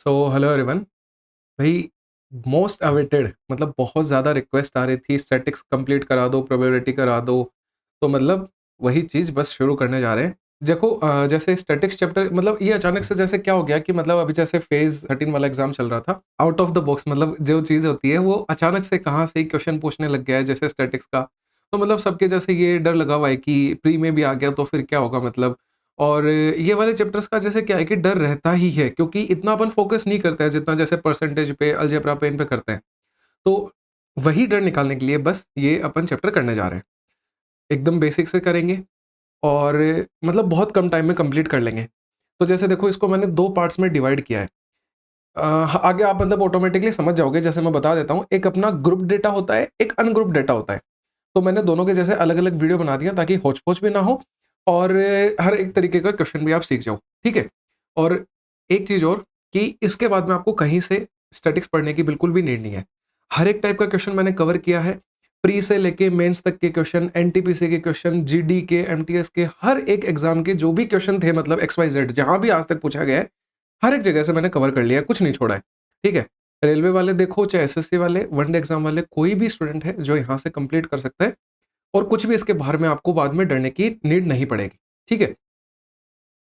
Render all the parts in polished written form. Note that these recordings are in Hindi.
So hello everyone. भाई, मोस्ट अवेटेड मतलब बहुत ज़्यादा रिक्वेस्ट आ रही थी, स्टैटिक्स कंप्लीट करा दो, प्रोबेबिलिटी करा दो। तो मतलब वही चीज़ बस शुरू करने जा रहे हैं। देखो, जैसे स्टैटिक्स चैप्टर मतलब ये अचानक से जैसे क्या हो गया कि मतलब अभी जैसे फेज़ 13 वाला एग्ज़ाम चल रहा था, आउट ऑफ द बॉक्स मतलब जो चीज़ होती है वो अचानक से कहाँ से क्वेश्चन पूछने लग गया है जैसे स्टैटिक्स का। तो मतलब सबके जैसे ये डर लगा हुआ है कि प्री में भी आ गया तो फिर क्या होगा मतलब। और ये वाले चैप्टर्स का जैसे क्या है कि डर रहता ही है क्योंकि इतना अपन फोकस नहीं करते हैं जितना जैसे परसेंटेज पे, अलजेब्रा पे, इन पे करते हैं। तो वही डर निकालने के लिए बस ये अपन चैप्टर करने जा रहे हैं। एकदम बेसिक से करेंगे और मतलब बहुत कम टाइम में कंप्लीट कर लेंगे। तो जैसे देखो, इसको मैंने 2 पार्ट्स में डिवाइड किया है। आगे आप मतलब ऑटोमेटिकली समझ जाओगे, जैसे मैं बता देता हूँ। एक अपना ग्रुप डेटा होता है, एक अनग्रुप डेटा होता है। तो मैंने दोनों के जैसे अलग-अलग वीडियो बना दिया ताकि होच-पोच भी ना हो और हर एक तरीके का क्वेश्चन भी आप सीख जाओ, ठीक है? और एक चीज़ और कि इसके बाद में आपको कहीं से स्टैटिक्स पढ़ने की बिल्कुल भी नीड नहीं है। हर एक टाइप का क्वेश्चन मैंने कवर किया है। प्री से लेके मेंस तक के क्वेश्चन, एनटीपीसी के क्वेश्चन, जीडी के, एमटीएस के, हर एक एग्ज़ाम के जो भी क्वेश्चन थे मतलब एक्स, वाई, ज़ेड जहाँ भी आज तक पूछा गया है, हर एक जगह से मैंने कवर कर लिया है, कुछ नहीं छोड़ा है, ठीक है? रेलवे वाले देखो, चाहे एसएससी वाले, वन डे एग्ज़ाम वाले, कोई भी स्टूडेंट है जो यहाँ से कंप्लीट कर सकता है और कुछ भी इसके बारे में आपको बाद में डरने की नीड नहीं पड़ेगी, ठीक है?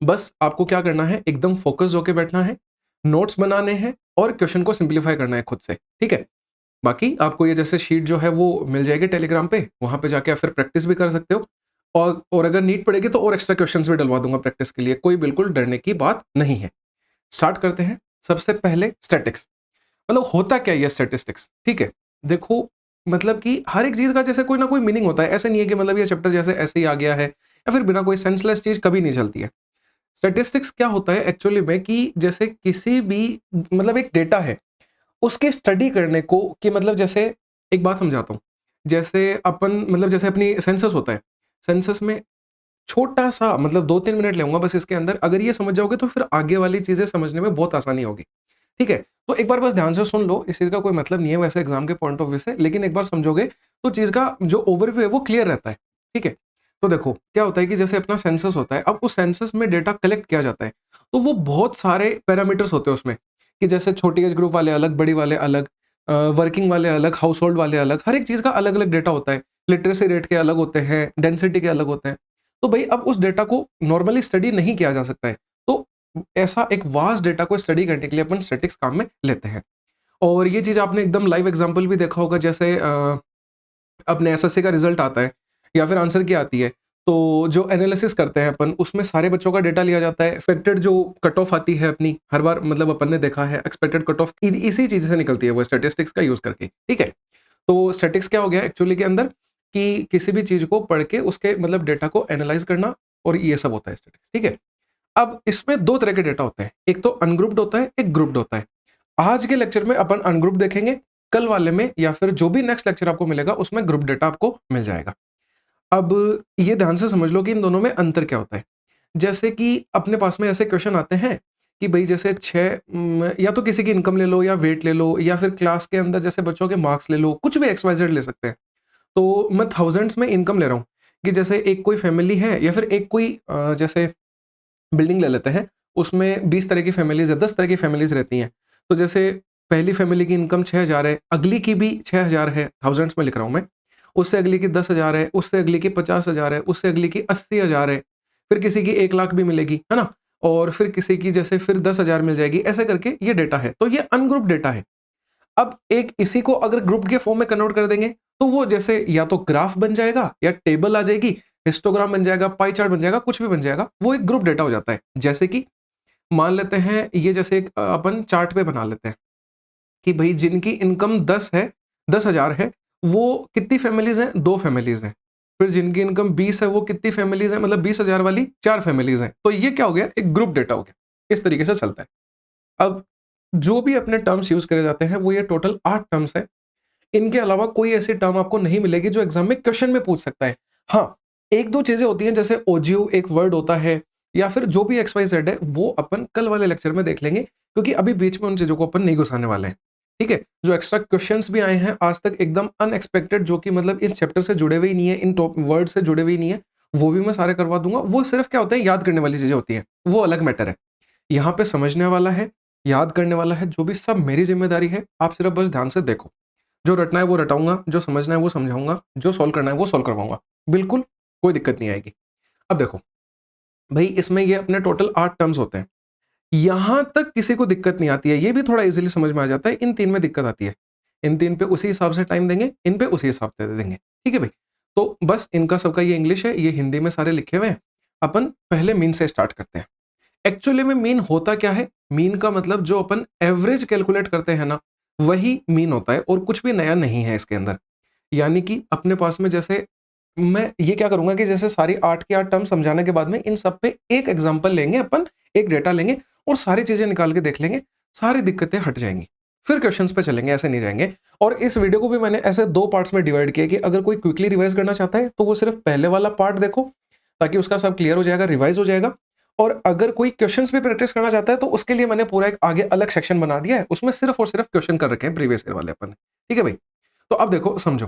बस आपको क्या करना है, एकदम फ़ोकस्ड होके बैठना है, नोट्स बनाने हैं और क्वेश्चन को सिम्प्लीफाई करना है खुद से, ठीक है? बाकी आपको ये जैसे शीट जो है वो मिल जाएगी टेलीग्राम पे, वहाँ पे जाके आप फिर प्रैक्टिस भी कर सकते हो। और अगर नीड पड़ेगी तो और एक्स्ट्रा क्वेश्चंस भी डलवा दूँगा प्रैक्टिस के लिए, कोई बिल्कुल डरने की बात नहीं है। स्टार्ट करते हैं। सबसे पहले स्टैटिक्स। मतलब होता क्या है ये स्टैटिस्टिक्स, ठीक है? देखो, मतलब कि हर एक चीज़ का जैसे कोई ना कोई मीनिंग होता है। ऐसा नहीं है कि मतलब ये चैप्टर जैसे ऐसे ही आ गया है या फिर बिना कोई सेंसलेस चीज़ कभी नहीं चलती है। स्टैटिस्टिक्स क्या होता है एक्चुअली में कि जैसे किसी भी मतलब एक डेटा है, उसकी स्टडी करने को कि मतलब जैसे एक बात समझाता हूँ। जैसे अपन मतलब जैसे अपनी सेंसस होता है। सेंसस में छोटा-सा मतलब 2-3 मिनट लूँगा बस इसके अंदर, अगर ये समझ जाओगे तो फिर आगे वाली चीज़ें समझने में बहुत आसानी होगी। ठीक है? तो एक बार बस ध्यान से सुन लो, इस चीज़ का कोई मतलब नहीं है वैसे एग्ज़ाम के पॉइंट ऑफ व्यू से, लेकिन एक बार समझोगे तो चीज़ का जो ओवरव्यू है वो क्लियर रहता है। ठीक है? तो देखो, क्या होता है कि जैसे अपना सेंसस होता है, अब उस सेंसस में डेटा कलेक्ट किया जाता है, तो वो बहुत सारे पैरामीटर्स होते हैं उसमें, कि जैसे छोटी एज ग्रुप वाले अलग, बड़ी वाले अलग, वर्किंग वाले अलग, हाउसहोल्ड वाले अलग, हर एक चीज़ का अलग-अलग डेटा होता है। लिटरेसी रेट के अलग होते हैं, डेंसिटी के अलग होते हैं। तो भई अब उस डेटा को नॉर्मली स्टडी नहीं किया जा सकता है। तो ऐसा एक वास्ट डेटा को स्टडी करने के लिए अपन स्टैटिक्स काम में लेते हैं। और ये चीज़ आपने एकदम लाइव एग्ज़ाम्पल भी देखा होगा, जैसे अपने एसएससी का रिज़ल्ट आता है या फिर आंसर की आती है, तो जो एनालिसिस करते हैं अपन, उसमें सारे बच्चों का डेटा लिया जाता है। एक्सपेक्टेड जो कट ऑफ आती है अपनी, हर बार मतलब अपन ने देखा है एक्सपेक्टेड कट ऑफ इसी चीज़ से निकलती है वो स्टैटिस्टिक्स का यूज़ करके, ठीक है? तो स्टैटिक्स क्या हो गया एक्चुअली के अंदर कि किसी भी चीज़ को पढ़ के उसके मतलब डेटा को एनालाइज़ करना, और ये सब होता है स्टैटिक्स, ठीक है? अब इसमें 2 तरह के डेटा होते हैं, एक तो अनग्रुप्ड होता है, एक ग्रुप्ड होता है। आज के लेक्चर में अपन अनग्रुप्ड देखेंगे, कल वाले में या फिर जो भी नेक्स्ट लेक्चर आपको मिलेगा उसमें ग्रुप डेटा आपको मिल जाएगा। अब ये ध्यान से समझ लो कि इन दोनों में अंतर क्या होता है। जैसे कि अपने पास में ऐसे क्वेश्चन आते हैं कि भई जैसे 6 या तो किसी की इनकम ले लो या वेट ले लो या फिर क्लास के अंदर जैसे बच्चों के मार्क्स ले लो, कुछ भी एक्स वाई ज़ेड ले सकते हैं। तो मैं थाउज़ेंड्स में इनकम ले रहा हूँ कि जैसे एक कोई फैमिली है या फिर एक कोई जैसे बिल्डिंग ले लेते हैं, उसमें 20 तरह की फैमिलीज़ है, 10 तरह की फैमिलीज़ रहती हैं। तो जैसे पहली फैमिली की इनकम 6,000 है, अगली की भी 6,000 है, थाउज़ेंड्स में लिख रहा हूँ मैं। उससे अगली की 10,000 है, उससे अगली की 50,000 है, उससे अगली की 80,000 है, फिर किसी की 1,00,000 भी मिलेगी, है ना? और फिर किसी की जैसे फिर 10,000 मिल जाएगी, ऐसे करके ये डेटा है। तो ये अनग्रुप डेटा है। अब एक इसी को अगर ग्रुप के फॉर्म में कन्वर्ट कर देंगे, तो वो जैसे या तो ग्राफ बन जाएगा या टेबल आ जाएगी, हिस्टोग्राम बन जाएगा, पाई चार्ट बन जाएगा, कुछ भी बन जाएगा, वो एक ग्रुप डेटा हो जाता है। जैसे कि मान लेते हैं ये जैसे एक अपन चार्ट पे बना लेते हैं कि भई जिनकी इनकम 10 है, 10,000 है, वो कितनी फैमिलीज़ हैं? 2 फैमिलीज़ हैं। फिर जिनकी इनकम 20 है, वो कितनी फैमिलीज़ हैं? मतलब 20,000 वाली 4 फैमिलीज़ हैं। तो ये क्या हो गया? एक ग्रुप डेटा हो गया। इस तरीके से चलता है। अब जो भी अपने टर्म्स यूज़ करे जाते हैं, वो ये टोटल 8 टर्म्स हैं। इनके अलावा कोई ऐसी टर्म आपको नहीं मिलेगी जो एग्ज़ाम में क्वेश्चन में पूछ सकता है। हाँ, 1-2 चीज़ें होती हैं, जैसे ओजीव एक वर्ड होता है या फिर जो भी एक्स वाई ज़ेड है, वो अपन कल वाले लेक्चर में देख लेंगे, क्योंकि अभी बीच में उन चीज़ों को अपन नहीं घुसाने वाले हैं। ठीक है? जो एक्स्ट्रा क्वेश्चन्स भी आए हैं आज तक एकदम अनएक्सपेक्टेड, जो कि मतलब इस चैप्टर से जुड़े हुए ही नहीं है, इन टॉप वर्ड से जुड़े हुए ही नहीं है, वो भी मैं सारे करवा दूँगा। वो सिर्फ़ क्या होते हैं, याद करने वाली चीज़ें होती हैं, वो अलग मैटर है। यहाँ पे समझने वाला है, याद करने वाला है, जो भी सब मेरी ज़िम्मेदारी है, आप सिर्फ़ बस ध्यान से देखो। जो रटना है वो रटाऊँगा, जो समझना है वो समझाऊँगा, जो सॉल्व करना है वो सॉल्व करवाऊँगा। बिल्कुल, कोई दिक्कत नहीं आएगी। अब देखो, भई इसमें ये अपने टोटल 8 टर्म्स होते हैं। यहाँ तक किसी को दिक्कत नहीं आती है, ये भी थोड़ा ईज़िली समझ में आ जाता है, इन 3 में दिक्कत आती है। इन 3 पे उसी हिसाब से टाइम देंगे, इन पे उसी हिसाब से दे देंगे। ठीक है भई? तो बस इनका सबका ये इंग्लिश है, ये हिंदी में सारे लिखे हुए हैं। अपन पहले मीन से स्टार्ट करते हैं। एक्चुअली में मीन होता क्या है? मीन का मतलब जो अपन एवरेज कैलकुलेट करते हैं ना, वही मीन होता है और कुछ भी नया नहीं है इसके अंदर। यानी कि अपने पास में जैसे मैं ये क्या करूँगा कि जैसे सारी 8 की 8 टर्म समझाने के बाद में इन सब पे एक एग्ज़ाम्पल लेंगे अपन, एक डेटा लेंगे और सारी चीज़ें निकाल के देख लेंगे, सारी दिक्कतें हट जाएँगी। फिर क्वेश्चंस पे चलेंगे, ऐसे नहीं जाएँगे। और इस वीडियो को भी मैंने ऐसे 2 पार्ट्स में डिवाइड किया कि अगर कोई क्विकली रिवाइज़ करना चाहता है, तो वो सिर्फ़ पहले वाला पार्ट देखो, ताकि उसका सब क्लियर हो जाएगा, रिवाइज़ हो जाएगा। और अगर कोई क्वेश्चंस भी प्रैक्टिस करना चाहता है, तो उसके लिए मैंने पूरा एक आगे अलग सेक्शन बना दिया है, उसमें सिर्फ़ और सिर्फ़ क्वेश्चन कर रखे हैं प्रीवियस ईयर वाले अपन ने। ठीक है भई? तो अब देखो समझो।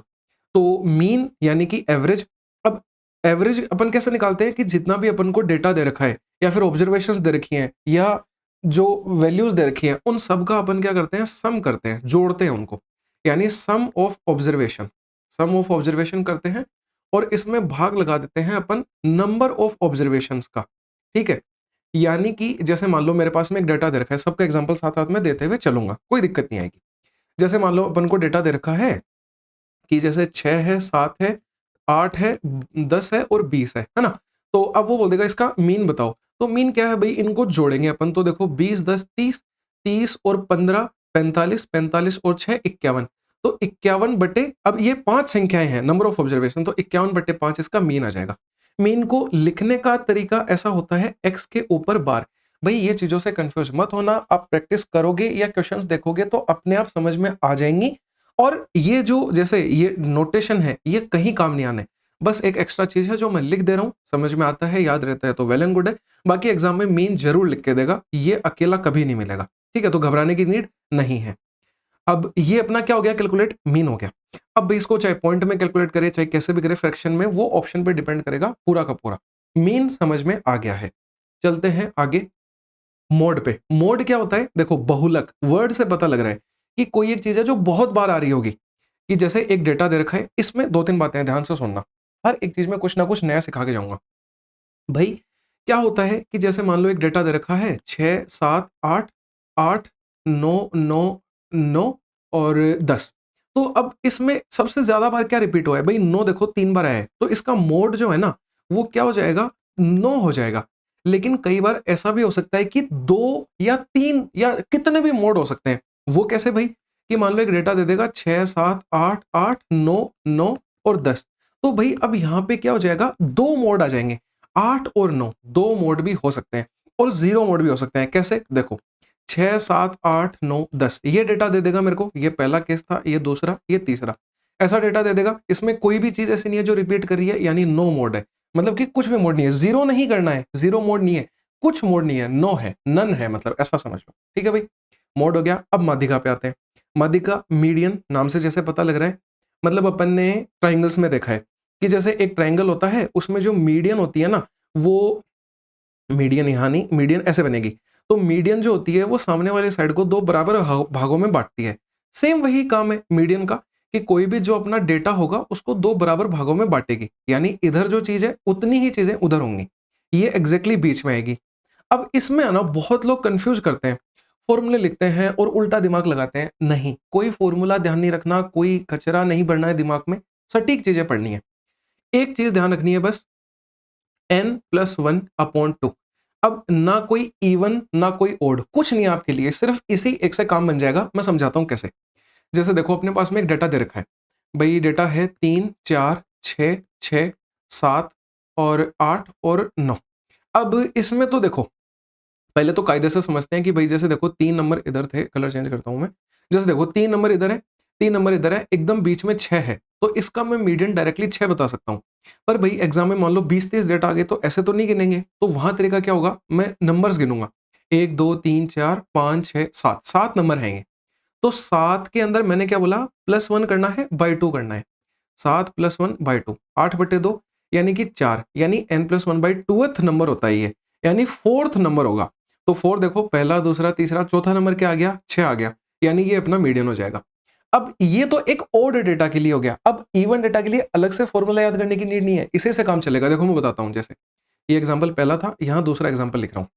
तो मीन यानी कि एवरेज। अब एवरेज अपन कैसे निकालते हैं कि जितना भी अपन को डेटा दे रखा है या फिर ऑब्जर्वेशंस दे रखी हैं या जो वैल्यूज दे रखी हैं, उन सब का अपन क्या करते हैं, सम करते हैं, जोड़ते हैं उनको। यानी सम ऑफ ऑब्जर्वेशन करते हैं और इसमें भाग लगा देते हैं अपन नंबर ऑफ ऑब्जर्वेशंस का। ठीक है? यानी कि जैसे मान लो मेरे पास में एक डेटा दे रखा है, सबका एग्जांपल साथ-साथ में देते हुए चलूँगा, कोई दिक्कत नहीं आएगी। जैसे मान लो अपन को डेटा दे रखा है कि जैसे 6 है, 7 है, 8 है, 10 है और 20 है ना? तो अब वो बोल देगा इसका मीन बताओ। तो मीन क्या है भई, इनको जोड़ेंगे अपन। तो देखो 20, 10, 30, 30 और 15 45, 45 और 6 51। तो 51 बटे, अब ये 5 संख्याएँ हैं, नंबर ऑफ ऑब्जर्वेशन, तो 51 बटे 5 इसका मीन आ जाएगा। मीन को लिखने का तरीका ऐसा होता है, x के ऊपर बार। भई ये चीज़ों से कन्फ्यूज़ मत होना, आप प्रैक्टिस करोगे या क्वेश्चंस देखोगे तो अपने आप समझ में आ जाएँगी। और ये जो जैसे ये नोटेशन है, ये कहीं काम नहीं आने। बस एक एक्स्ट्रा चीज़ है जो मैं लिख दे रहा हूँ, समझ में आता है, याद रहता है तो वेल एंड गुड है। बाकी एग्ज़ाम में मीन ज़रूर लिख के देगा, ये अकेला कभी नहीं मिलेगा। ठीक है? तो घबराने की नीड नहीं है। अब ये अपना क्या हो गया, कैलकुलेट मीन हो गया। अब इसको चाहे पॉइंट में कैलकुलेट करे, चाहे कैसे भी करे फ्रैक्शन में, वो ऑप्शन पे डिपेंड करेगा पूरा का पूरा। मीन समझ में आ गया है। चलते हैं आगे मोड पे। मोड क्या होता है? देखो बहुलक, वर्ड से पता लग रहा है कि कोई एक चीज़ है जो बहुत बार आ रही होगी। कि जैसे एक डेटा दे रखा है, इसमें 2-3 बातें हैं, ध्यान से सुनना। हर एक चीज़ में कुछ ना कुछ नया सिखा के जाऊँगा। भई क्या होता है कि जैसे मान लो एक डेटा दे रखा है 6, 7, 8, 8, 9, 9, 9 और 10। तो अब इसमें सबसे ज़्यादा बार क्या रिपीट हुआ है? भई 9 देखो 3 बार आया है, तो इसका मोड जो है ना, वो क्या हो जाएगा? 9 हो जाएगा। लेकिन कई बार ऐसा भी हो सकता है कि 2 या 3 या कितने भी मोड हो सकते हैं। वो कैसे भई? कि मान लो एक डेटा दे देगा 6, 7, 8, 8, 9, 9 और 10। तो भई अब यहाँ पे क्या हो जाएगा? 2 मोड आ जाएँगे। 8 और 9 2 मोड भी हो सकते हैं और 0 मोड भी हो सकते हैं। कैसे? देखो 6, 7, 8, 9, 10 ये डेटा दे देगा मेरे को, ये पहला केस था, ये दूसरा, ये तीसरा। ऐसा डेटा दे देगा, इसमें कोई भी चीज़ ऐसी नहीं है जो रिपीट कर रही है, यानी नो मोड है। मतलब कि कुछ भी मोड नहीं है, 0 नहीं करना है, 0 मोड नहीं है, कुछ मोड नहीं है, नो है, नन है, मतलब ऐसा समझ लो। ठीक है भई? मोड हो गया। अब माध्यिका पे आते हैं। माध्यिका मीडियन नाम से जैसे पता लग रहा है, मतलब अपन ने ट्रायंगल्स में देखा है कि जैसे एक ट्रायंगल होता है, उसमें जो मीडियन होती है ना, वो मीडियन यहाँ नहीं, मीडियन ऐसे बनेगी। तो मीडियन जो होती है वो सामने वाली साइड को 2 बराबर भागों में बाँटती है। सेम वही काम है मीडियन का कि कोई भी जो अपना डेटा होगा उसको 2 बराबर भागों में बाँटेगी। यानी इधर जो चीज़ है उतनी ही चीज़ें उधर होंगी। ये एग्ज़ैक्टली बीच में आएगी। अब इसमें है ना बहुत लोग कन्फ्यूज़ करते हैं। फ़ॉर्मूले लिखते हैं और उल्टा दिमाग लगाते हैं। नहीं, कोई फ़ॉर्मूला ध्यान नहीं रखना, कोई कचरा नहीं भरना है दिमाग में, सटीक चीज़ें पढ़नी है। एक चीज़ ध्यान रखनी है बस, n+1/2। अब ना कोई इवन ना कोई ओड, कुछ नहीं है आपके लिए, सिर्फ इसी एक से काम बन जाएगा। मैं समझाता हूँ कैसे। जैसे देखो अपने पास में एक डेटा दे रखा है। भई डेटा है 3, 4, 6, 6, 7 और 8 और 9। अब इसमें तो देखो पहले तो कायदे से समझते हैं कि भई जैसे देखो 3 नंबर इधर थे, कलर चेंज करता हूँ मैं। जैसे देखो 3 नंबर इधर है, 3 नंबर इधर है, एकदम बीच में 6 है, तो इसका मैं मीडियन डायरेक्टली 6 बता सकता हूँ। पर भई एग्ज़ाम में मान लो 20-30 डेटा आ गए तो ऐसे तो नहीं गिनेंगे, तो वहाँ तरीका क्या होगा, मैं नंबर्स गिनूँगा। 1, 2, 3, 4, 5, 6, 7, 7 नंबर हैं ये। तो 7 के अंदर मैंने क्या बोला, +1 करना है, बाय 2 करना है। 7 + 1 बाय 2, 8/2 यानी कि 4, यानी n+1/2th नंबर होता है ये, यानी 4th नंबर होगा। तो 4 देखो पहला, दूसरा, तीसरा, चौथा नंबर क्या आ गया? 6 आ गया, यानी ये अपना मीडियन हो जाएगा। अब ये तो एक ओड डेटा के लिए हो गया। अब इवन डेटा के लिए अलग से फॉर्मूला याद करने की नीड नहीं है, इसी से काम चलेगा। देखो मैं बताता हूँ, जैसे ये एग्जांपल पहला था, यहाँ दूसरा एग्जांपल लिख रहा हूँ।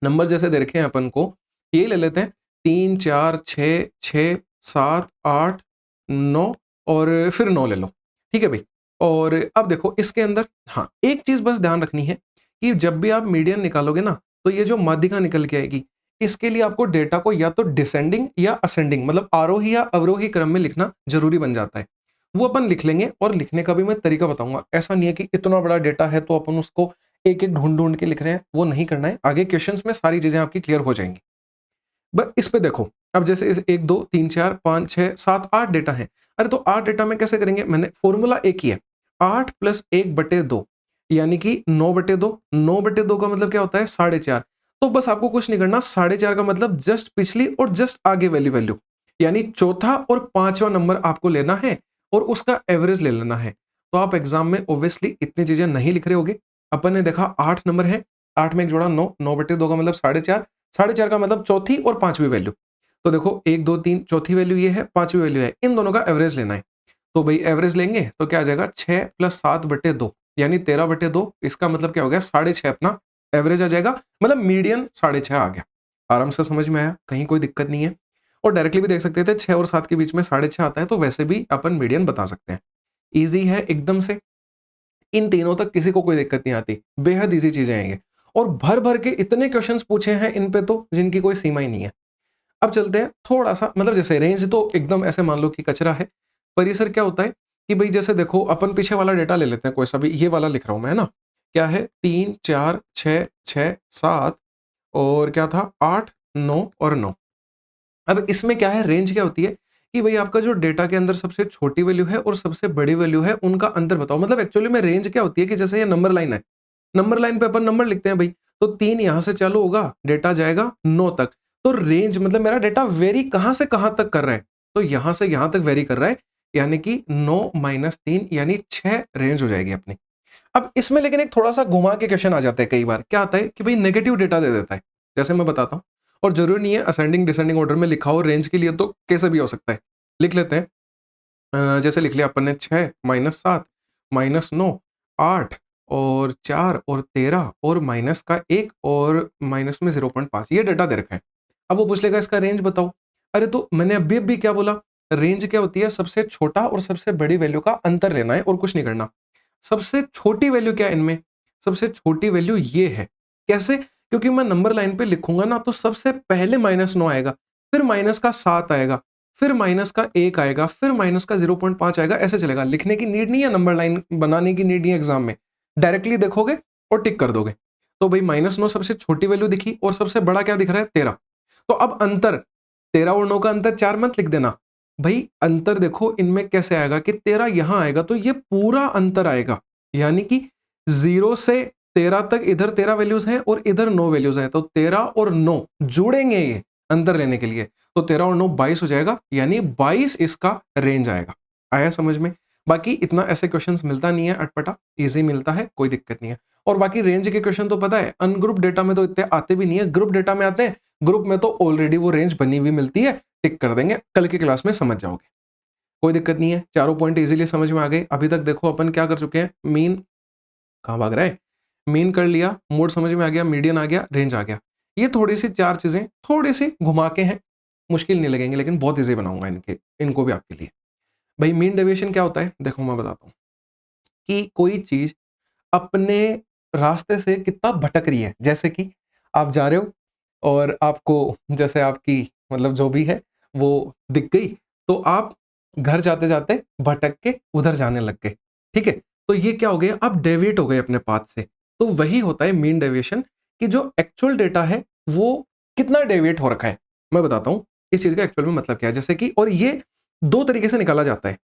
नंबर जैसे दे रखे हैं अपन को, ये ले लेते हैं 3 4 6 6 7 8 9 और फिर 9 ले लो, ठीक है भाई। और अब देखो इसके अंदर, हाँ एक चीज बस ध्यान रखनी है कि जब भी आप मीडियन निकालोगे ना, तो ये जो माध्यिका निकल के आएगी, इसके लिए आपको डेटा को या तो डिसेंडिंग या असेंडिंग, मतलब आरोही या अवरोही क्रम में लिखना जरूरी बन जाता है। वो अपन लिख लेंगे, और लिखने का भी मैं तरीका बताऊंगा। ऐसा नहीं है कि इतना बड़ा डेटा है तो अपन उसको एक एक ढूंढ ढूंढ के लिख रहे हैं, वो नहीं करना है। आगे क्वेश्चंस में सारी चीजें आपकी क्लियर हो जाएंगी। बस इस पे देखो, अब जैसे इस 1 2 3 4 5 6 7 8 डेटा है। अरे तो 8 डेटा में कैसे करेंगे? मैंने फॉर्मूला एक ही है, 8 + 1/2, यानी कि 9/2। 9/2 का मतलब क्या होता है? 4.5। तो बस आपको कुछ नहीं करना, 4.5 का मतलब जस्ट पिछली और जस्ट आगे वाली वैल्यू, यानी चौथा और पांचवा नंबर आपको लेना है और उसका एवरेज ले लेना है। तो आप एग्जाम में ऑब्वियसली इतनी चीजें नहीं लिख रहे होगे। अपन ने देखा 8 नंबर है, 8 में एक जोड़ा 9, 9/2 का मतलब 4.5, 4.5 का मतलब चौथी और पांचवी वैल्यू। तो देखो 1 2 3 चौथी वैल्यू ये है, पांचवी वैल्यू है, इन दोनों का एवरेज लेना है। तो भाई एवरेज लेंगे तो क्या आ जाएगा? 6 + 7/2, यानी 13/2। इसका मतलब क्या हो गया? 6.5 अपना एवरेज आ जाएगा, मतलब मीडियन 6.5 आ गया। आराम से समझ में आया, कहीं कोई दिक्कत नहीं है। और डायरेक्टली भी देख सकते थे, 6 और 7 के बीच में 6.5 आता है, तो वैसे भी अपन मीडियन बता सकते हैं। ईजी है एकदम से, इन तीनों तक किसी को कोई दिक्कत नहीं आती, बेहद ईजी चीजें हैं ये। और भर भर के इतने क्वेश्चंस पूछे हैं इन पे तो, जिनकी कोई सीमा ही नहीं है। अब चलते हैं थोड़ा सा, मतलब जैसे रेंज तो एकदम ऐसे मान लो कि कचरा है। परिसर क्या होता है कि भाई जैसे देखो, अपन पीछे वाला डेटा ले लेते हैं, कोई सा भी, ये वाला लिख रहा हूं मैं, है ना? क्या है? 3 4 6 6 7 और क्या था? 8 9 और 9। अब इसमें क्या है, रेंज क्या होती है कि भाई आपका जो डेटा के अंदर सबसे छोटी वैल्यू है और सबसे बड़ी वैल्यू है, उनका अंतर बताओ। मतलब एक्चुअली में रेंज क्या होती है कि जैसे ये नंबर लाइन है, नंबर लाइन पे अपन नंबर लिखते हैं भाई, तो 3 यहां से चालू होगा, डेटा जाएगा 9 तक। तो रेंज मतलब मेरा डेटा वेरी कहां से कहां तक कर रहा है, तो यहां से यहां तक वेरी कर रहा है, यानी कि 9 - 3 यानी 6 रेंज हो जाएगी अपनी। अब इसमें लेकिन एक थोड़ा सा घुमा के क्वेश्चन आ जाता है, कई बार क्या आता है कि भाई नेगेटिव डेटा दे देता है, जैसे मैं बताता हूं। और जरूरी नहीं है असेंडिंग डिसेंडिंग ऑर्डर में लिखा हो, रेंज के लिए तो कैसे भी हो सकता है। लिख लेते हैं, जैसे लिख लिया अपन ने 6 - 7 -9 8 और 4 और 13 और माइनस का 1 और माइनस में 0.5, ये डेटा दे रखा है। अब वो पूछ लेगा इसका रेंज बताओ। अरे तो मैंने अभी क्या बोला, रेंज क्या होती है? सबसे छोटा और सबसे बड़ी वैल्यू का अंतर लेना है और कुछ नहीं करना। सबसे छोटी वैल्यू क्या है इनमें? सबसे छोटी वैल्यू ये है। कैसे? क्योंकि मैं नंबर लाइन पे लिखूंगा ना, तो सबसे पहले -9 आएगा, फिर माइनस का 7 आएगा, फिर माइनस का 1 आएगा, फिर माइनस का 0.5 आएगा, ऐसे चलेगा। लिखने की नीड नहीं है, नंबर लाइन बनाने की नीड नहीं है एग्जाम में। डायरेक्टली देखोगे और टिक कर दोगे। तो भाई -9 सबसे छोटी वैल्यू दिखी, और सबसे बड़ा क्या दिख रहा है? 13। तो अब अंतर, 13 और 9 का अंतर 4 मत लिख देना भाई। अंतर देखो इनमें कैसे आएगा कि 13 यहां आएगा, तो ये पूरा अंतर आएगा, यानी कि 0 से 13 तक इधर 13 वैल्यूज हैं और इधर 9 वैल्यूज हैं, तो 13 और 9 जुड़ेंगे ये अंतर लेने के लिए। तो 13 और 9 22 हो जाएगा, यानी 22 इसका रेंज आएगा। आया समझ में? बाकी इतना ऐसे क्वेश्चंस मिलता नहीं है अटपटा, इजी मिलता है, कोई दिक्कत नहीं है। और बाकी रेंज के क्वेश्चन तो पता है, अनग्रुप डेटा में तो इतने आते भी नहीं है, ग्रुप डेटा में आते हैं। ग्रुप में तो ऑलरेडी वो रेंज बनी हुई मिलती है, टिक कर देंगे, कल की क्लास में समझ जाओगे, कोई दिक्कत नहीं है। चारों पॉइंट इजीली समझ में आ गए। अभी तक देखो अपन क्या कर चुके हैं, मीन, कहाँ भाग रहा है, मीन कर लिया, मोड समझ में आ गया, मीडियन आ गया, रेंज आ गया। ये थोड़ी सी चार चीजें थोड़ी सी घुमा के हैं, मुश्किल नहीं लगेंगे, लेकिन बहुत ईजी बनाऊंगा इनको भी आपके लिए। भाई मीन डेविएशन क्या होता है? देखो मैं बताता हूँ कि कोई चीज अपने रास्ते से कितना भटक रही है। जैसे कि आप जा रहे हो और आपको, जैसे आपकी मतलब जो भी है वो दिख गई, तो आप घर जाते जाते भटक के उधर जाने लग गए, ठीक है? तो ये क्या हो गया, आप डेविएट हो गए अपने पाथ से। तो वही होता है मीन डेविएशन, कि जो एक्चुअल डेटा है वो कितना डेविएट हो रखा है। मैं बताता हूँ इस चीज का एक्चुअल में मतलब क्या है। जैसे कि, और ये दो तरीके से निकाला जाता है,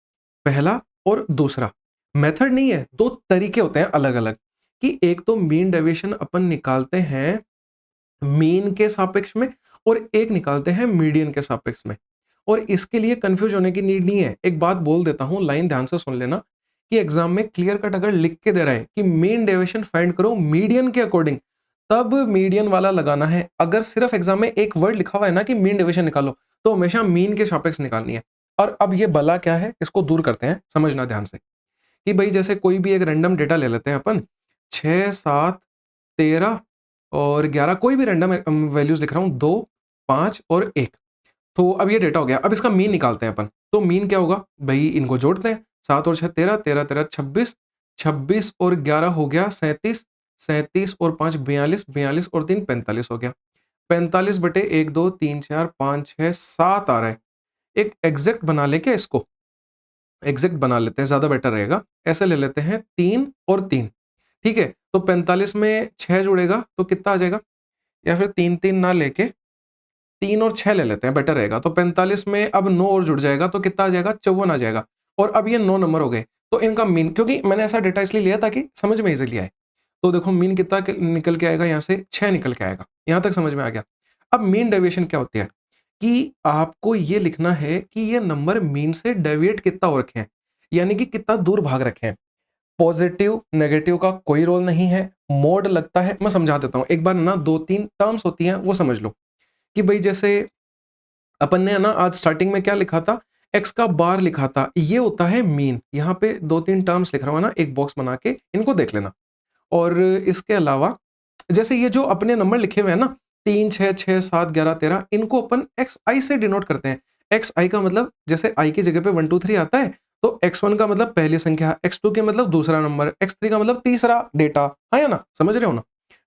पहला और दूसरा। मेथड नहीं है, दो तरीके होते हैं अलग अलग। कि एक तो मीन डेविएशन अपन निकालते हैं मीन के सापेक्ष में, और एक निकालते हैं मीडियन के सापेक्ष में। और इसके लिए कंफ्यूज होने की नीड नहीं है। एक बात बोल देता हूं, लाइन ध्यान से सुन लेना, कि एग्जाम में क्लियर कट अगर लिख के दे रहा है कि मीन डेविएशन फाइंड करो मीडियन के अकॉर्डिंग, तब मीडियन वाला लगाना है। अगर सिर्फ एग्जाम में एक वर्ड लिखा हुआ है ना कि मीन डेविएशन निकालो, तो हमेशा मीन के सापेक्ष निकालनी है। और अब ये बला क्या है, इसको दूर करते हैं, समझना ध्यान से कि भाई जैसे कोई भी एक रैंडम डेटा ले लेते हैं अपन, 6, 7, 13 और 11, कोई भी रैंडम वैल्यूज लिख रहा हूँ, 2, 5 और 1। तो अब ये डेटा हो गया, अब इसका मीन निकालते हैं अपन। तो मीन क्या होगा भाई, इनको जोड़ते हैं, 7 और 6 13, 13 13 26, 26 और 11 हो गया 37, 37 और 5 42, 42 और 3 45 हो गया। 45 बटे 1 2 3 4 5 6 7 आ रहा है। एक एग्जैक्ट बना ले क्या इसको, एग्जैक्ट बना लेते हैं, ज्यादा बेटर रहेगा। ऐसे ले लेते हैं 3 और 3, ठीक है। तो 45 में 6 जुड़ेगा तो कितना आ जाएगा, या फिर 3 3 ना लेके 3 और 6 ले लेते हैं, बेटर रहेगा। तो 45 में अब 9 और जुड़ जाएगा तो कितना आ जाएगा, 54 आ जाएगा। और अब ये 9 नंबर हो गए। तो इनका मीन, क्योंकि मैंने ऐसा डेटा इसलिए लिया ताकि समझ में इजीली आए। तो देखो मीन कितना निकल के आएगा, यहाँ से 6 निकल के आएगा। यहाँ तक समझ में आ गया। अब मीन डेविएशन क्या होती है कि आपको ये लिखना है कि ये नंबर मीन से डेविएट कितना हो रखे हैं, यानी कि कितना दूर भाग रखे हैं। पॉजिटिव नेगेटिव का कोई रोल नहीं है, मोड लगता है। मैं समझा देता हूं एक बार ना, 2-3 टर्म्स होती हैं वो समझ लो। कि भाई जैसे अपन ने ना आज स्टार्टिंग में क्या लिखा था, एक्स का बार लिखा था, ये होता है मीन। यहाँ पे 2-3 टर्म्स लिख रहा हूँ ना, एक बॉक्स बना के इनको देख लेना। और इसके अलावा जैसे ये जो अपने नंबर लिखे हुए हैं ना, 3 6 6 7 11 13, इनको अपन एक्स आई से डिनोट करते हैं। एक्स आई का मतलब जैसे आई की जगह पे 1 2 3 आता है, तो x1 का मतलब पहली संख्या, x2 के मतलब दूसरा नंबर, x3 का मतलब तीसरा डेटा, हाँ या ना, समझ रहे हो ना।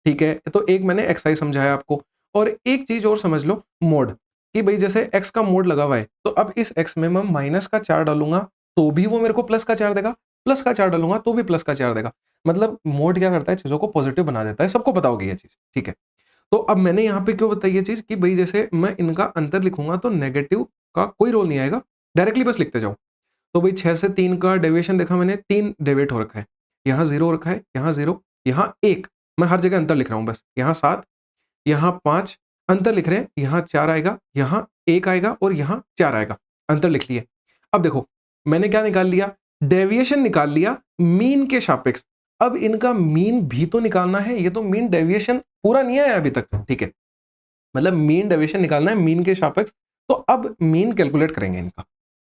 ठीक है, तो एक मैंने एक्स आई समझाया आपको। और एक चीज और समझ लो, मोड। कि भाई जैसे x का मोड लगा हुआ है, तो अब इस x में मैं माइनस का 4 डालूंगा तो भी वो मेरे को प्लस का 4 देगा, प्लस का 4 डालूंगा तो भी प्लस का 4 देगा। मतलब मोड क्या करता है, चीजों को पॉजिटिव बना देता है। सबको पता होगी ये चीज, ठीक है। तो अब मैंने यहाँ पे क्यों बताई ये चीज कि भाई जैसे मैं इनका अंतर लिखूंगा तो नेगेटिव का कोई रोल नहीं आएगा, डायरेक्टली बस लिखते जाओ। तो भाई 6 से 3 का डेविएशन देखा मैंने, 3 डेविएट हो रखा है। यहाँ 0 रखा है, यहाँ 0, यहाँ 1। मैं हर जगह अंतर लिख रहा हूँ बस। यहाँ 7, यहाँ 5 अंतर लिख रहे हैं, यहाँ 4 आएगा, यहाँ 1 आएगा और यहाँ 4 आएगा। अंतर लिख लिए। अब देखो मैंने क्या निकाल लिया, डेविएशन निकाल लिया मीन के सापेक्ष। अब इनका मीन भी तो निकालना है, ये तो मीन डेविएशन पूरा नहीं आया अभी तक, ठीक है। मतलब मीन डेविएशन निकालना है मीन के सापेक्ष। तो अब मीन कैलकुलेट करेंगे इनका।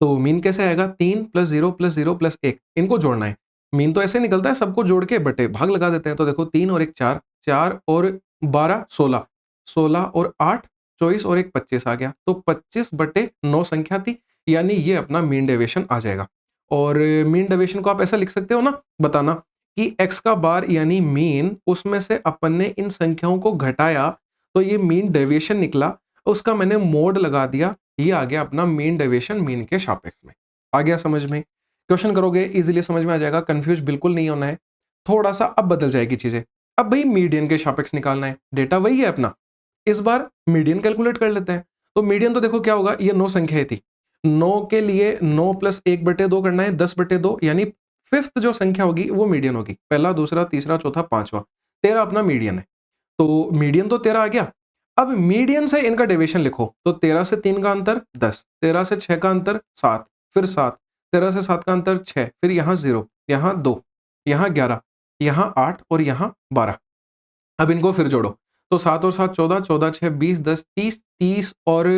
तो मीन कैसे आएगा, 3 + 0 + 0 + 1, इनको जोड़ना है। मीन तो ऐसे निकलता है, सबको जोड़ के बटे भाग लगा देते हैं। तो देखो 3 और 1 4, 4 और 12 16, 16 और 8 24 और 1 25 आ गया। तो 25/9 संख्या थी, यानी ये अपना मीन डेविएशन आ जाएगा। और मीन डेविएशन को आप ऐसा लिख सकते हो ना, बताना कि x का बार यानी मीन, उसमें से अपन ने इन संख्याओं को घटाया तो ये मीन डेविएशन निकला, उसका मैंने मोड लगा दिया, ये आ गया अपना मीन डेविएशन मीन के सापेक्ष में। आ गया समझ में। क्वेश्चन करोगे इजीली समझ में आ जाएगा, कंफ्यूज बिल्कुल नहीं होना है। थोड़ा सा अब बदल जाएगी चीजें। अब भाई मीडियन के सापेक्ष निकालना है, डेटा वही है अपना। इस बार मीडियन कैलकुलेट कर लेते हैं। तो मीडियन तो देखो क्या होगा, ये 9 संख्याएं थी, 9 के लिए 9 + 1/2 करना है, 10/2, यानी फिफ्थ जो संख्या होगी वो मीडियन होगी। पहला, दूसरा, तीसरा, चौथा, पांचवा, 13 अपना मीडियन है। तो मीडियन तो 13 आ गया। अब मीडियन से इनका डेविएशन लिखो, तो 13 से 3 का अंतर 10, 13 से 6 का अंतर 7, फिर 7, 13 से 7 का अंतर 6, फिर यहाँ 0, यहाँ 2, यहाँ 11, यहाँ 8 और यहाँ 12। अब इनको फिर जोड़ो, तो 7 और 7 14, 14 6 20, 10 30, 30 और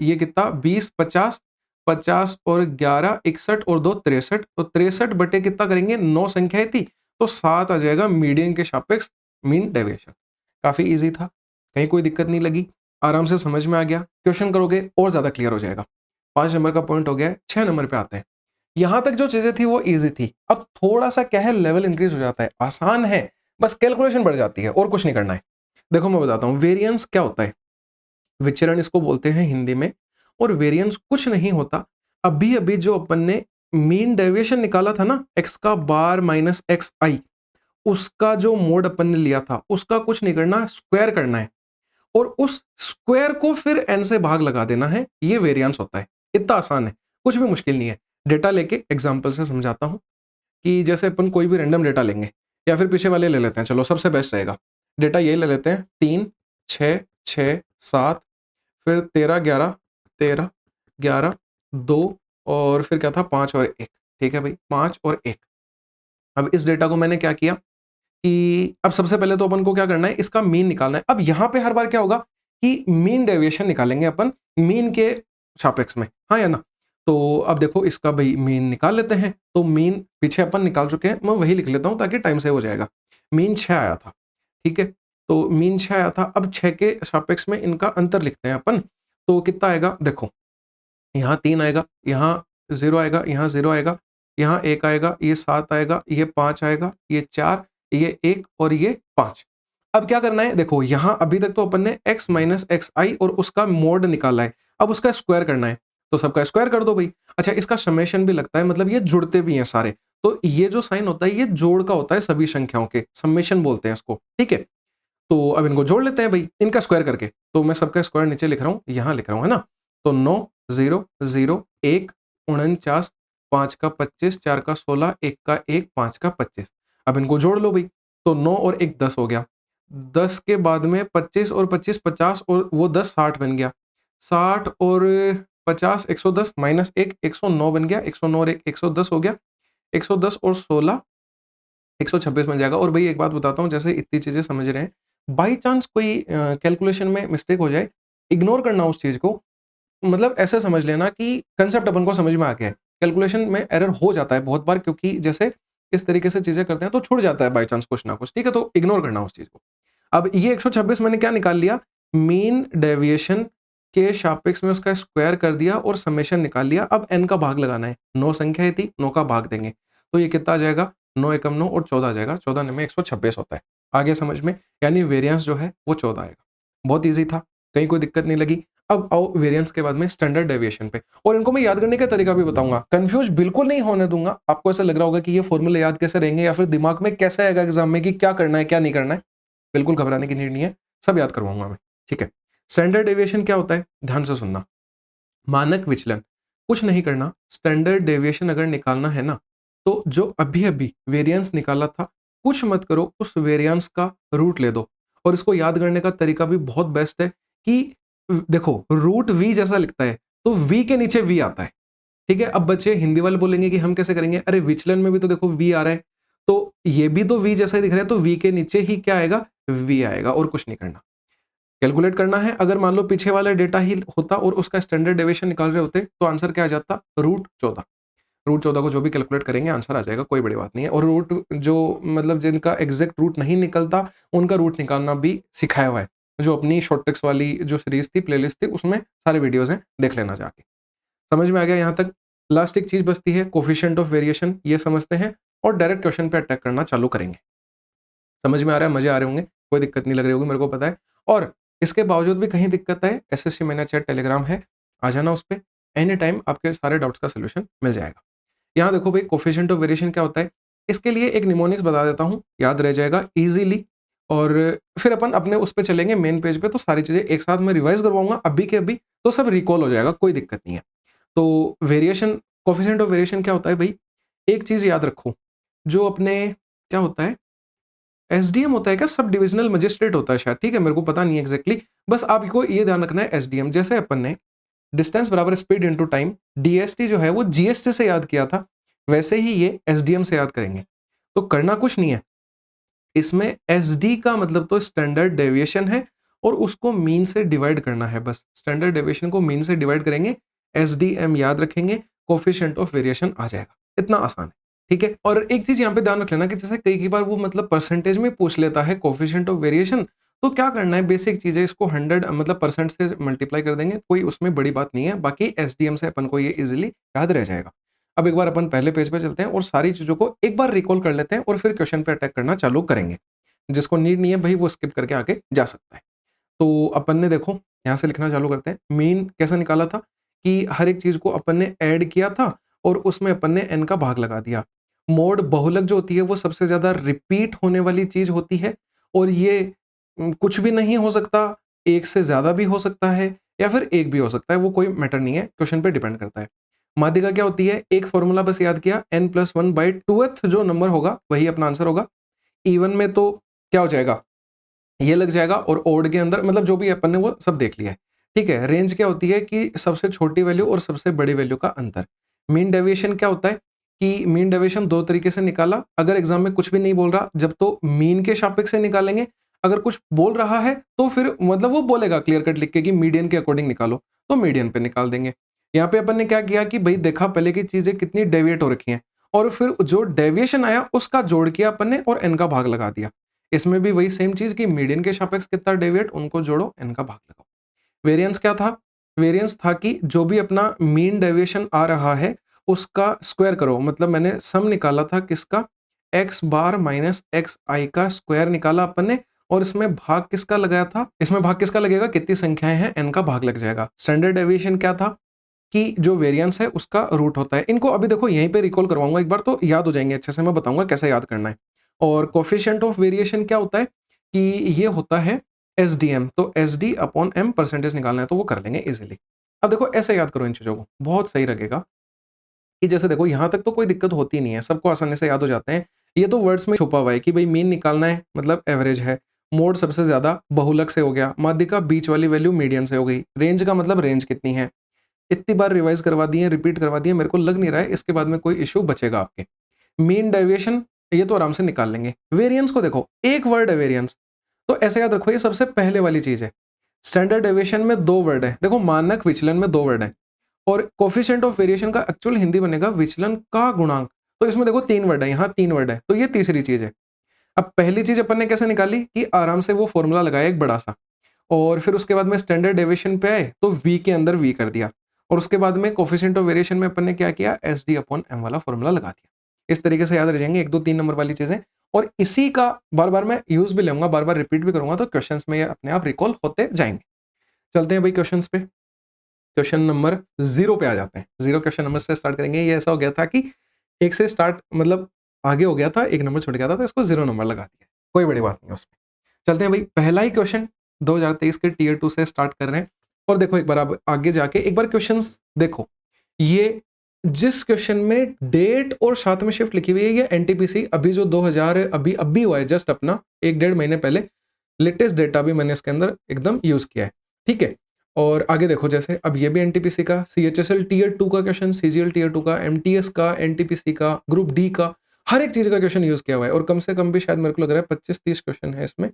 ये कितना 20 50, 50 और 11 61 और 2 63। तो 63 बटे कितना करेंगे, 9 संख्याएं थी, तो 7 आ जाएगा मीडियन के सापेक्ष मीन डेविएशन। काफी इजी था, कहीं कोई दिक्कत नहीं लगी, आराम से समझ में आ गया। क्वेश्चन करोगे और ज्यादा क्लियर हो जाएगा। 5 नंबर का पॉइंट हो गया, 6 नंबर पे आते हैं। यहां तक जो चीजें थी वो इजी थी। अब थोड़ा सा क्या है, लेवल इंक्रीज हो जाता है, आसान है, बस कैलकुलेशन बढ़ जाती है और कुछ नहीं करना है। देखो मैं बताता हूँ वेरिएंस क्या होता है, विचरण इसको बोलते हैं हिंदी में। और वेरिएंस कुछ नहीं होता, अभी अभी जो अपन ने मीन डेविएशन निकाला था ना, एक्स का बार माइनस एक्स आई, उसका जो मोड अपन ने लिया था उसका कुछ नहीं करना, स्क्वायर करना है और उस स्क्वायर को फिर n से भाग लगा देना है, ये वेरिएंस होता है। इतना आसान है, कुछ भी मुश्किल नहीं है। डेटा लेके एग्जांपल से समझाता हूं कि जैसे अपन कोई भी रैंडम डेटा लेंगे, या फिर पीछे वाले ले लेते हैं, चलो सबसे बेस्ट रहेगा। डेटा यही ले लेते हैं, 3 6 6 7, फिर 13 11, 13 11 2, और फिर क्या था 5 और 1। ठीक है भाई, 5 और 1। अब इस डेटा को मैंने क्या किया, कि अब सबसे पहले तो अपन को क्या करना है, इसका मीन निकालना है। अब यहाँ पे हर बार क्या होगा कि मीन डेविएशन निकालेंगे अपन मीन के सापेक्ष में, हाँ या ना? तो अब देखो इसका भाई मीन निकाल लेते हैं। तो मीन पीछे अपन निकाल चुके हैं, मैं वही लिख लेता हूँ ताकि टाइम सेव हो जाएगा। मीन 6 आया था, ठीक है? तो मीन 6 आया था। अब 6 के सापेक्ष में इनका अंतर लिखते हैं अपन। तो कितना आएगा देखो, यहाँ 3 आएगा, यहाँ 0 आएगा, यहाँ 0 आएगा, यहाँ 1 आएगा, ये 7 आएगा, ये 5 आएगा, ये 4, ये 1 और ये 5। अब क्या करना है देखो, यहाँ अभी तक तो अपन ने x माइनस एक्स आई और उसका मोड निकाला है। अब उसका स्क्वायर करना है, तो सबका स्क्वायर कर दो भाई। अच्छा, इसका समेशन भी लगता है, मतलब ये जुड़ते भी हैं सारे। तो ये जो साइन होता है ये जोड़ का होता है सभी संख्याओं के, समेशन बोलते हैं इसको, ठीक है? तो अब इनको जोड़ लेते हैं भाई, इनका स्क्वायर करके। तो मैं सबका स्क्वायर नीचे लिख रहा हूँ, यहाँ लिख रहा हूँ, है ना? तो 9 0 0 1 49 5 का 25 4 का 16 1 का 1 5 का 25। अब इनको जोड़ लो भाई। तो 9 और 1 10 हो गया। 10 के बाद में 25 और 25 50 और वो 10 60 बन गया। 60 और 50 110 माइनस 1 109 बन गया। 109 और 1 110 हो गया। 110 और 16 126 बन जाएगा। और भाई एक बात बताता हूँ, जैसे इतनी चीज़ें समझ रहे हैं, बाई चांस कोई कैलकुलेशन में मिस्टेक हो जाए, इग्नोर करना उस चीज़ को। मतलब ऐसे समझ लेना कि कंसेप्ट अपन को समझ में आ गया है। कैलकुलेशन में एरर हो जाता है बहुत बार, क्योंकि जैसे इस तरीके से चीज़ें करते हैं तो छूट जाता है बाई चांस कुछ ना कुछ, ठीक है? तो इग्नोर करना उस चीज़ को। अब ये 126 मैंने क्या निकाल लिया, मीन डेविएशन के सापेक्ष में उसका स्क्वायर कर दिया और समेशन निकाल लिया। अब n का भाग लगाना है, 9 संख्या ही थी, 9 का भाग देंगे। तो ये कितना आ जाएगा, 9 एकम 9 और 14 आ जाएगा। 14 में 126 होता है। आगे समझ में, यानी वेरिएंस जो है वो 14 आएगा। बहुत ईज़ी था, कहीं कोई दिक्कत नहीं लगी। अब आओ वेरिएंस के बाद में स्टैंडर्ड डेविएशन पे, और इनको मैं याद करने का तरीका भी बताऊंगा। कंफ्यूज बिल्कुल नहीं होने दूंगा। आपको ऐसा लग रहा होगा कि ये फॉर्मूले याद कैसे रहेंगे या फिर दिमाग में कैसे आएगा एग्जाम में कि क्या करना है क्या नहीं करना है, बिल्कुल घबराने की नीड नहीं है, सब याद करवाऊंगा मैं, ठीक है? स्टैंडर्ड डेविएशन क्या होता है, ध्यान से सुनना। मानक विचलन, कुछ नहीं करना। स्टैंडर्ड डेविएशन अगर निकालना है ना, तो जो अभी अभी वेरिएंस निकाला था, कुछ मत करो, उस वेरिएंस का रूट ले दो। और इसको याद करने का तरीका भी बहुत बेस्ट है कि देखो रूट वी जैसा लिखता है, तो वी के नीचे वी आता है, ठीक है? अब बच्चे हिंदी वाले बोलेंगे कि हम कैसे करेंगे, अरे विचलन में भी तो देखो वी आ रहा है, तो ये भी तो वी जैसा ही दिख रहा है, तो वी के नीचे ही क्या आएगा, वी आएगा, और कुछ नहीं करना। कैलकुलेट करना है, अगर मान लो पीछे वाला डेटा ही होता और उसका स्टैंडर्ड डेविएशन निकाल रहे होते, तो आंसर क्या आ जाता, रूट 14। रूट 14 को जो भी कैलकुलेट करेंगे आंसर आ जाएगा, कोई बड़ी बात नहीं है। और रूट जो मतलब जिनका एग्जैक्ट रूट नहीं निकलता, उनका रूट निकालना भी सिखाया हुआ है। जो अपनी शॉर्ट ट्रिक्स वाली जो सीरीज थी, प्लेलिस्ट थी, उसमें सारे वीडियोस हैं, देख लेना जाके। समझ में आ गया यहाँ तक? लास्ट एक चीज बचती है, कोफिशिएंट ऑफ वेरिएशन, ये समझते हैं और डायरेक्ट क्वेश्चन पे अटैक करना चालू करेंगे। समझ में आ रहा है, मजे आ रहे होंगे, कोई दिक्कत नहीं लग रही होगी, मेरे को पता है। और इसके बावजूद भी कहीं दिक्कत है, एसएससी मैना चैट टेलीग्राम है, आ जाना उस पे, एनी टाइम आपके सारे डाउट्स का सोल्यूशन मिल जाएगा। यहाँ देखो भाई, कोफिशिएंट ऑफ वेरिएशन क्या होता है, इसके लिए एक निमोनिक्स बता देता हूँ, याद रह जाएगा इजीली। और फिर अपन अपने उस पे चलेंगे मेन पेज पे, तो सारी चीजें एक साथ में रिवाइज करवाऊंगा अभी के अभी, तो सब रिकॉल हो जाएगा, कोई दिक्कत नहीं है। तो वेरिएशन, कोफिशिएंट ऑफ वेरिएशन क्या होता है भाई, एक चीज याद रखो, जो अपने क्या होता है, एसडीएम होता है क्या, सब डिविजनल मजिस्ट्रेट होता है शायद, ठीक है? मेरे को पता नहीं है एग्जैक्टली, बस आपको ये ध्यान रखना है, एसडीएम जैसे अपन ने डिस्टेंस बराबर स्पीड इनटू टाइम, डीएसटी जो है वो जीएसटी से याद किया था, वैसे ही ये एसडीएम से याद करेंगे। तो करना कुछ नहीं है, इसमें एसडी का मतलब तो स्टैंडर्ड डेविएशन है, और उसको मीन से डिवाइड करना है, बस स्टैंडर्ड डेविएशन को मीन से डिवाइड करेंगे, एसडीएम याद रखेंगे, कोफिशिएंट ऑफ वेरिएशन आ जाएगा। इतना आसान है, ठीक है? और एक चीज यहाँ पे ध्यान रख लेना कि जैसे कई बार वो मतलब परसेंटेज में पूछ लेता है कोफिशिएंट ऑफ वेरिएशन, तो क्या करना है, बेसिक चीज है, इसको 100 मतलब परसेंट से मल्टीप्लाई कर देंगे, कोई उसमें बड़ी बात नहीं है। बाकी एसडीएम से अपन को ये इजीली याद रह जाएगा। अब एक बार अपन पहले पेज पे चलते हैं और सारी चीजों को एक बार रिकॉल कर लेते हैं, और फिर क्वेश्चन पे अटैक करना चालू करेंगे। जिसको नीड नहीं है भाई, वो स्किप करके आगे जा सकता है। तो अपन ने देखो यहाँ से लिखना चालू करते हैं, मीन कैसे निकाला था कि हर एक चीज को अपन ने ऐड किया था और उसमें अपन ने n का भाग लगा दिया। मोड बहुलक जो होती है वो सबसे ज्यादा रिपीट होने वाली चीज होती है, और ये कुछ भी नहीं हो सकता, एक से ज्यादा भी हो सकता है या फिर एक भी हो सकता है, वो कोई मैटर नहीं है, क्वेश्चन पे डिपेंड करता है। माध्यिका क्या होती है, एक फॉर्मूला बस याद किया, n+1/2th जो नंबर होगा वही अपना आंसर होगा। इवन में तो क्या हो जाएगा, ये लग जाएगा, और ओड के अंदर मतलब जो भी अपन ने वो सब देख लिया है, ठीक है? रेंज क्या होती है कि सबसे छोटी वैल्यू और सबसे बड़ी वैल्यू का अंतर। मीन डेविएशन क्या होता है, कि मीन डेविएशन दो तरीके से निकाला, अगर एग्जाम में कुछ भी नहीं बोल रहा जब तो मीन के सापेक्ष से निकालेंगे, अगर कुछ बोल रहा है तो फिर मतलब वो बोलेगा क्लियर कट लिख के कि मीडियन के अकॉर्डिंग निकालो, तो मीडियन पे निकाल देंगे। यहाँ पे अपन ने क्या किया कि भाई देखा पहले की चीजें कितनी डेविएट हो रखी हैं, और फिर जो डेविएशन आया उसका जोड़ किया अपन ने और एन का भाग लगा दिया। इसमें भी वही सेम चीज कि मीडियन के सापेक्ष कितना डेविएट उनको जोड़ो, एन का भाग लगाओ। वेरिएंस क्या था? वेरिएंस था कि जो भी अपना मीन डेविएशन आ रहा है उसका स्क्वायर करो, मतलब मैंने सम निकाला था किसका, एक्स बार माइनस एक्स आई का स्क्वायर निकाला अपन ने, और इसमें भाग किसका लगाया था, इसमें भाग किसका लगेगा, कितनी संख्याएं हैं एन का भाग लग जाएगा। स्टैंडर्ड डेविएशन क्या था कि जो वेरिएंस है उसका रूट होता है। इनको अभी देखो यहीं पे रिकॉल करवाऊंगा एक बार तो याद हो जाएंगे अच्छे से, मैं बताऊंगा कैसे याद करना है। और कोफिशिएंट ऑफ वेरिएशन क्या होता है कि ये होता है एस डी एम, तो S D upon M percentage निकालना है तो वो कर लेंगे इजीली। अब देखो ऐसे याद करो इन चीजों को, बहुत सही लगेगा कि जैसे देखो यहाँ तक तो कोई दिक्कत होती नहीं है, सबको आसानी से याद हो जाते हैं। ये तो वर्ड्स में छुपा हुआ है कि भाई मीन निकालना है मतलब एवरेज है, मोड सबसे ज्यादा बहुलक से हो गया, माध्यिका बीच वाली वैल्यू मीडियन से हो गई, रेंज का मतलब रेंज कितनी है। इतनी बार रिवाइज करवा दिए, रिपीट करवा दिए, मेरे को लग नहीं रहा है इसके बाद में कोई इश्यू बचेगा आपके। मीन डेविएशन ये तो आराम से निकाल लेंगे। वेरिएंस को देखो, एक वर्ड है वेरिएंस, तो ऐसे याद रखो ये सबसे पहले वाली चीज है। स्टैंडर्ड डेविएशन में दो वर्ड है, देखो मानक विचलन में दो वर्ड है, और कोफिशिएंट ऑफ वेरिएशन का एक्चुअल हिंदी बनेगा विचलन का गुणांक, तो इसमें देखो तीन वर्ड है, यहाँ तीन वर्ड है, तो ये तीसरी चीज है। अब पहली चीज अपन ने कैसे निकाली कि आराम से वो फॉर्मूला लगाया एक बड़ा सा, और फिर उसके बाद में स्टैंडर्ड डेविएशन पे आए तो v के अंदर v कर दिया, और उसके बाद में कोफिशिएंट ऑफ वेरिएशन में अपन ने क्या किया, एस डी अपॉन एम वाला फॉर्मूला लगा दिया। इस तरीके से याद रह जाएंगे एक दो तीन नंबर वाली चीजें, और इसी का बार बार मैं यूज भी लूंगा, बार बार रिपीट भी करूंगा, तो क्वेश्चंस में ये अपने आप रिकॉल होते जाएंगे। चलते हैं भाई क्वेश्चंस पे। क्वेश्चन नंबर 0 पे आ जाते हैं। 0 क्वेश्चन नंबर से स्टार्ट करेंगे। ये ऐसा हो गया था कि एक से स्टार्ट मतलब आगे हो गया था, एक नंबर छूट गया था, तो इसको 0 नंबर लगा दिया, कोई बड़ी बात नहीं है उसमें। चलते हैं भाई, पहला ही क्वेश्चन 2023 के टीयर 2 से स्टार्ट कर रहे हैं। और देखो एक बार आप आगे जाके एक बार क्वेश्चंस देखो, ये जिस क्वेश्चन में डेट और साथ में शिफ्ट लिखी हुई है, ये एनटीपीसी अभी जो 2000 अभी हुआ है जस्ट अपना एक डेढ़ महीने पहले, लेटेस्ट डेटा भी मैंने इसके अंदर एकदम यूज किया है, ठीक है। और आगे देखो जैसे अब ये भी एनटीपीसी का, सीएचएसएल टीयर 2 का क्वेश्चन, सीजीएल टीयर 2 का, एमटीएस का, एनटीपीसी का, ग्रुप डी का, हर एक चीज का क्वेश्चन यूज किया हुआ है, और कम से कम भी शायद मेरे को लग रहा है 25-30 क्वेश्चन है इसमें,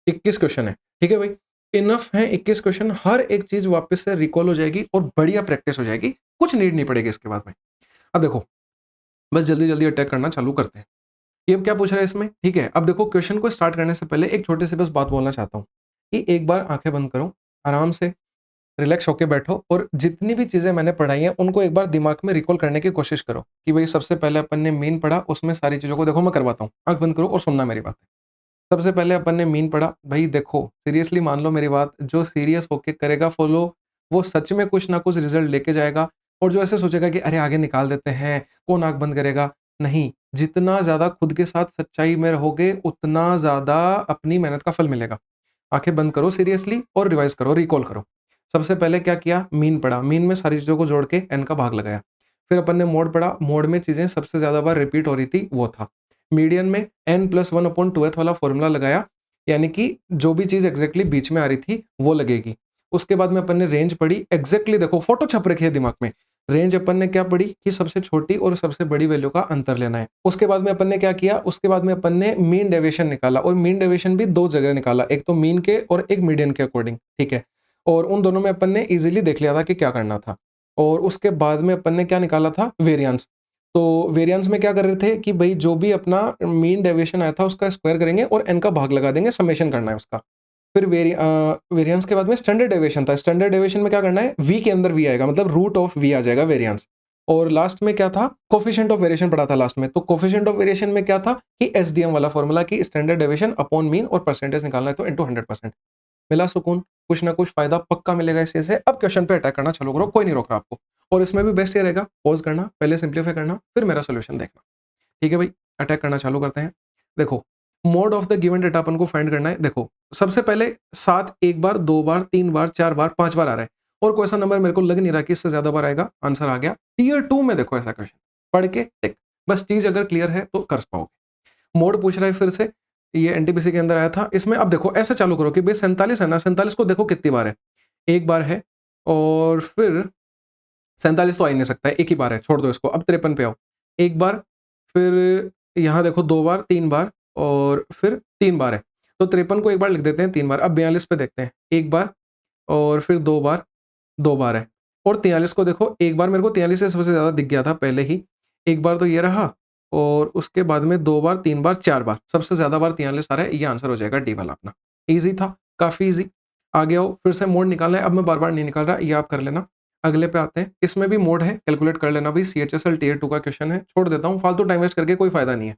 21 क्वेश्चन है, ठीक है भाई। इनफ है 21 क्वेश्चन, हर एक चीज वापस से रिकॉल हो जाएगी और बढ़िया प्रैक्टिस हो जाएगी, कुछ नीड नहीं पड़ेगी इसके बाद में। अब देखो बस जल्दी जल्दी अटैक करना चालू करते हैं। ये अब क्या पूछ रहा है इसमें, ठीक है। अब देखो क्वेश्चन को स्टार्ट करने से पहले एक छोटी सी बस बात बोलना चाहता हूँ कि एक बार आंखें बंद करो, आराम से रिलैक्स होके बैठो, और जितनी भी चीजें मैंने पढ़ाई हैं उनको एक बार दिमाग में रिकॉल करने की कोशिश करो कि भाई सबसे पहले अपन ने मीन पढ़ा, उसमें सारी चीजों को देखो, मैं करवाता हूँ, आंख बंद करो और सुनना मेरी बात। सबसे पहले अपन ने मीन पढ़ा, भाई देखो सीरियसली मान लो मेरी बात, जो सीरियस होके करेगा फॉलो वो सच में कुछ ना कुछ रिजल्ट लेके जाएगा, और जो ऐसे सोचेगा कि अरे आगे निकाल देते हैं, कौन आंख बंद करेगा, नहीं, जितना ज्यादा खुद के साथ सच्चाई में रहोगे उतना ज्यादा अपनी मेहनत का फल मिलेगा। आंखें बंद करो सीरियसली और रिवाइज करो, रिकॉल करो। सबसे पहले क्या किया, मीन पढ़ा, मीन में सारी चीजों को जोड़ के एन का भाग लगाया। फिर अपन ने मोड पढ़ा, मोड में चीजें सबसे ज्यादा बार रिपीट हो रही थी वो था। मीडियन में n+1/2th वाला फॉर्मूला लगाया, यानी कि जो भी चीज एग्जैक्टली बीच में आ रही थी वो लगेगी। उसके बाद में अपन ने रेंज पढ़ी, एग्जैक्टली देखो फोटो छप रखी है दिमाग में, रेंज अपन ने क्या पढ़ी कि सबसे छोटी और सबसे बड़ी वैल्यू का अंतर लेना है। उसके बाद में अपन ने क्या किया, उसके बाद में अपन ने मीन डेविएशन निकाला, और मीन डेविएशन भी दो जगह निकाला, एक तो मीन के और एक मीडियन के अकॉर्डिंग, ठीक है। और उन दोनों में अपन ने इजीली देख लिया था कि क्या करना था। और उसके बाद में अपन ने क्या निकाला था, वेरिएंस। तो वेरिएंस में क्या कर रहे थे कि भाई जो भी अपना मीन डेविएशन आया था उसका स्क्वायर करेंगे और एन का भाग लगा देंगे, समेशन करना है उसका। फिर वेरिएंस के बाद में स्टैंडर्ड डेविएशन था, स्टैंडर्ड डेविएशन में क्या करना है, वी के अंदर वी आएगा, मतलब रूट ऑफ वी आ जाएगा वेरिएंस। और लास्ट में क्या था, कोफिशिएंट ऑफ वेरिएशन पढ़ा था लास्ट में, तो कोफिशिएंट ऑफ वेरिएशन में क्या था कि एसडीएम वाला फॉर्मूला की स्टैंडर्ड डेविएशन अपॉन मीन और परसेंटेज निकालना है तो इनटू 100%। मिला सुकून, कुछ ना कुछ फायदा पक्का मिलेगा इससे से। अब क्वेश्चन पे अटैक करना चालू करो, कोई नहीं रोक रहा आपको। और इसमें भी बेस्ट ये रहेगा पॉज करना, पहले सिंप्लीफाई करना, फिर मेरा सोल्यूशन देखना, ठीक है भाई। अटैक करना चालू करते हैं। देखो mode of the given data अपन को फाइंड करना है। देखो सबसे पहले 7 एक बार, 2 बार, 3 बार, 4 बार, 5 बार आ रहा है, और कोई ऐसा नंबर मेरे को लग नहीं रहा कि इससे ज्यादा बार आएगा। आंसर आ गया टीयर 2 में। देखो ऐसा क्वेश्चन पढ़ के टिक, बस चीज अगर क्लियर है तो कर पाओगे। मोड पूछ रहा है फिर से, ये एनटीपीसी के अंदर आया था। इसमें अब देखो ऐसे चालू करो कि भाई 47 है ना, 47 को देखो कितनी बार है, एक बार है, और फिर 47 तो आ ही नहीं सकता है, एक ही बार है, छोड़ दो इसको। अब 53 पे आओ, एक बार, फिर यहाँ देखो 2 बार, 3 बार और फिर 3 बार है। तो 53 को एक बार लिख देते हैं 3 बार। अब 42 पे देखते हैं, 1 बार और फिर 2 बार, 2 बार है। और 43 को देखो, एक बार मेरे को 43 से सबसे ज़्यादा दिख गया था पहले ही। एक बार तो ये रहा और उसके बाद में 2 बार, 3 बार, 4 बार। सबसे ज़्यादा बार 43 आ रहा है, ये आंसर हो जाएगा डी वाला अपना। ईज़ी था, काफ़ी ईज़ी। आगे आओ, फिर से मोड निकालना है। अब मैं बार-बार नहीं निकाल रहा, ये आप कर लेना। अगले पे आते हैं, इसमें भी मोड है, कैलकुलेट कर लेना भाई। सीएचएसएल टियर 2 का क्वेश्चन है, छोड़ देता हूँ, फालतू टाइम वेस्ट करके कोई फ़ायदा नहीं है।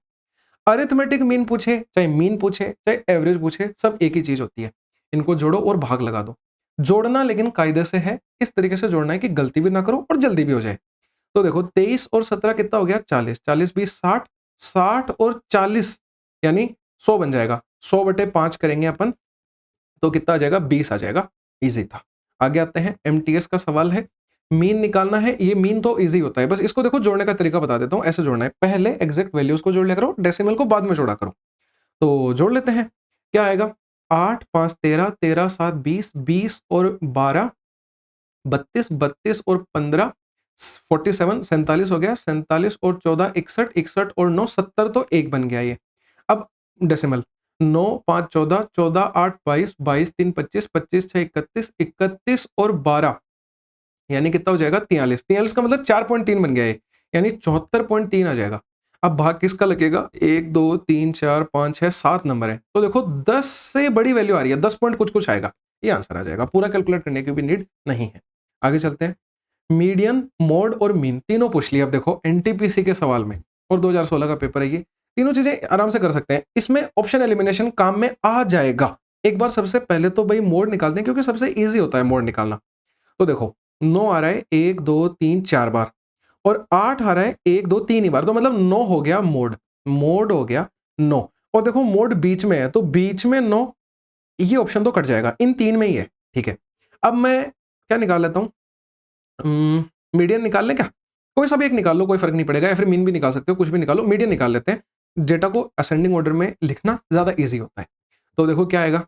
अरिथमेटिक मीन पूछे, चाहे मीन पूछे, चाहे एवरेज पूछे, सब एक ही चीज़ होती है। इनको जोड़ो और भाग लगा दो। जोड़ना लेकिन कायदे से है, इस तरीके से जोड़ना है कि गलती भी ना करो और जल्दी भी हो जाए। तो देखो 23 और 17 कितना हो गया, 40, 40 20 60, 60 और 40 यानी 100 बन जाएगा। 100/5 करेंगे अपन तो कितना आ जाएगा, 20 आ जाएगा। ईज़ी था। आगे आते हैं, एमटीएस का सवाल है। मीन निकालना है, ये मीन तो ईज़ी होता है, बस इसको देखो जोड़ने का तरीका बता देता हूँ, ऐसे जोड़ना है। पहले एग्जैक्ट वैल्यूज़ को जोड़ लिया करो, डेसिमल को बाद में जोड़ा करो। तो जोड़ लेते हैं, क्या आएगा, 8 5 13, 13 7 20, 20 और 12 32, 32 और 15 47, 47 हो गया, 47 और 14 61, 61 और 9 70, तो 1 बन गया ये। अब डेसिमल 9 5 14, 14 8 22, 22 3 25, 25 6 31, 31 और 12 यानी कितना हो जाएगा, 43। 43 का मतलब 4.3 बन गया ये, यानी 74.3 आ जाएगा। अब भाग किसका लगेगा, 1 2 3 4 5 6 7 नंबर है, तो देखो 10 से बड़ी वैल्यू आ रही है, 10 पॉइंट कुछ कुछ आएगा, ये आंसर आ जाएगा। पूरा कैलकुलेट करने की भी नीड नहीं है। आगे चलते हैं, मीडियन, मोड और मीन तीनों पूछ लिया। अब देखो एनटीपीसी के सवाल में, और 2016 का पेपर है ये, तीनों चीजें आराम से कर सकते हैं। इसमें ऑप्शन एलिमिनेशन काम में आ जाएगा। एक बार सबसे पहले तो भाई मोड निकालते हैं, क्योंकि सबसे इजी होता है मोड निकालना। तो देखो 9 आ रहा है 1 2 3 4 बार, और 8 आ रहा है 1 2 3 ही बार, तो मतलब 9 हो गया मोड, मोड हो गया 9। और देखो मोड बीच में है, तो बीच में 9, ये ऑप्शन तो कट जाएगा, इन तीन में ही है, ठीक है। अब मैं क्या निकाल लेता हूँ, मीडियन निकाल लें क्या, कोई सा भी एक निकाल लो, कोई फर्क नहीं पड़ेगा, या फिर मीन भी निकाल सकते हो, कुछ भी निकालो, मीडियन निकाल लेते हैं। डेटा को असेंडिंग ऑर्डर में लिखना ज्यादा ईजी होता है। तो देखो क्या आएगा,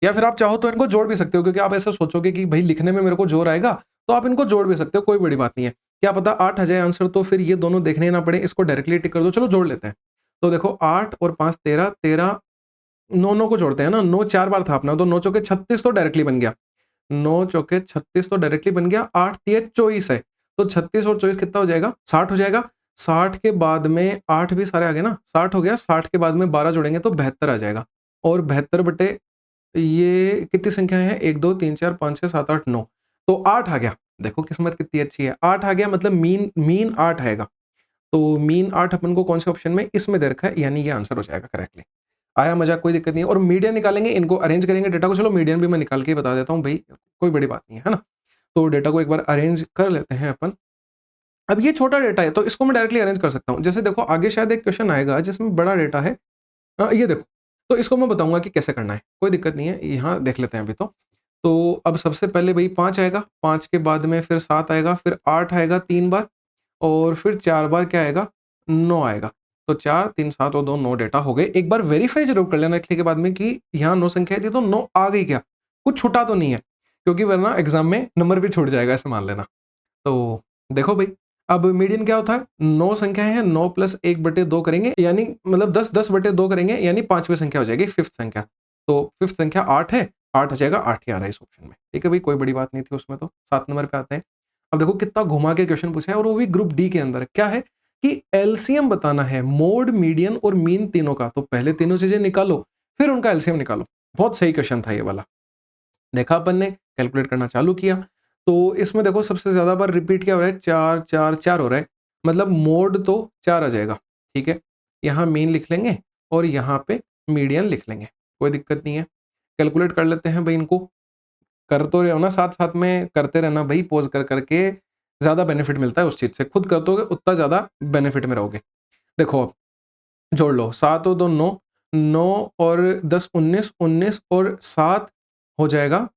या फिर आप चाहो तो इनको जोड़ भी सकते हो, क्योंकि आप ऐसा सोचोगे कि भाई लिखने में मेरे को जोर आएगा, तो आप इनको जोड़ भी सकते हो, कोई बड़ी बात नहीं है। क्या पता 8 आ जाए आंसर, तो फिर ये दोनों देखने ना पड़े, इसको डायरेक्टली टिक कर दो। चलो जोड़ लेते हैं। तो देखो 8 और 5 13, 13 9 9 को जोड़ते हैं ना, 9 4 बार था अपना, तो 9 चौके 36 तो डायरेक्टली बन गया, 9 चौके 36 तो डायरेक्टली बन गया। 8 3 24 है, तो 36 और 24 कितना हो जाएगा, 60 हो जाएगा। 60 के बाद में 8 भी सारे आ गए ना, 60 हो गया। 60 के बाद में 12 जोड़ेंगे तो 72 आ जाएगा, और 72 बटे ये कितनी संख्याएं हैं, 1 2 3 4 5 6 7 8 9, तो 8 आ गया। देखो किस्मत कितनी अच्छी है, 8 आ गया, मतलब मीन मीन 8 आएगा। तो मीन 8 अपन को कौन से ऑप्शन में, इसमें दे रखा है, यानी ये आंसर हो जाएगा करेक्टली। आया मजा, कोई दिक्कत नहीं है। और मीडियन निकालेंगे, इनको अरेंज करेंगे डेटा को। चलो मीडियन भी मैं निकाल के ही बता देता हूँ भाई, कोई बड़ी बात नहीं है ना। तो डेटा को एक बार अरेंज कर लेते हैं अपन। अब ये छोटा डेटा है, तो इसको मैं डायरेक्टली अरेंज कर सकता हूँ। जैसे देखो आगे शायद एक क्वेश्चन आएगा जिसमें बड़ा डेटा है, ये देखो, तो इसको मैं बताऊंगा कि कैसे करना है, कोई दिक्कत नहीं है, यहाँ देख लेते हैं अभी तो अब सबसे पहले भाई 5 आएगा, 5 के बाद में फिर 7 आएगा, फिर 8 आएगा 3 बार, और फिर 4 बार क्या आएगा, 9 आएगा। तो 4 3 7 और 2 9 डेटा हो गए। एक बार वेरीफाई जरूर कर लेना लिखने के बाद में कि यहाँ 9 संख्या थी, तो 9 आ गई क्या, कुछ छूटा तो नहीं है, क्योंकि वरना एग्जाम में नंबर भी छूट जाएगा, ऐसे मान लेना। तो देखो भाई, अब मीडियन क्या होता है, 9 संख्याएं हैं, 9 प्लस 1/2 करेंगे, यानी मतलब 10 10/2 करेंगे, यानी 5वीं संख्या हो जाएगी, फिफ्थ संख्या। तो फिफ्थ संख्या 8 है, 8 आ जाएगा, 8 ही आ रहा है इस ऑप्शन में, ठीक है भाई, कोई बड़ी बात नहीं थी उसमें। तो 7 नंबर पे आते हैं। अब देखो कितना घुमा के क्वेश्चन पूछा है, और वो भी ग्रुप डी के अंदर। क्या है कि एलसीएम बताना है मोड, मीडियन और मीन तीनों का। तो पहले तीनों चीजें निकालो, फिर उनका एलसीएम निकालो। बहुत सही क्वेश्चन था ये वाला। देखा अपन ने, कैलकुलेट करना चालू किया, तो इसमें देखो सबसे ज्यादा बार रिपीट क्या हो रहा है, 4 4 4 हो रहा है, मतलब मोड तो 4 आ जाएगा, ठीक है। यहाँ मीन लिख लेंगे और यहाँ पे मीडियन लिख लेंगे, कोई दिक्कत नहीं है। कैलकुलेट कर लेते हैं भाई इनको। कर तो रहे हो ना, साथ साथ में करते रहना भाई, पोज कर करके ज्यादा बेनिफिट मिलता है उस चीज से, खुद कर दोगे उतना ज्यादा बेनिफिट में रहोगे। देखो अब जोड़ लो, 7 और 2 9, 9 और 10 19, 19 और 7 हो जाएगा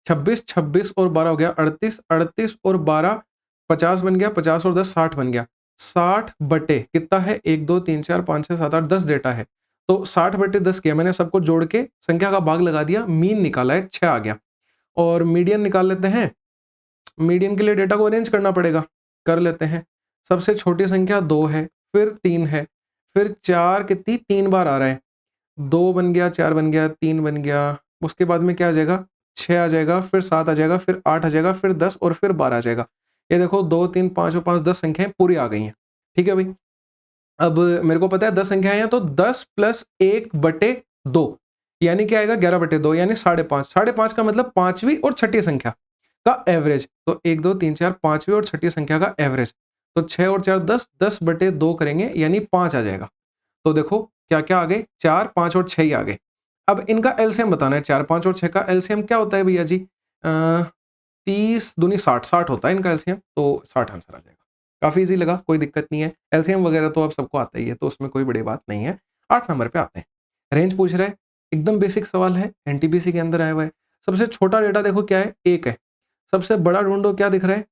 26, 26 और 12 हो गया 38, 38 और 12 50 बन गया, 50 और 10 60 बन गया। 60 बटे कितना है, 1 2 3 4 5 6 7 8 10 डेटा है, तो 60 बटे 10 किया मैंने, सबको जोड़ के संख्या का भाग लगा दिया, मीन निकाला है 6 आ गया। और मीडियन निकाल लेते हैं। मीडियन के लिए डेटा को अरेंज करना पड़ेगा, कर लेते हैं। सबसे छोटी संख्या 2 है, फिर 3 है, फिर 4 कितनी 3 बार आ रहा है, 2 बन गया, 4 बन गया, 3 बन गया, उसके बाद में क्या आ जाएगा 6 आ जाएगा, फिर 7 आ जाएगा, फिर 8 आ जाएगा, फिर 10 और फिर 12 आ जाएगा। ये देखो 2, 3, 5 और 5 10 संख्याएँ पूरी आ गई हैं। ठीक है भाई? अब मेरे को पता है 10 संख्याएँ हैं तो 10 प्लस 1/2 यानी क्या आएगा 11/2 यानी 5.5। 5.5 का मतलब 5वीं और छठी संख्या का एवरेज। तो 1, 2, 3, 4 5वीं और छठी संख्या का एवरेज। तो 6 और 4 10, 10/2 करेंगे यानी 5 आ जाएगा। तो देखो क्या-क्या आ गए 4, 5 और 6 ही आ गए। अब इनका एलसीएम बताना है 4, 5 और 6 का एलसीएम क्या होता है भैया जी? 30 दूनी 60, 60 होता है इनका एलसीएम, तो 60 आंसर आ जाएगा। काफ़ी ईज़ी लगा, कोई दिक्कत नहीं है। एलसीएम वगैरह तो अब सबको आता ही है, तो उसमें कोई बड़ी बात नहीं है। 8 नंबर पे आते हैं। रेंज पूछ रहा है, एकदम बेसिक सवाल है, एनटीपीसी के अंदर आया हुआ है। सबसे छोटा डेटा देखो क्या है? 1 है। सबसे बड़ा ढूँढो क्या दिख रहा है?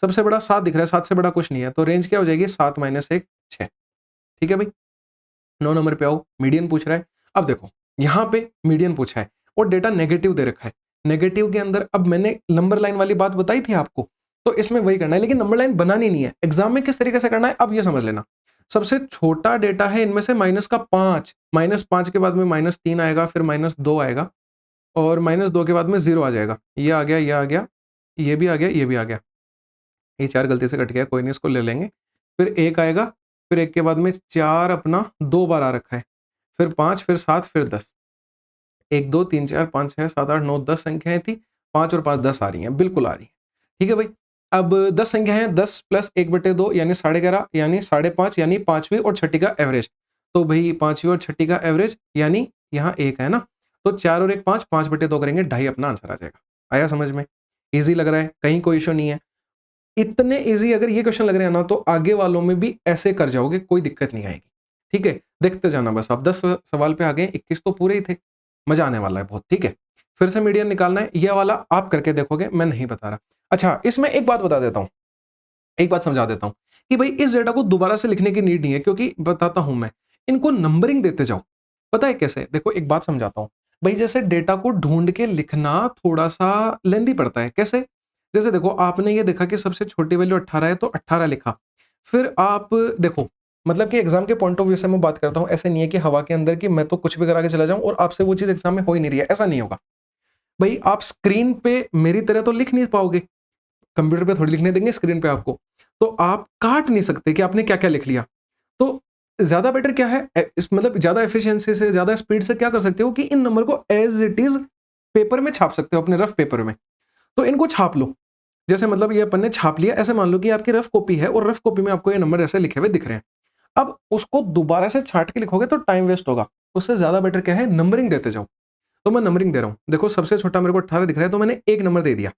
सबसे बड़ा 7 दिख रहा है, 7 से बड़ा कुछ नहीं है, तो रेंज क्या हो जाएगी 7 - 1 6। ठीक है भाई? 9 नंबर पे आओ, मीडियन पूछ रहा है। अब देखो, यहाँ पे मीडियन पूछा है और डेटा नेगेटिव दे रखा है। नेगेटिव के अंदर अब मैंने नंबर लाइन वाली बात बताई थी आपको, तो इसमें वही करना है, लेकिन नंबर लाइन बनानी नहीं है। एग्जाम में किस तरीके से करना है, अब ये समझ लेना। सबसे छोटा डेटा है इनमें से माइनस का 5, -5 के बाद में -3 आएगा, फिर -2 आएगा और -2 के बाद में 0 आ जाएगा। ये आ गया, ये आ गया, ये भी आ गया, ये भी आ गया। ये 4 गलती से कट गया, कोई नहीं इसको ले लेंगे। फिर 1 आएगा, फिर 1 के बाद में 4 अपना 2 बार आ रखा है, फिर 5, फिर 7, फिर 10। 1, 2, 3, 4, 5, 6, 7, 8, 9, 10 संख्याएँ थी, 5 और 5 10 आ रही हैं, बिल्कुल आ रही हैं। ठीक है भाई? अब 10 संख्या है, 10 प्लस 1/2 यानी 11.5 यानी 5.5 यानी 5वीं और छठी का एवरेज। तो भई 5वीं और छठी का एवरेज यानी यहाँ 1 है ना? तो 4 और 1 5, 5/2 करेंगे, 2.5 अपना आंसर आ जाएगा। आया समझ में? ईज़ी लग रहा है, कहीं कोई इश्यू नहीं है। इतने ईज़ी अगर ये क्वेश्चन लग रहे हैं ना, तो आगे वालों में भी ऐसे कर जाओगे, कोई दिक्कत नहीं आएगी। ठीक है? देखते जाना बस आप 10 सवाल पे आ गए, 21 तो पूरे ही थे। मज़ा आने वाला है बहुत, ठीक है? फिर से मीडियन निकालना है, ये वाला आप करके देखोगे, मैं नहीं बता रहा। अच्छा, इसमें एक बात बता देता हूँ, एक बात समझा देता हूँ कि भई इस डेटा को दोबारा से लिखने की नीड नहीं है, क्योंकि बताता हूँ मैं, इनको नंबरिंग देते जाओ। पता है कैसे? देखो एक बात समझाता हूँ। भई जैसे डेटा को ढूँढ के लिखना थोड़ा-सा लेंदी पड़ता है, कैसे? जैसे देखो आपने ये देखा कि सबसे छोटी वैल्यू 18 है, तो 18 लिखा। फिर आप देखो, मतलब कि एग्ज़ाम के पॉइंट ऑफ व्यू से मैं बात करता हूँ, ऐसे नहीं है कि हवा के अंदर कि मैं तो कुछ भी करा के चला जाऊँ और आपसे वो चीज़ एग्ज़ाम में हो ही नहीं रही है, ऐसा नहीं होगा। भई आप स्क्रीन पे मेरी तरह तो लिख नहीं पाओगे, कंप्यूटर पे थोड़ी लिखने देंगे स्क्रीन पे आपको। तो आप काट नहीं सकते कि आपने क्या-क्या लिख लिया। तो ज़्यादा बेटर क्या है, इस मतलब ज़्यादा एफिशिएंसी से, ज़्यादा स्पीड से क्या कर सकते हो कि इन नंबर को एज़ इट इज़ पेपर में छाप सकते हो, अपने रफ पेपर में। तो इनको छाप लो। जैसे मतलब ये अपन ने छाप लिया, ऐसे मान लो कि आपकी रफ कॉपी है और रफ कॉपी में आपको ये नंबर ऐसे लिखे हुए दिख रहे हैं। अब उसको दोबारा से छाँट के लिखोगे तो टाइम वेस्ट होगा। उससे ज़्यादा बेटर क्या है, नंबरिंग देते जाओ। तो मैं नंबरिंग दे रहा हूँ। देखो सबसे छोटा मेरे को 18 दिख रहा है, तो मैंने 1 नंबर दे दिया।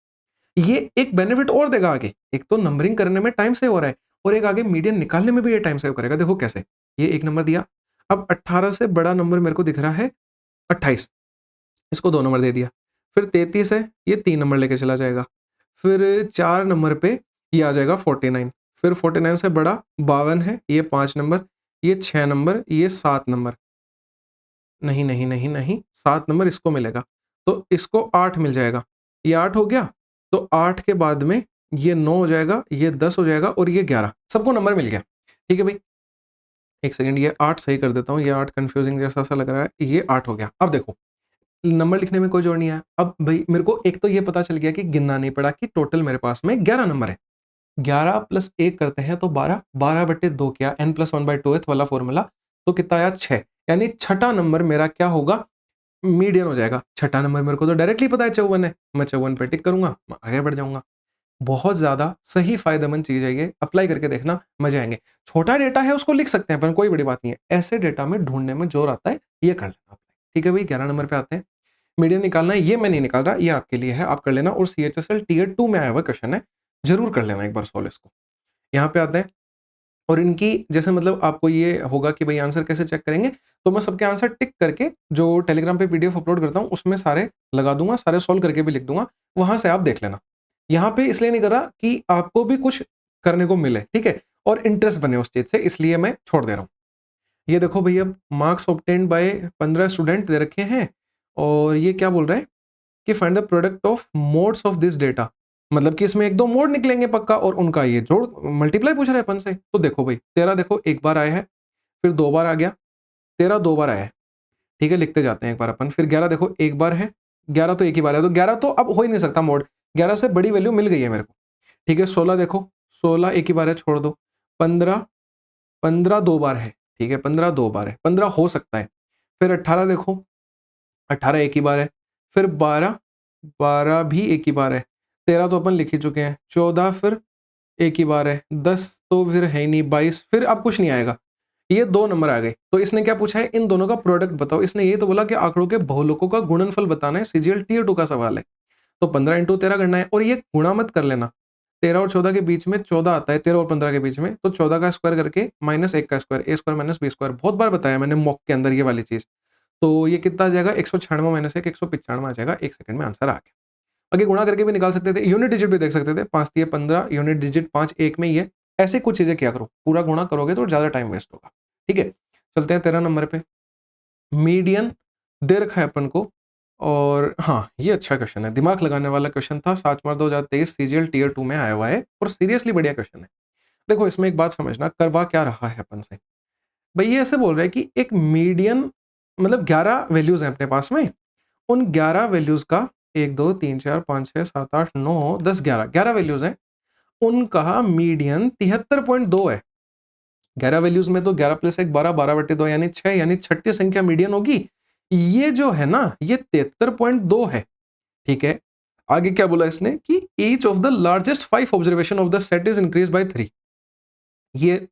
ये एक बेनिफिट और देगा आगे। एक तो नंबरिंग करने में टाइम सेव हो रहा है और एक आगे मीडियन निकालने में भी ये टाइम सेव करेगा। देखो कैसे? ये 1 नंबर दिया। अब 18 से बड़ा नंबर मेरे को दिख रहा है 28, इसको 2 नंबर दे दिया। फिर 33 है, ये 3 नंबर लेके चला जाएगा। फिर 4 नंबर पे ये आ जाएगा 49। फिर 49 से बड़ा 52 है, ये 5 नंबर, ये 6 नंबर, ये 7 नंबर। नहीं, नहीं, नहीं, नहीं, 7 नंबर इसको मिलेगा। तो इसको 8 मिल जाएगा। ये 8 हो गया, तो 8 के बाद में ये 9 हो जाएगा, ये 10 हो जाएगा और ये 11। सबको नंबर मिल गया। ठीक है भई? 1 सेकंड, ये 8 सही कर देता हूँ, ये 8 कन्फ्यूज़िंग जैसा-सा लग रहा है, ये 8 हो गया। अब देखो, नंबर लिखने में कोई जोड़ नहीं आया। अब भई मेरे को एक तो ये पता चल गया कि गिनना नहीं पड़ा कि टोटल मेरे पास में 11 नंबर है। 11 प्लस 1 करते हैं तो 12, 12/2 किया, n+1/2th वाला फ़ॉर्मूला, तो कितना आया 6। यानी छठा नंबर मेरा क्या होगा, मीडियन हो जाएगा। छठा नंबर मेरे को तो डायरेक्टली पता है 54 है, मैं 54 पे टिक करूँगा, मैं आगे बढ़ जाऊँगा। बहुत ज़्यादा सही फ़ायदेमंद चीज़ है ये, अप्लाई करके देखना, मज़े आएँगे। छोटा डेटा है उसको लिख सकते हैं अपन, कोई बड़ी बात नहीं है। ऐसे डेटा में ढूँढने में ज़ोर आता है, ये कर लेना अप्लाई। ठीक है भई, 11 नंबर पे आते हैं। मीडियन निकालना है, ये मैं नहीं निकाल रहा, ये आपके लिए है, आप कर लेना और सीएचएसएल टियर 2 में आया हुआ क्वेश्चन है, ज़रूर कर लेना एक बार सॉल्व इसको। यहाँ पे आते हैं और इनकी जैसे मतलब आपको ये होगा कि भई आंसर कैसे चेक करेंगे, तो मैं सबके आंसर टिक करके जो टेलीग्राम पे पीडीएफ अपलोड करता हूँ, उसमें सारे लगा दूँगा, सारे सॉल्व करके भी लिख दूँगा, वहाँ से आप देख लेना। यहाँ पे इसलिए नहीं कर रहा कि आपको भी कुछ करने को मिले, ठीक है? और इंटरेस्ट बने उस चीज़ से, इसलिए मैं छोड़ दे रहा हूँ। ये देखो भई, अब marks obtained by 15 student they रखे हैं और ये क्या बोल रहा है कि find the product of modes of this data. मतलब कि इसमें 1-2 मोड निकलेंगे पक्का, और उनका ये जोड़ मल्टीप्लाई पूछ रहे हैं अपन से। तो देखो भाई 13 देखो एक बार आया है, फिर 2 बार आ गया, 13 2 बार आया है, ठीक है, लिखते जाते हैं एक बार अपन। फिर 11 देखो एक बार है, 11 तो एक ही बार है, तो 11 तो अब हो ही नहीं सकता मोड, 11 से बड़ी वैल्यू मिल गई है मेरे को, ठीक है। 16 देखो, 16 एक ही बार है, छोड़ दो। 15, 15 2 बार है, ठीक है, 15 2 बार है, 15 हो सकता है। फिर 18 देखो, 18 एक ही बार है। फिर 12, 12 भी एक ही बार है। 13 तो अपन लिख ही चुके हैं। 14 फिर एक ही बार है। 10 तो फिर है ही नहीं। 22 फिर अब कुछ नहीं आएगा। ये 2 नंबर आ गए। तो इसने क्या पूछा है, इन दोनों का प्रोडक्ट बताओ। इसने ये तो बोला कि आंकड़ों के बहुलकों का गुणनफल बताना है, सीजीएल टियर 2 का सवाल है। तो 15 इंटू 13 करना है, और ये गुणा मत कर लेना। 13 और 14 के बीच में 14 आता है, 13 और 15 के बीच में, तो 14 का स्क्वायर करके माइनस 1 का स्क्वायर, ए स्क्वायर माइनस बी स्क्वायर। बहुत बार बताया मैंने मॉक के अंदर ये वाली चीज। तो ये कितना आ जाएगा, 196 माइनस 1, 195 आ जाएगा। 1 सेकंड में आंसर आ गया। आगे गुणा करके भी निकाल सकते थे, यूनिट डिजिट भी देख सकते थे। 5 3 15, यूनिट डिजिट 5 एक में ही है। ऐसी कुछ चीजें किया करो, पूरा गुणा करोगे तो ज्यादा टाइम वेस्ट होगा, ठीक है। चलते हैं 13 नंबर पे। मीडियन दे रखा है अपन को, और हाँ ये अच्छा क्वेश्चन है, दिमाग लगाने वाला क्वेश्चन था। 7 मार्च 2023 सीजीएल टियर 2 में आया हुआ है, और सीरियसली बढ़िया क्वेश्चन है। देखो इसमें एक बात समझना, करवा क्या रहा है अपन से। भाई ये ऐसे बोल रहा है कि एक मीडियन, मतलब 11 वैल्यूज हैं अपने पास में, उन 11 वैल्यूज का 1 2 3 4 5 6 7 8 9 10 11 11 वैल्यूज हैं, उनका मीडियन 73.2 है। 11 वैल्यूज में तो 11 प्लस 1 12, 12/2 यानी 6, यानी छठी संख्या मीडियन होगी। ये जो है ना, ये 73.2 है, ठीक है। आगे क्या बोला इसने कि each of the largest 5 observation of the set is increase by 3। ये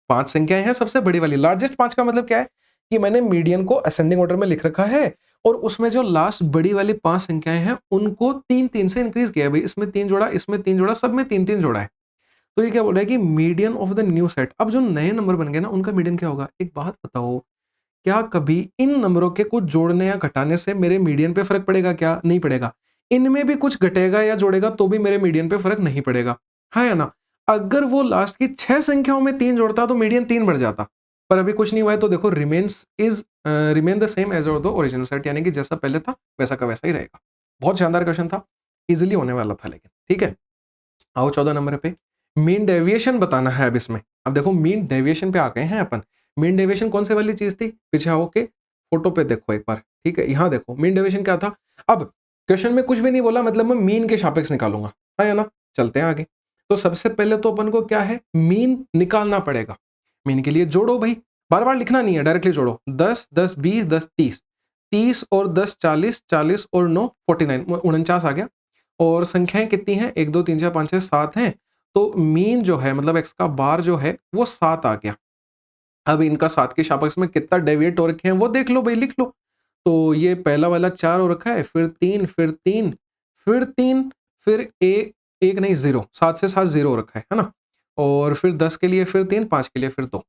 5 संख्याएं हैं, सबसे बड़ी वाली लार्जेस्ट 5 का मतलब क्या है कि मैंने मीडियन को असेंडिंग ऑर्डर में लिख रखा है, और उसमें जो लास्ट बड़ी वाली 5 संख्याएं हैं उनको 3 3 से इंक्रीज किया है। भाई इसमें 3 जोड़ा, इसमें 3 जोड़ा, सब में 3 3 जोड़ा है। तो ये क्या बोल रहा है कि median of the new set. अब जो नए नंबर बन गए ना, उनका मीडियन क्या होगा। एक बात बताओ, क्या कभी इन नंबरों के कुछ जोड़ने या घटाने से मेरे मीडियन पे फर्क पड़ेगा? क्या नहीं पड़ेगा। इनमें भी कुछ घटेगा या जोड़ेगा तो भी मेरे मीडियन पे फर्क नहीं पड़ेगा, हाँ या ना। अगर वो लास्ट की 6 संख्याओं में 3 जोड़ता तो मीडियन 3 बढ़ जाता, पर अभी कुछ नहीं हुआ है। तो देखो remain the same as the original set, यानी कि जैसा पहले था वैसा का वैसा ही रहेगा। बहुत शानदार क्वेश्चन था, इजिली होने वाला था लेकिन, ठीक है। आओ 14 नंबर पे। मीन डेविएशन बताना है अब इसमें। अब देखो मीन डेविएशन पे आ गए हैं अपन। मीन डेविएशन कौन से वाली चीज थी, पीछे आओ के फोटो पे देखो एक बार, ठीक है। यहाँ देखो मीन डेविएशन क्या था। अब क्वेश्चन में कुछ भी नहीं बोला, मतलब मैं मीन के सापेक्ष निकालूंगा, हाँ या ना। चलते हैं आगे। तो सबसे पहले तो अपन को क्या है, मीन निकालना पड़ेगा। मीन के लिए जोड़ो भाई, बार बार लिखना नहीं है, डायरेक्टली जोड़ो। 10 10 20 10 30, 30 और 10 40, 40 और 9 49, 49 आ गया। और संख्याएं कितनी हैं, 1 2 3 4 5 6 7 हैं। तो मीन जो है, मतलब एक्स का बार जो है वो 7 आ गया। अब इनका 7 के सापेक्ष में कितना डेविएट हो रखे हैं वो देख लो भाई, लिख लो। तो ये पहला वाला 4 हो रखा है, फिर 3, फिर 3, फिर 3, फिर एक, एक नहीं 0, 7 से 7 0 हो रखा है ना। और फिर 10 के लिए फिर 3, 5 के लिए फिर 2,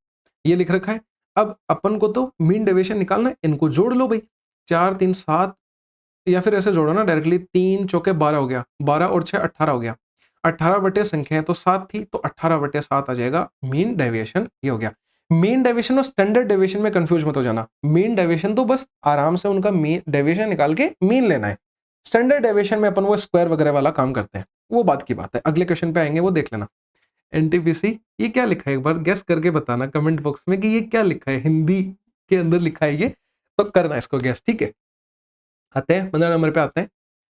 ये लिख रखा है। अब अपन को तो मीन डेविएशन निकालना है, इनको जोड़ लो भाई। 4 3 7, या फिर ऐसे जोड़ो ना डायरेक्टली, 3 चौके 12 हो गया, 12 और 6 18 हो गया। 18 बटे संख्या है तो 7 थी, तो 18 बटे 7 आ जाएगा मीन डेविएशन, ये हो गया। मीन डेविएशन और स्टैंडर्ड डेविएशन में कंफ्यूज मत हो जाना। मीन डेविएशन तो बस आराम से उनका मीन डेविएशन निकाल के मीन लेना है। स्टैंडर्ड डेविएशन में अपन वो स्क्वायर वगैरह वाला काम करते हैं, वो बात की बात है। अगले क्वेश्चन पे आएंगे, वो देख लेना। एनटीपीसी, ये क्या लिखा है एक बार गेस करके बताना कमेंट बॉक्स में कि ये क्या लिखा है, हिंदी के अंदर लिखा है ये, तो करना इसको गेस, ठीक है। आते हैं 15 नंबर पे आते हैं।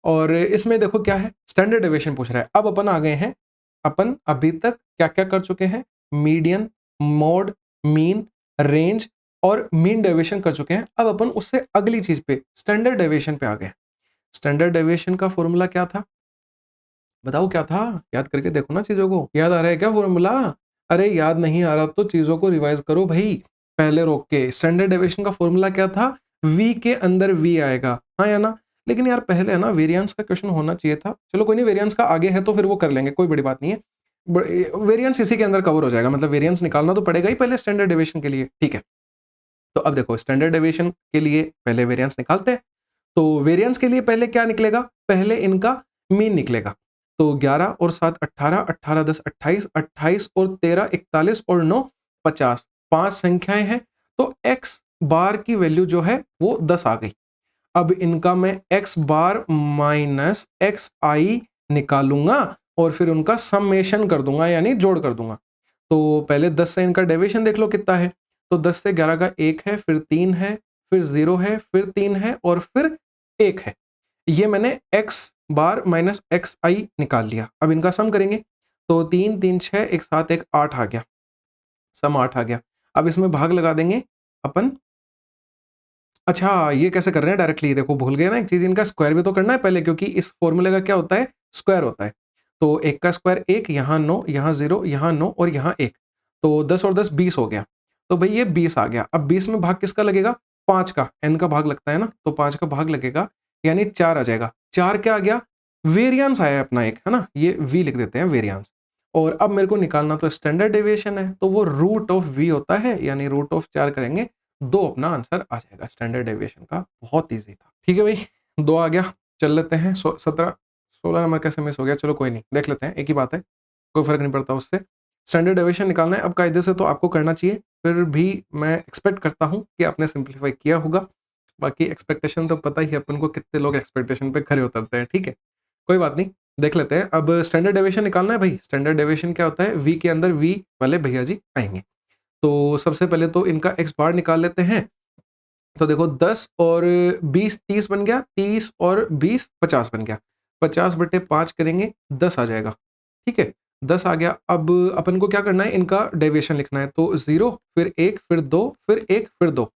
और इसमें देखो क्या है, स्टैंडर्ड डेविएशन पूछ रहा है। अब अपन आ गए हैं, अपन अभी तक क्या क्या कर चुके हैं, मीडियन, मोड, मीन, रेंज और मीन डेविएशन कर चुके हैं। अब अपन उससे अगली चीज पे स्टैंडर्ड डेविएशन पे आ गए। स्टैंडर्ड डेविएशन का फॉर्मूला क्या था, बताओ क्या था, याद करके देखो ना चीजों को। याद आ रहा है क्या फॉर्मूला? अरे याद नहीं आ रहा तो चीजों को रिवाइज करो भाई, पहले रोक के। स्टैंडर्ड डेविएशन का फॉर्मूला क्या था, v के अंदर v आएगा, हाँ या ना। लेकिन यार पहले है ना वेरिएंस का क्वेश्चन होना चाहिए था। चलो कोई नहीं, वेरिएंस का आगे है तो फिर वो कर लेंगे, कोई बड़ी बात नहीं है। वेरिएंस इसी के अंदर कवर हो जाएगा, मतलब वेरिएंस निकालना तो पड़ेगा ही पहले स्टैंडर्ड डेविएशन के लिए, ठीक है। तो अब देखो स्टैंडर्ड डेविएशन के लिए पहले वेरिएंस निकालते हैं। तो वेरिएंस के लिए पहले क्या निकलेगा, पहले इनका मीन निकलेगा। तो 11 और 7 18, 18 10 28, 28 और 13 41 और 9 50, 5 संख्याएं हैं। तो x बार की वैल्यू जो है वो 10 आ गई। अब इनका मैं x बार माइनस एक्स आई निकालूंगा और फिर उनका समेशन कर दूंगा, यानी जोड़ कर दूंगा। तो पहले 10 से इनका डेविएशन देख लो कितना है। तो 10 से 11 का 1 है, फिर 3 है, फिर 0 है, फिर 3 है और फिर 1 है। ये मैंने x बार माइनस एक्स आई निकाल लिया। अब इनका सम करेंगे तो 3 3 6 एक 7 एक 8 आ गया, सम 8 आ गया। अब इसमें भाग लगा देंगे अपन। अच्छा, ये कैसे कर रहे हैं डायरेक्टली, देखो भूल गए ना एक चीज, इनका स्क्वायर भी तो करना है पहले, क्योंकि इस फॉर्मूले का क्या होता है, स्क्वायर होता है। तो 1 का स्क्वायर 1, यहाँ 9, यहाँ 0, यहाँ 9 और यहाँ 1, तो 10 और 10 20 हो गया। तो भाई ये 20 आ गया। अब 20 में भाग किसका लगेगा, 5 का, n का भाग लगता है ना, तो 5 का भाग लगेगा, यानी 4 आ जाएगा। 4 क्या आ गया, वेरियंस आया अपना एक, है ना, ये v लिख देते हैं, वेरियंस। और अब मेरे को निकालना तो स्टैंडर्ड डेविएशन है, तो वो रूट ऑफ v होता है, यानी रूट ऑफ 4 करेंगे, 2 अपना आंसर आ जाएगा स्टैंडर्ड डेविएशन का। बहुत ईजी था। ठीक है भाई, 2 आ गया। चल लेते हैं 17 16 नंबर कैसे मिस हो गया, चलो कोई नहीं, देख लेते हैं, एक ही बात है, कोई फर्क नहीं पड़ता उससे। स्टैंडर्ड डेविएशन निकालना है। अब कायदे से तो आपको करना चाहिए, फिर भी मैं एक्सपेक्ट करता हूँ कि आपने सिंप्लीफाई किया होगा। बाकी एक्सपेक्टेशन तो पता ही है अपन को, कितने लोग एक्सपेक्टेशन पे खरे उतरते हैं। ठीक है, कोई बात नहीं, देख लेते हैं। अब स्टैंडर्ड डेविएशन निकालना है भाई। स्टैंडर्ड डेविएशन क्या होता है, वी के अंदर वी वाले भैया जी आएंगे। तो सबसे पहले तो इनका एक्स बार निकाल लेते हैं। तो देखो 10 और 20 30 बन गया, 30 और 20 50 बन गया, 50/5 करेंगे 10 आ जाएगा। ठीक है, 10 आ गया। अब अपन को क्या करना है, इनका डेविएशन लिखना है। तो 0 फिर 1 फिर 2 फिर 1 फिर 2।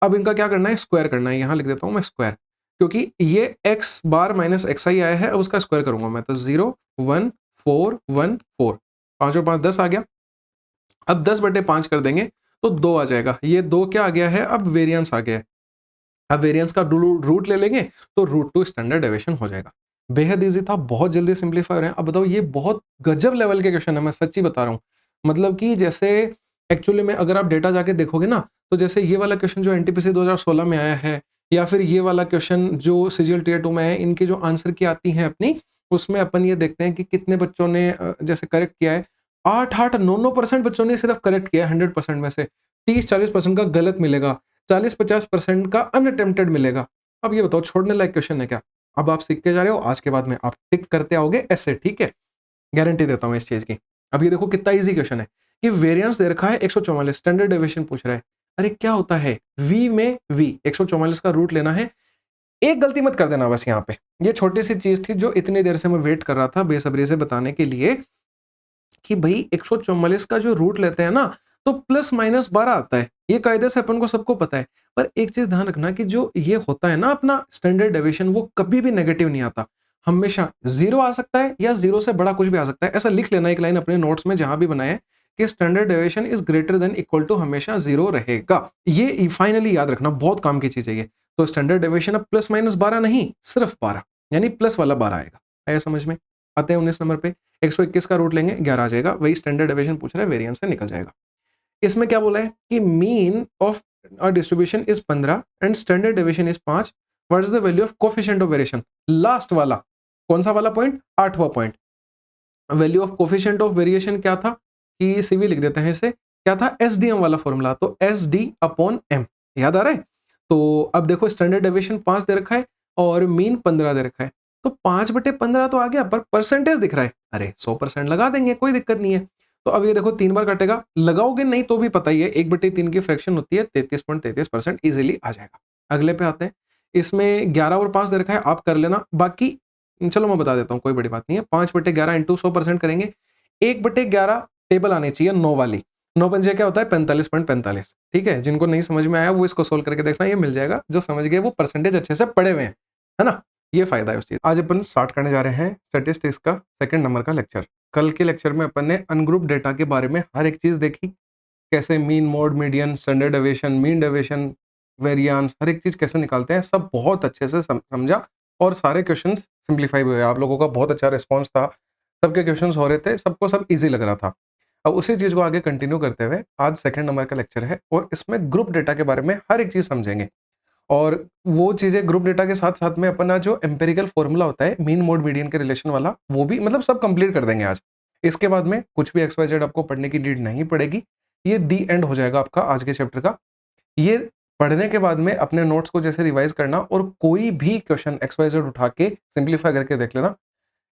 अब इनका क्या करना है, स्क्वायर करना है। यहाँ लिख देता हूँ मैं स्क्वायर, क्योंकि ये एक्स बार माइनस एक्स आई आया है, अब उसका स्क्वायर करूंगा मैं। तो 0 1 4 1 4, 5 और 5 10 आ गया। अब 10/5 कर देंगे तो 2 आ जाएगा। ये 2 क्या आ गया है, अब वेरिएंस आ गया है। अब वेरिएंस का रूट ले लेंगे तो रूट टू स्टैंडर्ड डेविएशन हो जाएगा। बेहद इजी था, बहुत जल्दी सिंप्लीफाई हो रहे हैं। अब बताओ, ये बहुत गजब लेवल के क्वेश्चन है, मैं सच्ची बता रहा हूँ। मतलब कि जैसे एक्चुअली में अगर आप डेटा जाके देखोगे ना, तो जैसे ये वाला क्वेश्चन जो एनटीपीसी 2016 में आया है, या फिर ये वाला क्वेश्चन जो सीजीएल टियर 2 में है, इनके जो आंसर की आती हैं अपनी, उसमें अपन ये देखते हैं कि कितने बच्चों ने जैसे करेक्ट किया है। 8-8 9% बच्चों ने सिर्फ करेक्ट किया है 100% में से। 30-40% का गलत मिलेगा, 40-50% का अनअटेम्प्टेड मिलेगा। अब ये बताओ, छोड़ने लायक क्वेश्चन है क्या? अब आप सीख के जा रहे हो, आज के बाद में आप टिक करते आओगे ऐसे, ठीक है, गारंटी देता हूं इस चीज की। अब ये देखो कितना इजी क्वेश्चन है कि वेरिएंस दे रखा है 144, स्टैंडर्ड डेविएशन पूछ रहा है। अरे क्या होता है, v में v 144 का रूट लेना है। एक गलती मत कर देना बस यहाँ पे, ये छोटी सी चीज थी जो इतनी देर से मैं वेट कर रहा था बेसब्री से बताने के लिए, कि भाई 144 का जो रूट लेते हैं ना, तो प्लस माइनस 12 आता है। ये कायदे से अपन को सबको पता है। पर एक चीज ध्यान रखना कि जो ये होता है ना अपना स्टैंडर्ड डेविएशन, वो कभी भी नेगेटिव नहीं आता। हमेशा 0 आ सकता है या 0 से बड़ा कुछ भी आ सकता है। ऐसा लिख लेना एक लाइन अपने नोट्स में जहां भी बनाए कि standard deviation is greater than equal to हमेशा 0 रहेगा। ये फाइनली याद रखना, बहुत काम की चीज है ये। तो स्टैंडर्ड डेविएशन अब प्लस माइनस 12 नहीं, सिर्फ 12, यानी प्लस वाला 12 आएगा। आया समझ में? आते हैं 19 नंबर पे। 121 का रूट लेंगे, 11 आ जाएगा। वही स्टैंडर्ड डेविएशन पूछ रहा है, वेरिएंस से निकल जाएगा। इसमें क्या बोला है कि mean of a distribution is 15 and standard deviation is 5। What is the value of coefficient of variation? Last वाला कौन सा वाला पॉइंट, 8वां point. Value of coefficient of variation क्या था, कि सीवी लिख देते हैं इसे, क्या था, एसडीएम वाला फॉर्मूला, तो SD/m, याद आ रहा है? तो अब देखो स्टैंडर्ड डेविएशन 5 दे रखा है और मीन 15 दे रखा है, तो 5/15 तो आ गया, पर परसेंटेज दिख रहा है, अरे 100% लगा देंगे, कोई दिक्कत नहीं है। तो अब ये देखो 3 बार कटेगा, लगाओगे नहीं तो भी पता ही है 1/3 की फ्रैक्शन होती है, 33.33% इजीली आ जाएगा। अगले पे आते हैं। इसमें 11 और 5 दे रखा है, आप कर लेना, बाकी चलो मैं बता देता हूँ, कोई बड़ी बात नहीं है। 5/11 इंटू 100% करेंगे, 1/11 टेबल आनी चाहिए 9 वाली। 9 पंजे क्या होता है, 45.45। ठीक है, जिनको नहीं समझ में आया वो इसको सोल्व करके देखना, ये मिल जाएगा। जो समझ गए वो परसेंटेज अच्छे से पढ़े हुए हैं, है ना, ये फायदा है उस चीज। आज अपन स्टार्ट करने जा रहे हैं स्टैटिस्टिक्स का 2nd नंबर का लेक्चर। कल के लेक्चर में अपन ने अनग्रुप डेटा के बारे में हर एक चीज देखी, कैसे mean, mode, median, standard deviation, mean deviation, variance, हर एक चीज कैसे निकालते हैं, सब बहुत अच्छे से समझा। और सारे क्वेश्चंस सिंप्लीफाई हुए। आप लोगों का बहुत अच्छा रिस्पांस था, सबके क्वेश्चंस हो रहे थे, सबको सब इजी लग रहा था। अब उसी चीज को आगे कंटिन्यू करते हुए आज 2nd नंबर का लेक्चर है, और इसमें ग्रुप डेटा के बारे में हर एक चीज समझेंगे। और वो चीजें ग्रुप डेटा के साथ साथ में अपना जो एम्पेरिकल फॉर्मूला होता है मीन, मोड, मीडियन के रिलेशन वाला, वो भी मतलब सब कंप्लीट कर देंगे आज। इसके बाद में कुछ भी XYZ आपको पढ़ने की नीड नहीं पड़ेगी, ये दी एंड हो जाएगा आपका आज के चैप्टर का। ये पढ़ने के बाद में अपने नोट्स को जैसे रिवाइज करना, और कोई भी क्वेश्चन XYZ उठा के सिंप्लीफाई करके देख लेना।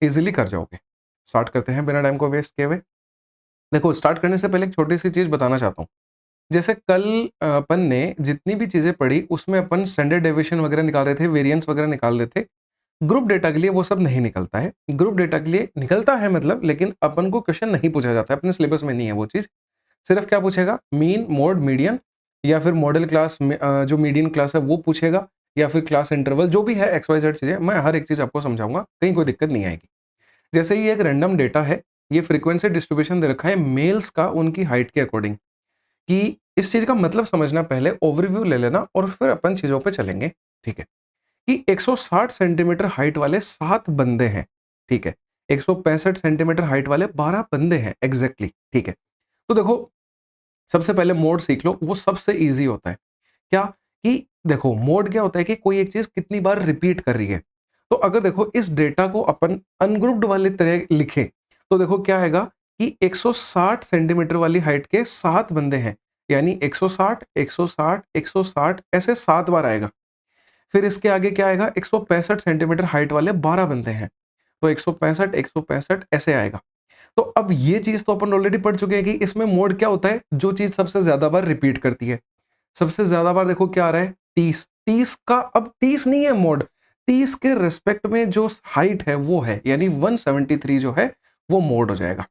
ईज़िली कर जाओगे। स्टार्ट करते हैं बिना टाइम को वेस्ट किए हुए। देखो स्टार्ट करने से पहले एक छोटी-सी चीज़ बताना चाहता हूँ। जैसे कल अपन ने जितनी भी चीज़ें पढ़ी उसमें अपन स्टैंडर्ड डेविएशन वगैरह निकाल रहे थे, वेरिएंस वगैरह निकाल रहे थे। ग्रुप डेटा के लिए वो सब नहीं निकलता है। ग्रुप डेटा के लिए निकलता है मतलब, लेकिन अपन को क्वेश्चन नहीं पूछा जाता है, अपने सिलेबस में नहीं है वो चीज़। सिर्फ क्या पूछेगा, मीन, मोड, मीडियन या फिर मॉडल क्लास में जो मीडियन क्लास है वो पूछेगा, या फिर क्लास इंटरवल, जो भी है एक्स वाई जेड चीज़ें, मैं हर एक चीज़ आपको समझाऊँगा, कहीं कोई दिक्कत नहीं आएगी। जैसे ये एक रैंडम डेटा है, ये फ्रीक्वेंसी डिस्ट्रीब्यूशन दे रखा है मेल्स का उनकी हाइट के अकॉर्डिंग, कि इस चीज़ का मतलब समझना, पहले ओवरव्यू ले लेना और फिर अपन चीज़ों पे चलेंगे, ठीक है? कि 160 सेंटीमीटर हाइट वाले 7 बंदे हैं, ठीक है? 165 सेंटीमीटर हाइट वाले 12 बंदे हैं एग्ज़ैक्टली, ठीक है? तो देखो, सबसे पहले मोड सीख लो, वो सबसे ईज़ी होता है। क्या? कि देखो मोड क्या होता है कि कोई एक चीज़ कितनी बार रिपीट कर रही है। तो अगर देखो इस डेटा को अपन अनग्रुप्ड वाली तरह लिखें, तो देखो क्या आएगा कि 160 सेंटीमीटर वाली हाइट के 7 बंदे हैं। यानी 160, 160, 160 ऐसे 7 बार आएगा। फिर इसके आगे क्या आएगा, 165 सेंटीमीटर हाइट वाले 12 बंदे हैं। तो 165, 165 ऐसे आएगा। तो अब ये चीज़ तो अपन ऑलरेडी पढ़ चुके हैं कि इसमें मोड क्या होता है, जो चीज़ सबसे ज़्यादा बार रिपीट करती है। सबसे ज़्यादा बार देखो क्या आ रहा है, 30। 30 का अब 30 नहीं है मोड, 30 के रिस्पेक्ट में जो हाइट है वो है, यानी 173 जो है वो मोड हो जाएगा।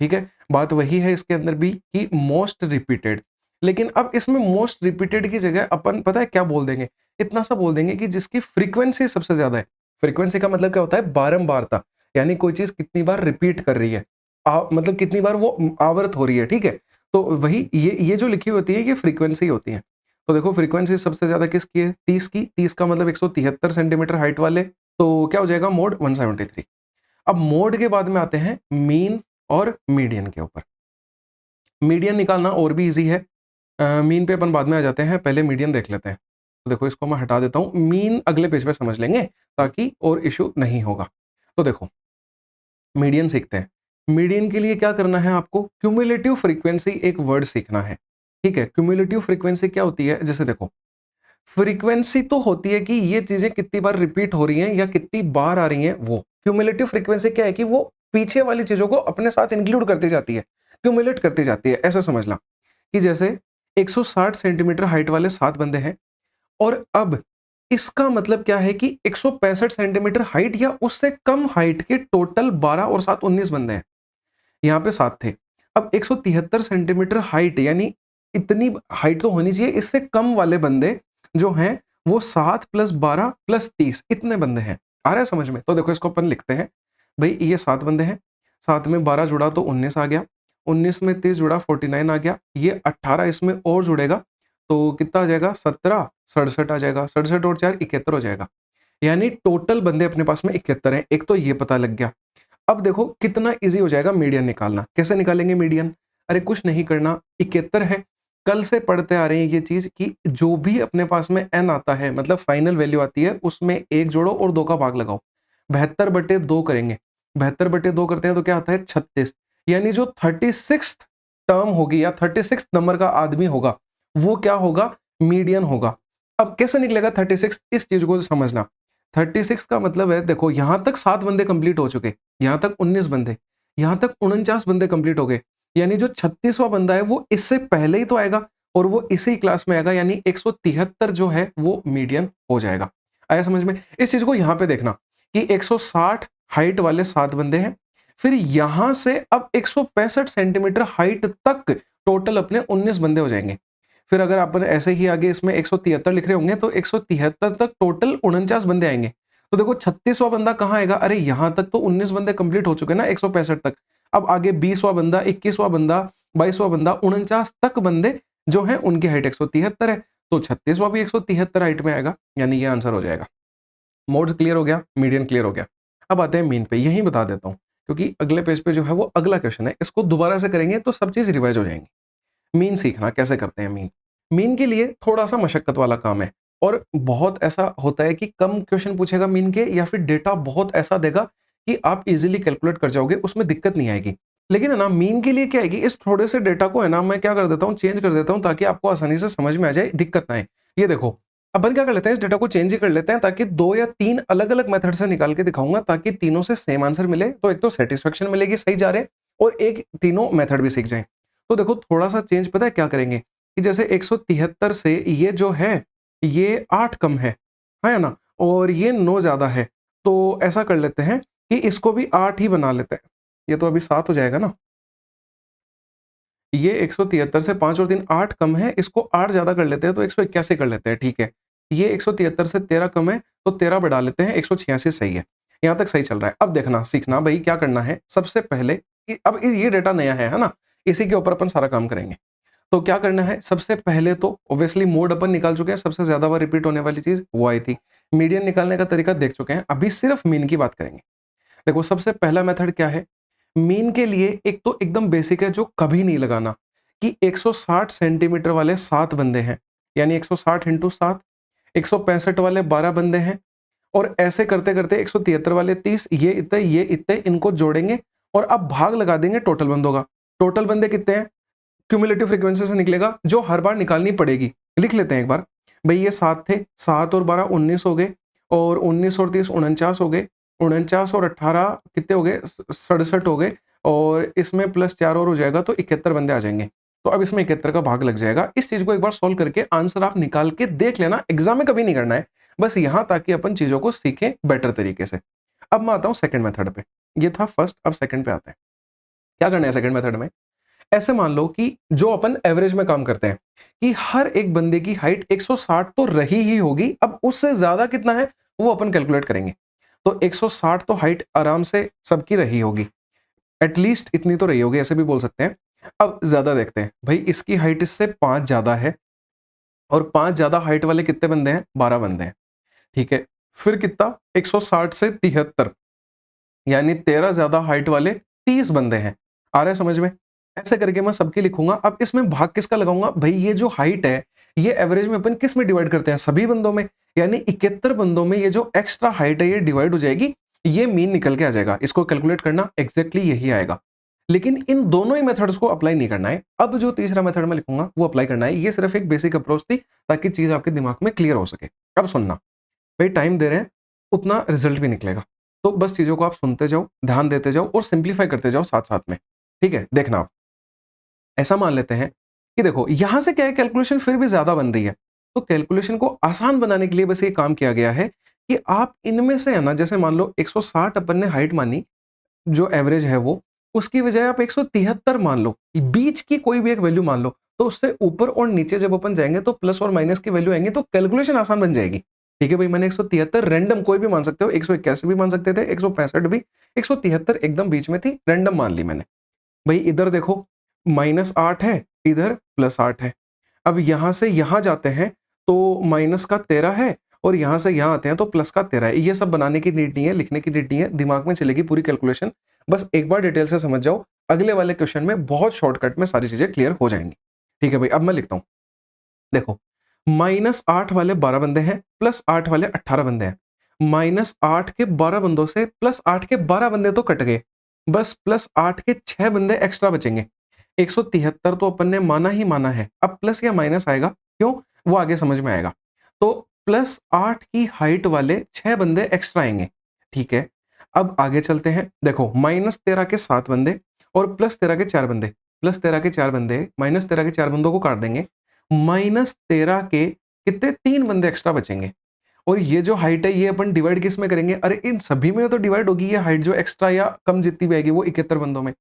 ठीक है? बात वही है इसके अंदर भी कि मोस्ट रिपीटेड। लेकिन अब इसमें मोस्ट रिपीटेड की जगह अपन पता है क्या बोल देंगे? इतना सा बोल देंगे कि जिसकी फ्रीक्वेंसी सबसे ज़्यादा है। फ्रीक्वेंसी का मतलब क्या होता है? बारंबारता। यानी कोई चीज़ कितनी बार रिपीट कर रही है। मतलब कितनी बार वो आवर्त हो रही है, ठीक है? तो वही ये जो लिखी होती है ये फ्रीक्वेंसी होती है। तो देखो फ्रीक्वेंसी सबसे ज़्यादा किसकी है? 30 की। 30 का मतलब 173 सेंटीमीटर हाइट वाले, तो क्या हो जाएगा मोड 173। अब मोड के बाद में आते हैं मीन और मीडियन के ऊपर। मीडियन निकालना और भी ईज़ी है। मीन पे अपन बाद में आ जाते हैं, पहले मीडियन देख लेते हैं। तो देखो इसको मैं हटा देता हूँ, मीन अगले पेज पे समझ लेंगे ताकि और इश्यू नहीं होगा। तो देखो मीडियन सीखते हैं। मीडियन के लिए क्या करना है आपको? क्युमुलेटिव फ्रीक्वेंसी एक वर्ड सीखना है। ठीक है? क्युमुलेटिव फ्रीक्वेंसी क्या होती है? जैसे देखो, फ्रीक्वेंसी तो होती है कि ये चीज़ें कितनी बार रिपीट हो रही हैं या कितनी बार आ रही हैं वो। क्युमुलेटिव फ्रीक्वेंसी क्या है कि वो पीछे वाली चीज़ों को अपने साथ इंक्लूड करती जाती है, क्युमुलेट करती जाती है, ऐसा समझना। कि जैसे 160 सेंटीमीटर हाइट वाले 7 बंदे हैं और अब इसका मतलब क्या है कि 165 सेंटीमीटर हाइट या उससे कम हाइट के टोटल 12 और 7 19 बंदे हैं। यहाँ पे 7 थे। अब 173 सेंटीमीटर हाइट यानी इतनी हाइट तो होनी चाहिए, इससे कम वाले बंदे जो हैं वो 7 + 12 + 30 इतने बंदे हैं। आ रहा है समझ में? तो देखो इसको अपन लिखते हैं। भई ये 7 बंदे हैं, 7 में 12 जुड़ा तो 19 आ गया, 19 में 30 जुड़ा 49 आ गया, ये 18 इसमें और जुड़ेगा तो कितना आ जाएगा 17, 67 आ जाएगा, 67 और 4 71 हो जाएगा। यानी टोटल बंदे अपने पास में 71 हैं। एक तो ये पता लग गया। अब देखो कितना ईज़ी हो जाएगा मीडियन निकालना। कैसे निकालेंगे मीडियन? अरे कुछ नहीं करना, 71 है। कल से पढ़ते आ रहे हैं ये चीज़ कि जो भी अपने पास में n आता है मतलब फाइनल वैल्यू आती है उसमें 1 जोड़ो और 2 का भाग लगाओ। 72/2 करेंगे। 72/2 करते हैं तो क्या आता है 36। यानी जो 36th टर्म होगी या 36th नंबर का आदमी होगा, वो क्या होगा? मीडियन होगा। अब कैसे निकलेगा 36? इस चीज़ को समझना। 36 का मतलब है देखो यहाँ तक 7 बंदे कंप्लीट हो चुके, यहाँ तक 19 बंदे, यहाँ तक 49 बंदे कंप्लीट हो गए। यानी जो 36वां बंदा है वो इससे पहले ही तो आएगा और वो इसी क्लास में आएगा, यानी 173 जो है वो मीडियन हो जाएगा। आया समझ में? इस चीज़ को यहाँ पे देखना कि 160 हाइट वाले 7 बंदे हैं, फिर यहाँ से अब 165 सेंटीमीटर हाइट तक टोटल अपने 19 बंदे हो जाएँगे। फिर अगर अपन ऐसे ही आगे इसमें 173 लिख रहे होंगे तो 173 तक टोटल 49 बंदे आएँगे। तो देखो 36वां बंदा कहाँ आएगा? अरे यहाँ तक तो 19 बंदे कंप्लीट हो चुके हैं ना 165 तक। अब आगे 20वां बंदा, 21वां बंदा, 22वां बंदा, 49 तक बंदे जो हैं उनकी हाइट 173 है। तो 36वां भी 173 हाइट में आएगा, यानी ये आंसर हो जाएगा। मोड्स क्लियर हो गया, मीडियन क्लियर हो गया। अब आते हैं मीन पे, यहीं बता देता हूँ क्योंकि अगले पेज पे जो है वो अगला क्वेश्चन है। इसको दोबारा से करेंगे तो सब चीज़ रिवाइज़ हो जाएँगी। मीन सीखना कैसे करते हैं मीन? मीन के लिए थोड़ा-सा मशक्कत वाला काम है और बहुत ऐसा होता है कि कम क्वेश्चन पूछेगा मीन के या फिर डेटा बहुत ऐसा देगा कि आप इज़िली कैलकुलेट कर जाओगे, उसमें दिक्कत नहीं आएगी। लेकिन है ना मीन के लिए क्या है कि इस थोड़े से डेटा को है ना मैं क्या कर देता हूँ चेंज कर देता हूँ ताकि आपको आसानी से समझ में आ जाए, दिक्कत ना आए। ये देखो अपन क्या कर लेते हैं, इस डेटा को चेंज ही कर लेते हैं ताकि 2 या 3 अलग-अलग मेथड से निकाल के दिखाऊँगा ताकि तीनों से सेम आंसर मिले, तो एक तो सैटिस्फैक्शन मिलेगी सही जा रहे हैं और एक तीनों मेथड भी सीख जाएँ। तो देखो थोड़ा-सा चेंज पता है क्या करेंगे कि जैसे 173 से ये जो है, ये 8 कम है ना? और ये 9 ज़्यादा है, तो ऐसा कर लेते हैं कि इसको भी 8 ही बना लेते हैं। ये तो अभी 7 हो जाएगा ना? ये 173 से 5 और 3 8 कम है, इसको 8 ज़्यादा कर लेते हैं तो 181 कर लेते हैं, ठीक है। ये 173 से 13 कम है, तो 13 बढ़ा लेते हैं, 186 सही है। यहाँ तक सही चल रहा है। अब देखना, सीखना भई क्या करना है, सबसे पहले कि अब ये डेटा नया है ना? इसी के ऊपर अपन सारा काम करेंगे। तो क्या करना है, सबसे पहले तो ऑब्वियसली मोड अपन निकाल चुके हैं, सबसे ज़्यादा बार रिपीट होने वाली चीज़ वो आई थी। मीडियन निकालने का तरीका देख चुके हैं, अभी सिर्फ मीन की बात करेंगे। देखो सबसे पहला मेथड क्या है, मीन के लिए एक तो एकदम बेसिक है जो कभी नहीं लगाना कि 160 सेंटीमीटर वाले 7 बंदे हैं, यानी 160 इंटू 7, 165 वाले 12 बंदे हैं और ऐसे करते-करते 173 वाले 30, ये इतने इनको जोड़ेंगे और अब भाग लगा देंगे टोटल बंदों का। टोटल बंदे कितने हैं? क्यूमुलेटिव फ्रीक्वेंसी से निकलेगा जो हर बार निकालनी पड़ेगी। लिख लेते हैं एक बार। भई ये 7 थे, 7 और 12 19 हो गए और 19 और 30 49 हो गए। 49 और 18 कितने हो गए? 67 हो गए और इसमें प्लस 4 और हो जाएगा तो 71 बंदे आ जाएँगे। तो अब इसमें 71 का भाग लग जाएगा। इस चीज़ को एक बार सॉल्व करके आंसर आप निकाल के देख लेना, एग्ज़ाम में कभी नहीं करना है। बस यहाँ ताकि अपन चीज़ों को सीखें बेटर तरीके से। अब मैं आता हूँ सेकंड मेथड पे। ये था फर्स्ट, अब सेकंड पे आते हैं। क्या करना है सेकंड मेथड में? ऐसे मान लो कि जो अपन एवरेज में काम करते हैं कि हर एक बंदे की हाइट 160 तो रही ही होगी, अब उससे ज्यादा कितना है वो अपन कैलकुलेट करेंगे। तो 160 तो हाइट आराम से सबकी रही होगी, एटलीस्ट इतनी तो रही होगी, ऐसे भी बोल सकते हैं। अब ज्यादा देखते हैं, भाई इसकी हाइट इससे 5 ज्यादा है और 5 ज्यादा हाइट वाले कितने बंदे हैं? 12 बंदे हैं, ठीक है। फिर कितना? 160 से 73, यानी 13 ज्यादा हाइट वाले 30 बंदे हैं। आ रहा है समझ में? ऐसे करके मैं सबकी लिखूंगा। अब इसमें भाग किसका लगाऊंगा? भाई ये जो हाइट है, ये एवरेज में अपन किस में डिवाइड करते हैं? सभी बंदों में, यानी 71 बंदों में ये जो एक्स्ट्रा हाइट है ये डिवाइड हो जाएगी, ये मीन निकल के आ जाएगा। इसको कैलकुलेट करना एग्जैक्टली यही आएगा। लेकिन इन दोनों ही मेथड्स को अप्लाई नहीं करना है। अब जो तीसरा मेथड मैं लिखूंगा वो अप्लाई करना है। ये सिर्फ एक बेसिक अप्रोच थी ताकि चीज आपके दिमाग में क्लियर हो सके। अब सुनना, भाई टाइम दे रहे हैं उतना रिजल्ट भी निकलेगा। तो बस चीज़ों को आप सुनते जाओ, ध्यान देते जाओ और सिंप्लीफाई करते जाओ साथ-साथ में। ठीक है? देखना आप, ऐसा मान लेते हैं कि देखो यहाँ से क्या है, कैलकुलेशन फिर भी ज़्यादा बन रही है। तो कैलकुलेशन को आसान बनाने के लिए बस ये काम किया गया है कि आप इनमें से है ना, जैसे मान लो 160 अपन ने हाइट मानी, जो एवरेज है वो, उसकी बजाय आप 173 मान लो, बीच की कोई भी एक वैल्यू मान लो, तो उससे ऊपर और नीचे जब अपन जाएँगे तो प्लस और माइनस की वैल्यू आएँगी तो कैलकुलेशन आसान बन जाएगी। ठीक है भाई, मैंने 173 रैंडम कोई भी मान सकते हो, 181 भी मान सकते थे, 165 भी, 173 एकदम बीच में थी, रैंडम मान ली मैंने। भाई इधर देखो, -8 है, इधर +8 है। अब यहाँ से यहाँ जाते हैं तो माइनस का 13 है और यहाँ से यहाँ आते हैं तो प्लस का 13 है। ये सब बनाने की नीड नहीं है, लिखने की नीड नहीं है, दिमाग में चलेगी पूरी कैलकुलेशन। बस एक बार डिटेल से समझ जाओ, अगले वाले क्वेश्चन में बहुत शॉर्टकट में सारी चीज़ें क्लियर हो जाएँगी। ठीक है भाई, अब मैं लिखता हूँ। देखो, -8 वाले 12 बंदे हैं, +8 वाले 18 बंदे हैं। -8 के 12 बंदों से +8 के 12 बंदे तो कट गए। बस +8 के 6 बंदे एक्स्ट्रा बचेंगे। 173 तो अपन ने माना ही माना है। अब प्लस या माइनस आएगा, क्यों? वो आगे समझ में आएगा। तो +8 की हाइट वाले 6 बंदे एक्स्ट्रा आएँगे, ठीक है। अब आगे चलते हैं। देखो, -13 के 7 बंदे और +13 के 4 बंदे। +13 के 4 बंदे, -13 के 4 बंदों को काट देंगे। -13 के कितने? 3 बंदे एक्स्ट्रा बचेंगे और ये जो हाइट है ये अपन डिवाइड किस में करेंगे? अरे इन सभी में तो डिवाइड होगी ये हाइट, जो एक्स्ट्रा या कम जितनी भी आएगी वो 71 बंदों में।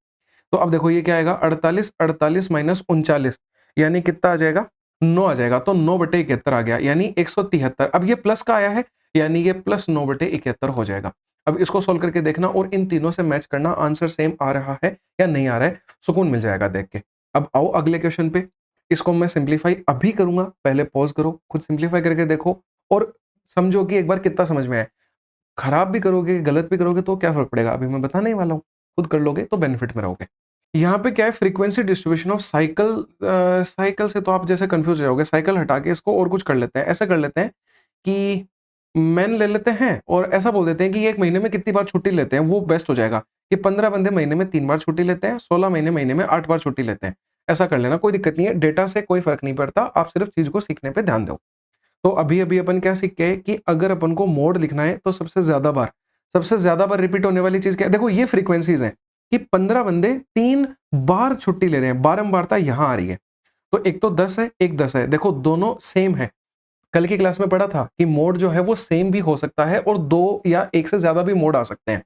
तो अब देखो ये क्या आएगा? 48, 48 माइनस 39, यानी कितना आ जाएगा? 9 आ जाएगा। तो 9/71 आ गया, यानी 173। अब ये प्लस का आया है, यानी ये +9/71 हो जाएगा। अब इसको सोल्व करके देखना और इन तीनों से मैच करना, आंसर सेम आ रहा है या नहीं आ रहा है, सुकून मिल जाएगा देख के। अब आओ अगले क्वेश्चन पे। इसको मैं सिंप्लीफाई अभी करूँगा, पहले पॉज़ करो, खुद सिंप्लीफाई करके देखो और समझो कि एक बार कितना समझ में आया। खराब भी करोगे, गलत भी करोगे तो क्या फ़र्क पड़ेगा? अभी मैं बताने ही वाला हूँ। खुद कर लोगे तो बेनिफिट में रहोगे। यहाँ पे क्या है, frequency distribution of cycle. Cycle से तो आप जैसे कंफ्यूज हो जाओगे, साइकिल हटा के इसको और कुछ कर लेते हैं। ऐसा कर लेते हैं कि मैन ले लेते हैं और ऐसा बोल देते हैं कि ये 1 महीने में कितनी बार छुट्टी लेते हैं, वो बेस्ट हो जाएगा कि 15 बंदे महीने में 3 बार छुट्टी लेते हैं, 16 महीने में 8 बार छुट्टी लेते हैं। ऐसा कर लेना, कोई दिक्कत नहीं है, डेटा से कोई फ़र्क नहीं पड़ता, आप सिर्फ चीज़ को सीखने पे ध्यान दो। तो अभी-अभी अपन क्या सीख गए कि अगर अपन को मोड लिखना है तो सबसे ज़्यादा बार रिपीट होने वाली चीज़ क्या है? देखो ये फ्रीक्वेंसीज़ हैं कि 15 बंदे 3 बार छुट्टी ले रहे हैं, बारंबारता यहाँ आ रही है। तो एक तो 10 है, एक 10 है। देखो दोनों सेम है। कल की क्लास में पढ़ा था कि मोड जो है वो सेम भी हो सकता है और 2 या 1 से ज़्यादा भी मोड आ सकते हैं।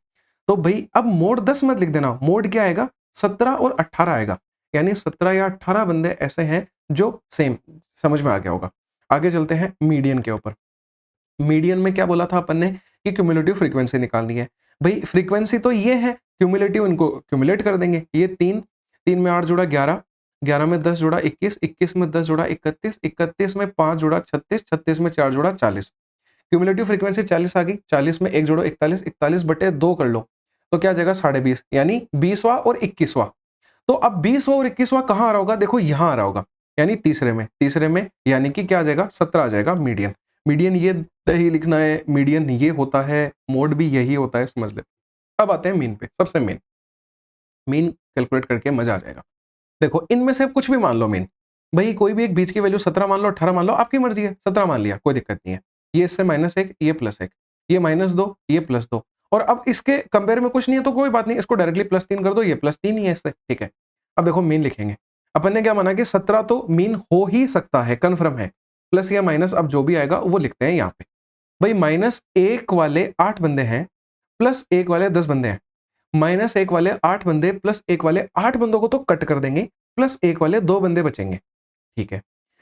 तो भई अब मोड 10 मत लिख देना, मोड क्या आएगा? 17 और 18 आएगा। यानी 17 या 18 बंदे ऐसे हैं जो सेम, समझ में आ गया होगा। आगे चलते हैं मीडियन के ऊपर। मीडियन में क्या बोला था अपन ने कि क्युमुलेटिव फ्रीक्वेंसी निकालनी है। भई फ्रीक्वेंसी तो ये है, क्युमुलेटिव इनको क्युमुलेट कर देंगे। ये 3, 3 में 8 जोड़ा 11, 11 में 10 जोड़ा 21, 21 में 10 जोड़ा 31, 31 में 5 जोड़ा 36, 36 में 4 जोड़ा 40। क्युमुलेटिव फ्रीक्वेंसी 40 आ गई, 40 में 1 जोड़ो 41, 41 बटे 2 कर लो, तो क्या आ जाएगा 20.5 यानी 20वाँ और 21वाँ। तो अब 20वाँ और 21वाँ कहाँ आ रहा होगा? देखो यहाँ आ रहा होगा, यानी तीसरे में यानी कि क्या आ जाएगा? 17 आ जाएगा मीडियन। मीडियन ये नहीं लिखना है, मीडियन ये होता है, मोड भी यही होता है, समझ ले। अब आते हैं मीन पे, सबसे मेन। मीन कैलकुलेट करके मजा आ जाएगा। देखो इनमें से कुछ भी मान लो मीन। भई कोई भी एक बीच की वैल्यू 17 मान लो, 18 मान लो, आपकी मर्ज़ी है। 17 मान लिया, कोई दिक्कत नहीं है। ये इससे -1, ये +1, ये -2, ये +2 और अब इसके कंपेयर में कुछ नहीं है तो कोई बात नहीं, इसको डायरेक्टली +3 कर दो, ये +3 ही है इससे, ठीक है। अब देखो मीन लिखेंगे। अपन ने क्या माना कि 17 तो मीन हो ही सकता है, कन्फर्म है। प्लस या माइनस अब जो भी आएगा वो लिखते हैं यहाँ पे। भई -1 वाले 8 बंदे हैं, +1 वाले 10 बंदे हैं। -1 वाले 8 बंदे +1 वाले 8 बंदों को तो कट कर देंगे, +1 वाले 2 बंदे बचेंगे, ठीक है।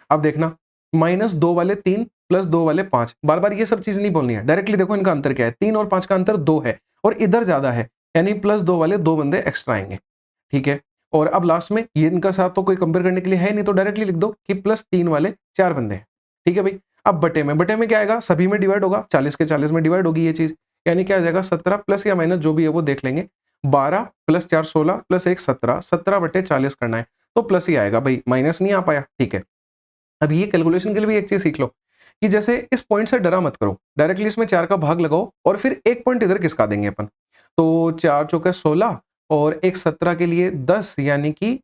अब देखना -2 वाले 3 +2 वाले 5, बार-बार ये सब चीज़ नहीं बोलनी है, डायरेक्टली देखो इनका अंतर क्या है, 3 और 5 का अंतर 2 है और इधर ज़्यादा है, यानी +2 वाले 2 बंदे एक्स्ट्रा आएँगे, ठीक है। और अब लास्ट में ये इनका साथ तो कोई कंपेयर करने के लिए है नहीं, तो डायरेक्टली लिख दो कि +3 वाले 4 बंदे हैं, ठीक है भई। अब बटे में क्या आएगा? सभी में डिवाइड होगा, 40 के 40 में डिवाइड होगी ये चीज़, यानी क्या आ जाएगा 17 प्लस या माइनस जो भी है वो देख लेंगे। 12 + 4 16 + 1 17, 17 बटे 40 करना है, तो प्लस ही आएगा भई, माइनस नहीं आ पाया, ठीक है। अब ये कैलकुलेशन के लिए भी एक चीज़ सीख लो कि जैसे इस पॉइंट से डरा मत करो, डायरेक्टली इसमें 4 का भाग लगाओ और फिर 1 पॉइंट इधर खिसका देंगे अपन। तो 4 चौके 16 और 1 17 के लिए 10 यानी कि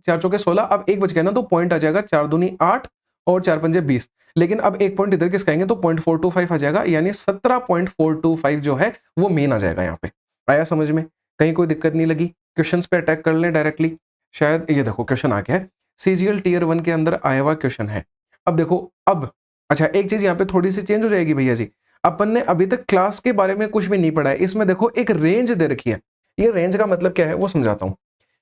4 चौके 16 अब 1 बच गया ना तो पॉइंट आ जाएगा 4 दूनी 8 और 4 पंजे 20। लेकिन अब 1 पॉइंट इधर खिसकाएँगे तो 0.425 आ जाएगा यानी 17.425 जो है वो मेन आ जाएगा यहाँ पे। आया समझ में? कहीं कोई दिक्कत नहीं लगी? क्वेश्चंस पे अटैक कर लें डायरेक्टली। शायद ये देखो क्वेश्चन आ गया है। सीजीएल टियर 1 के अंदर आया हुआ क्वेश्चन है। अब देखो अब अच्छा एक चीज़ यहाँ पे थोड़ी-सी चेंज हो जाएगी भैया जी। अपन ने अभी तक क्लास के बारे में कुछ भी नहीं पढ़ा है। इसमें देखो एक रेंज दे रखी है। ये रेंज का मतलब क्या है वो समझाता हूँ।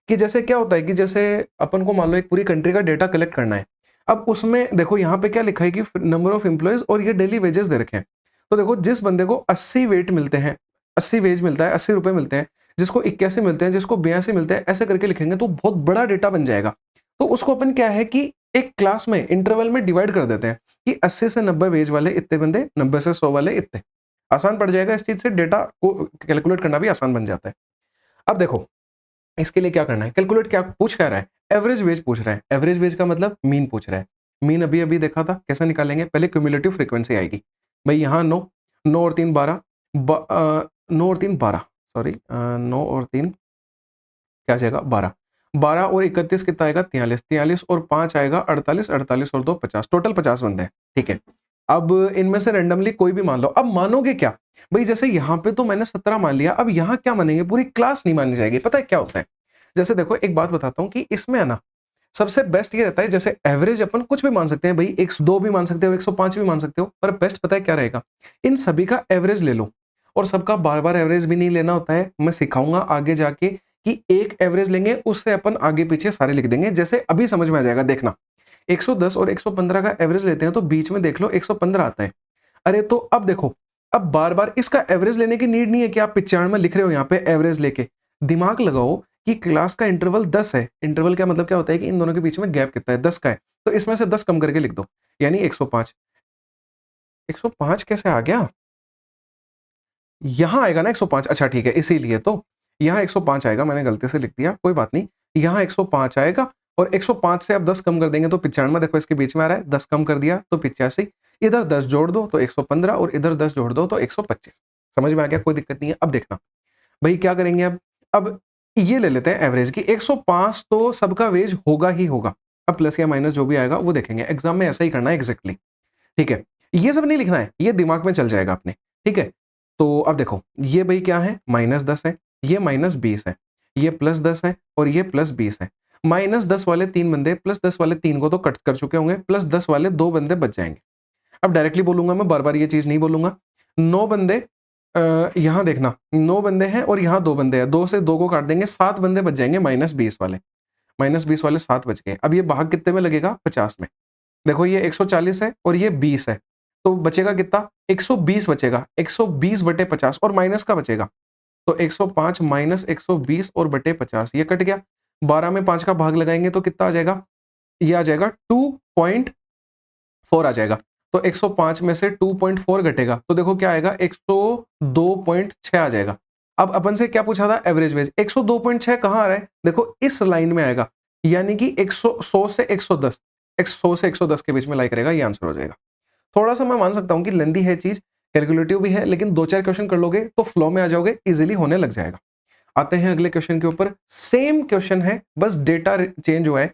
कि जैसे क्या होता है कि जैसे अपन को मान लो एक पूरी कंट्री का डेटा कलेक्ट करना है। अब उसमें देखो यहाँ पे क्या लिखा है कि नंबर ऑफ एम्प्लॉइज़ और ये डेली वेजेस दे रखे हैं। तो देखो जिस बंदे को 80 वेट मिलते हैं, 80 वेज मिलता है, 80 रुपए मिलते हैं, जिसको 81 मिलते हैं, जिसको 82 मिलते हैं, ऐसे करके लिखेंगे तो बहुत बड़ा डेटा बन जाएगा। तो उसको अपन क्या है कि एक क्लास में इंटरवल में डिवाइड कर देते हैं कि 80 से 90 वेज वाले इतने बंदे, 90 से 100 वाले इतने। आसान पड़ जाएगा इस चीज़ से डेटा को कैलकुलेट करना भी आसान बन जाता है। अब देखो इसके लिए क्या करना है? कैलकुलेट क्या पूछ क्या रहा है? एवरेज वेज पूछ रहा है। एवरेज वेज का मतलब मीन पूछ रहा है। मीन अभी-अभी देखा था, कैसे निकालेंगे? पहले क्युमुलेटिव फ्रीक्वेंसी आएगी। भई यहाँ 9, 9 और 3 12 9 और 3 12 सॉरी 9 और 3 क्या आ जाएगा 12, 12 और 31 कितना आएगा 43, 43 और 5 आएगा 48, 48 और 2 50, टोटल 50 बंदे हैं, ठीक है। अब इनमें से रैंडमली कोई भी मान लो, अब मानोगे क्या? भई जैसे यहाँ पे तो मैंने 17 मान लिया, अब यहाँ क्या मानेंगे? पूरी क्लास नहीं मानी जाएगी, पता है क्या होता है? जैसे देखो एक बात बताता हूँ कि इसमें है ना, सबसे बेस्ट ये रहता है जैसे एवरेज अपन कुछ भी मान सकते हैं भई 102 भी मान सकते हो, 105 भी मान सकते हो, पर बेस्ट पता है क्या रहेगा? इन सभी का एवरेज ले लो और सबका बार-बार एवरेज भी नहीं लेना होता है। मैं सिखाऊँगा आगे जाके कि एक एवरेज लेंगे उससे अपन आगे-पीछे सारे लिख देंगे, जैसे अभी समझ में आ जाएगा देखना। 110 और 115 का एवरेज लेते हैं तो बीच में देख लो 115 आता है। अरे तो अब देखो, अब बार-बार इसका एवरेज लेने की नीड नहीं है कि आप 95 लिख रहे हो यहाँ पे एवरेज लेके। दिमाग लगाओ कि क्लास का इंटरवल 10 है। इंटरवल का मतलब क्या होता है कि इन दोनों के बीच में गैप कितना है? 10 का है। तो इसमें से 10 कम करके लिख दो, यानी 105। 105 कैसे आ गया? यहाँ आएगा ना 105 अच्छा ठीक है, इसीलिए तो। यहाँ 105 आएगा, मैंने गलती से लिख दिया, कोई बात नहीं। यहाँ 105 आएगा और 105 से अब 10 कम कर देंगे तो 95 देखो इसके बीच में आ रहा है, 10 कम कर दिया तो 85, इधर 10 जोड़ दो तो 115 और इधर 10 जोड़ दो तो 125। समझ में आ गया? कोई दिक्कत नहीं है। अब देखना, भई क्या करेंगे अब? अब ये ले लेते हैं एवरेज कि 105 तो सबका वेज होगा ही होगा। अब प्लस या माइनस जो भी आएगा वो देखेंगे। एग्ज़ाम में ऐसा ही करना है एग्ज़ैक्टली। ठीक है, ये सब नहीं लिखना है, ये दिमाग में चल जाएगा अपने, ठीक है। तो अब देखो ये भाई क्या है, -10 है, ये -20 है, ये +10 है और ये +20 है। -10 वाले 3 बंदे +10 वाले 3 को तो कट कर चुके होंगे, +10 वाले 2 बंदे बच जाएँगे। अब डायरेक्टली बोलूँगा मैं, बार-बार ये चीज़ नहीं बोलूँगा। 9 बंदे यहाँ देखना 9 बंदे हैं और यहाँ 2 बंदे हैं, 2 से 2 को काट देंगे, 7 बंदे बच जाएँगे -20 वाले। -20 वाले 7 बच गए। अब ये भाग कितने में लगेगा? 50 में। देखो ये 140 है और ये 20 है, तो बचेगा कितना? 120 बचेगा, 120 बटे 50 और माइनस का बचेगा। तो 105 माइनस 120 और बटे 50 ये कट गया। 12 में 5 का भाग लगाएँगे तो कितना आ जाएगा? ये आ जाएगा 2.4 आ जाएगा। तो 105 में से 2.4 घटेगा, तो देखो क्या आएगा? 102.6 आ जाएगा। अब अपन से क्या पूछा था? Average veg. 102.6 कहाँ आ रहा है? देखो इस लाइन में आएगा, यानी कि 100 से 110, 100 से 110 के बीच में लाई करेगा, ये आंसर हो जाएगा। थोड़ा-सा मैं मान सकता हूँ कि लेंथी है चीज़, कैलकुलेटिव भी है, लेकिन 2-4 क्वेश्चन कर लोगे तो फ्लो में आ जाओगे, ईज़िली होने लग जाएगा। आते हैं अगले क्वेश्चन के ऊपर। सेम क्वेश्चन है, बस डेटा चेंज हुआ है।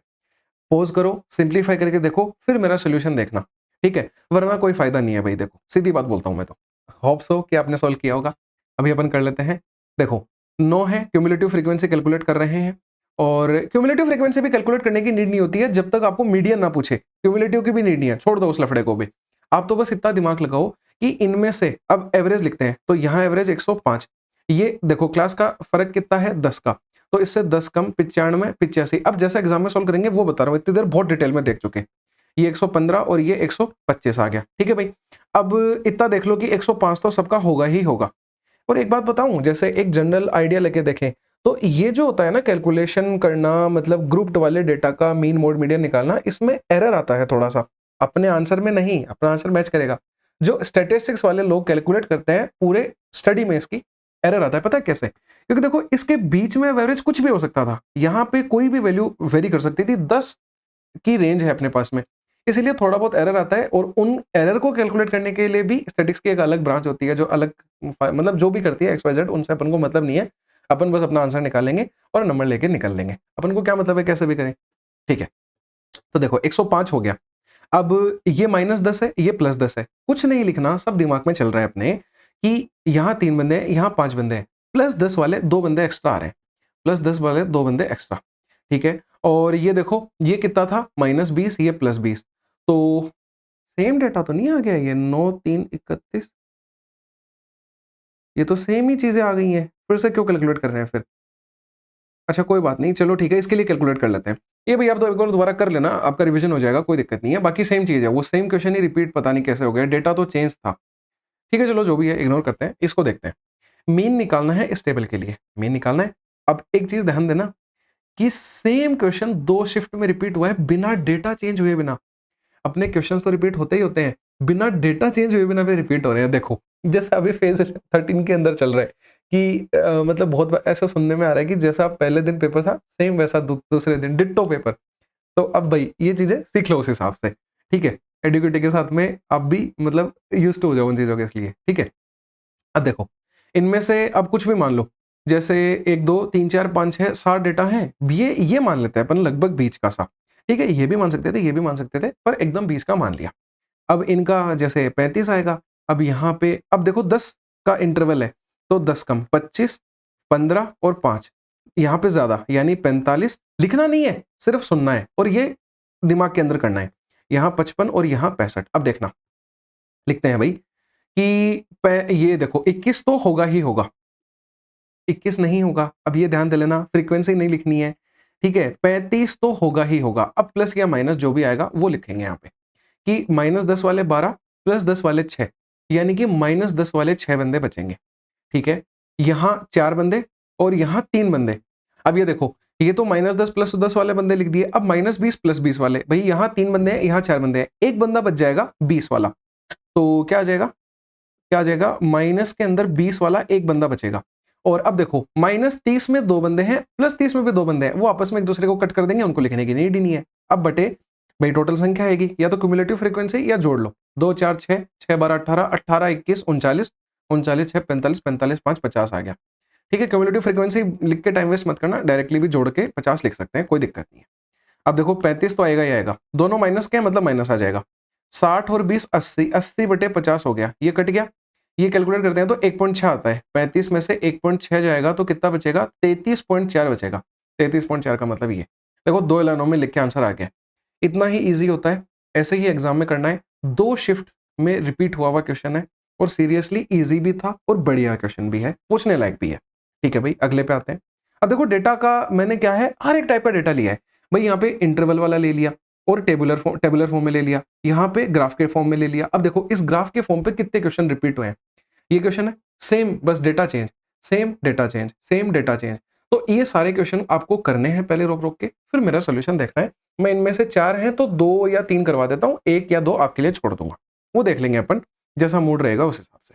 पॉज़ करो, सिंप्लीफाई करके देखो, फिर मेरा सॉल्यूशन देखना, ठीक है? वरना कोई फ़ायदा नहीं है भाई देखो, सीधी बात बोलता हूँ मैं तो। होप सो कि आपने सॉल्व किया होगा। अभी अपन कर लेते हैं। देखो 9 है, क्युमुलेटिव फ्रीक्वेंसी कैलकुलेट कर रहे हैं और क्युमुलेटिव फ्रीक्वेंसी भी कैलकुलेट करने की नीड नहीं होती है जब तक आपको मीडियन ना पूछे। क्युमुलेटिव की भी नीड नहीं है, छोड़ दो उस लफड़े को भी। आप तो बस इतना दिमाग लगाओ कि इनमें से अब एवरेज लिखते हैं, तो यहाँ एवरेज 105, ये देखो क्लास का फ़र्क कितना है? 10 का। तो इससे 10 कम 95, 85। अब जैसा एग्जाम में सॉल्व करेंगे वो बता रहा हूँ, इतनी देर बहुत डिटेल में देख चुके हैं। ये 115 और ये 125 आ गया, ठीक है भाई। अब इतना देख लो कि 105 तो सबका होगा ही होगा। और एक बात बताऊं, जैसे एक जनरल आइडिया लेके देखें, तो ये जो होता है ना कैलकुलेशन करना, मतलब ग्रुप्ड वाले डेटा का मीन मोड मीडियन निकालना, इसमें एरर आता है थोड़ा सा। अपने आंसर में नहीं, अपना आंसर मैच करेगा। जो स्टैटिस्टिक्स वाले लोग कैलकुलेट करते हैं पूरे स्टडी में, इसकी एरर आता है। पता है कैसे? क्योंकि देखो इसके बीच में एवरेज कुछ भी हो सकता था, यहाँ पे कोई भी वैल्यू वेरी कर सकती थी, 10 की रेंज है अपने पास में, इसीलिए थोड़ा बहुत एरर आता है। और उन एरर को कैलकुलेट करने के लिए भी स्टैटिस्टिक्स की एक अलग ब्रांच होती है, जो अलग मतलब जो भी करती है XYZ, उनसे अपन को मतलब नहीं है। अपन बस अपना आंसर निकालेंगे और नंबर लेके निकल लेंगे। अपन को क्या मतलब है कैसे भी करें, ठीक है। तो देखो 105 हो गया। अब ये -10 है, ये +10 है। कुछ नहीं लिखना, सब दिमाग में चल रहा है अपने कि यहाँ 3 बंदे हैं, यहाँ 5 बंदे हैं। +10 वाले 2 बंदे एक्स्ट्रा आ रहे हैं। +10 वाले 2 बंदे एक्स्ट्रा, ठीक है। और ये देखो ये कितना था? -20, ये +20। तो सेम डेटा तो नहीं आ गया ये? 9, 3, 31, ये तो सेम ही चीज़ें आ गई हैं। फिर से क्यों कैलकुलेट कर रहे हैं फिर? अच्छा कोई बात नहीं, चलो ठीक है, इसके लिए कैलकुलेट कर लेते हैं। ये भैया आप तो एक बार दोबारा कर लेना, आपका रिवीजन हो जाएगा, कोई दिक्कत नहीं है। बाकी सेम चीज़ है, वो सेम क्वेश्चन ही रिपीट पता नहीं कैसे हो गया, डेटा तो चेंज था। ठीक है, चलो जो भी है इग्नोर करते हैं, इसको देखते हैं। मीन निकालना है इस टेबल के लिए, मीन निकालना है। अब एक चीज़ ध्यान देना कि सेम क्वेश्चन 2 शिफ्ट में रिपीट हुआ है, बिना डेटा चेंज हुए बिना। अपने क्वेश्चंस तो रिपीट होते ही होते हैं, बिना डेटा चेंज हुए बिना भी रिपीट हो रहे हैं। देखो जैसा अभी फेज 13 के अंदर चल रहा है कि मतलब बहुत ऐसा सुनने में आ रहा है कि जैसा पहले दिन पेपर था सेम वैसा दूसरे दिन डिट्टो पेपर। तो अब भाई ये चीजें सीख लो उस हिसाब से, ठीक है। एडुकेटी के साथ में आप भी मतलब यूज टू हो जाओ उन चीजों के, इसलिए ठीक है। अब देखो इनमें से अब कुछ भी मान लो, जैसे 1 2 3 4 5 6 7 डेटा है, ये मान लेते हैं अपन लगभग बीच का सा, ठीक है। ये भी मान सकते थे, ये भी मान सकते थे, पर एकदम 20 का मान लिया। अब इनका जैसे 35 आएगा। अब यहाँ पे अब देखो 10 का इंटरवल है, तो 10 कम 25, 15 और 5, यहाँ पे ज्यादा यानी 45। लिखना नहीं है, सिर्फ सुनना है और ये दिमाग के अंदर करना है। यहाँ 55 और यहाँ 65। अब देखना, लिखते हैं भाई कि ये देखो 21 तो होगा ही होगा, 21 नहीं होगा। अब ये ध्यान दे लेना, फ्रीक्वेंसी नहीं लिखनी है, ठीक है। 35 तो होगा ही होगा। अब प्लस या माइनस जो भी आएगा वो लिखेंगे यहाँ पे कि -10 वाले 12 +10 वाले 6, यानी कि -10 वाले 6 बंदे बचेंगे, ठीक है। यहाँ 4 बंदे और यहाँ 3 बंदे। अब ये देखो ये तो -10 + 10 वाले बंदे लिख दिए। अब -20 + 20 वाले, भाई यहाँ 3 बंदे हैं, यहाँ 4 बंदे हैं, एक बंदा बच जाएगा 20 वाला। तो क्या आ जाएगा? क्या आ जाएगा? माइनस के अंदर 20 वाला एक बंदा बचेगा। और अब देखो -30 में 2 बंदे हैं, +30 में भी 2 बंदे हैं, वो आपस में एक दूसरे को कट कर देंगे, उनको लिखने की नीड ही नहीं है। अब बटे भाई टोटल संख्या आएगी, या तो क्युमुलेटिव फ्रीक्वेंसी या जोड़ लो। 2 4 6 6 12 18 18 21 39 39 6 45 45 5 50 आ गया, ठीक है। क्युमुलेटिव फ्रीक्वेंसी लिख के टाइम वेस्ट मत करना, डायरेक्टली भी जोड़ के 50 लिख सकते हैं, कोई दिक्कत नहीं है। अब देखो 35 तो आएगा ही आएगा, दोनों माइनस के हैं मतलब माइनस आ जाएगा। 60 और 20 80, 80/50 हो गया, ये कट गया। ये कैलकुलेट करते हैं तो 1.6 आता है, 35 में से 1.6 जाएगा तो कितना बचेगा, 33.4 बचेगा। 33.4 का मतलब ये देखो, 2 लाइनों में लिख के आंसर आ गया। इतना ही ईजी होता है, ऐसे ही एग्जाम में करना है। 2 शिफ्ट में रिपीट हुआ क्वेश्चन है और सीरियसली ईजी भी था और बढ़िया क्वेश्चन भी है, पूछने लायक भी है। ठीक है भाई, अगले पे आते हैं। अब देखो डेटा का मैंने क्या है, हर एक टाइप का डेटा लिया है भाई। यहाँ पे इंटरवल वाला ले लिया और टेबुलर फॉर्म में ले लिया, यहाँ पे ग्राफ के फॉर्म में ले लिया। अब देखो इस ग्राफ के फॉर्म पे कितने क्वेश्चन रिपीट हुए हैं, ये क्वेश्चन है सेम, बस data change, same data change, same data change. तो ये सारे क्वेश्चन आपको करने हैं पहले रोक रोक के, फिर मेरा सोल्यूशन देखना है। मैं इनमें से 4 हैं तो 2 या 3 करवा देता हूँ, 1 या 2 आपके लिए छोड़ दूंगा, वो देख लेंगे अपन, जैसा मूड रहेगा उस हिसाब से।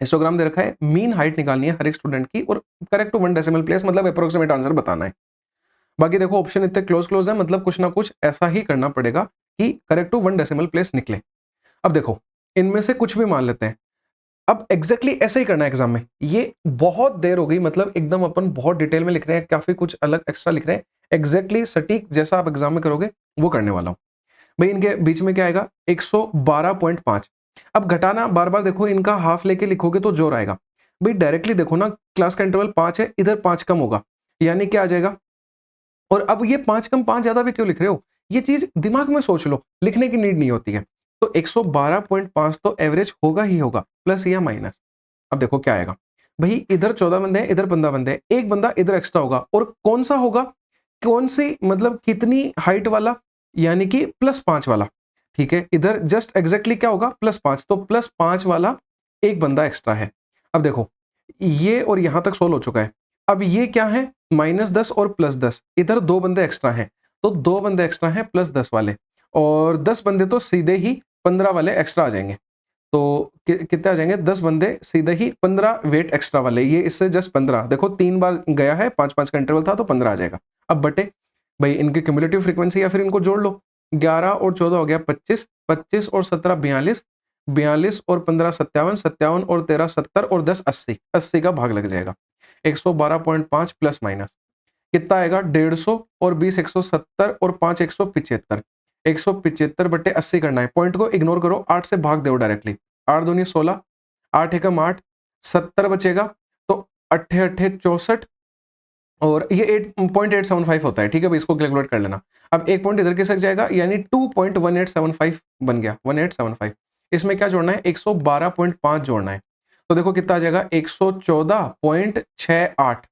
हिस्टोग्राम दे रखा है, मीन हाइट निकालनी है हर एक स्टूडेंट की और करेक्ट टू 1 डेसिमल प्लेस, मतलब अप्रोक्सीमेट आंसर बताना है। बाकी देखो ऑप्शन इतने क्लोज क्लोज है, मतलब कुछ ना कुछ ऐसा ही करना पड़ेगा कि करेक्ट टू 1 डेसिमल प्लेस निकले। अब देखो इनमें से कुछ भी मान लेते हैं, अब एग्जैक्टली ऐसे ही करना है एग्जाम में। ये बहुत देर हो गई, मतलब एकदम अपन बहुत डिटेल में लिख रहे हैं, काफी कुछ अलग एक्स्ट्रा लिख रहे हैं। एग्जैक्टली सटीक जैसा आप एग्जाम में करोगे वो करने वाला हूं भाई। इनके बीच में क्या आएगा, 112.5। अब घटाना बार बार देखो, इनका हाफ लेके लिखोगे तो जोर आएगा भाई। डायरेक्टली देखो ना, क्लास का इंटरवल 5 है, इधर 5 कम होगा, यानी क्या आ जाएगा। और अब ये 5 कम 5 ज्यादा भी क्यों लिख रहे हो, ये चीज दिमाग में सोच लो, लिखने की नीड नहीं होती है। तो 112.5 तो एवरेज होगा ही होगा, प्लस या माइनस। अब देखो क्या आएगा भाई, इधर 14 बंदे हैं, इधर 15 बंदे हैं, एक बंदा इधर एक्स्ट्रा होगा, और कौन सा होगा, कौन सी मतलब कितनी हाइट वाला, यानी कि +5 वाला। ठीक है, इधर जस्ट एग्जैक्टली क्या होगा, +5, तो +5 वाला एक बंदा एक्स्ट्रा है। अब देखो ये और यहां तक सोल्व हो चुका है। अब ये क्या है, -10 और +10, इधर 2 बंदे एक्स्ट्रा हैं, तो 2 बंदे एक्स्ट्रा हैं +10 वाले, और 10 बंदे तो सीधे ही 15 वाले एक्स्ट्रा आ जाएंगे। तो कितने आ जाएंगे, 10 बंदे सीधे ही 15 वेट एक्स्ट्रा वाले, ये इससे जस्ट 15, देखो 3 बार गया है, 5-5 का इंटरवल था तो 15 आ जाएगा। अब बटे भाई इनकी क्यूमुलेटिव फ्रीक्वेंसी या फिर इनको जोड़ लो, 11 और 14 हो गया 25, 25 और 17 42, 42 और 15 57, 57 और 13 70 और 10 80, 80 का भाग लग जाएगा। 112.5 प्लस माइनस कितना आएगा, 150 और 20 170 और 5 175, 175/80 करना है। पॉइंट को इग्नोर करो, 8 से भाग दो डायरेक्टली, 8 दूनी 16, 8 एकम 8, 70 बचेगा, तो 8 8 64, और ये 8.875 होता है। ठीक है भाई, इसको कैलकुलेट कर लेना। अब एक पॉइंट इधर खिसक जाएगा, यानी 2.1875 बन गया, 1875। इसमें क्या जोड़ना है, 112.5 जोड़ना है। तो देखो कितना आ जाएगा, 114.68।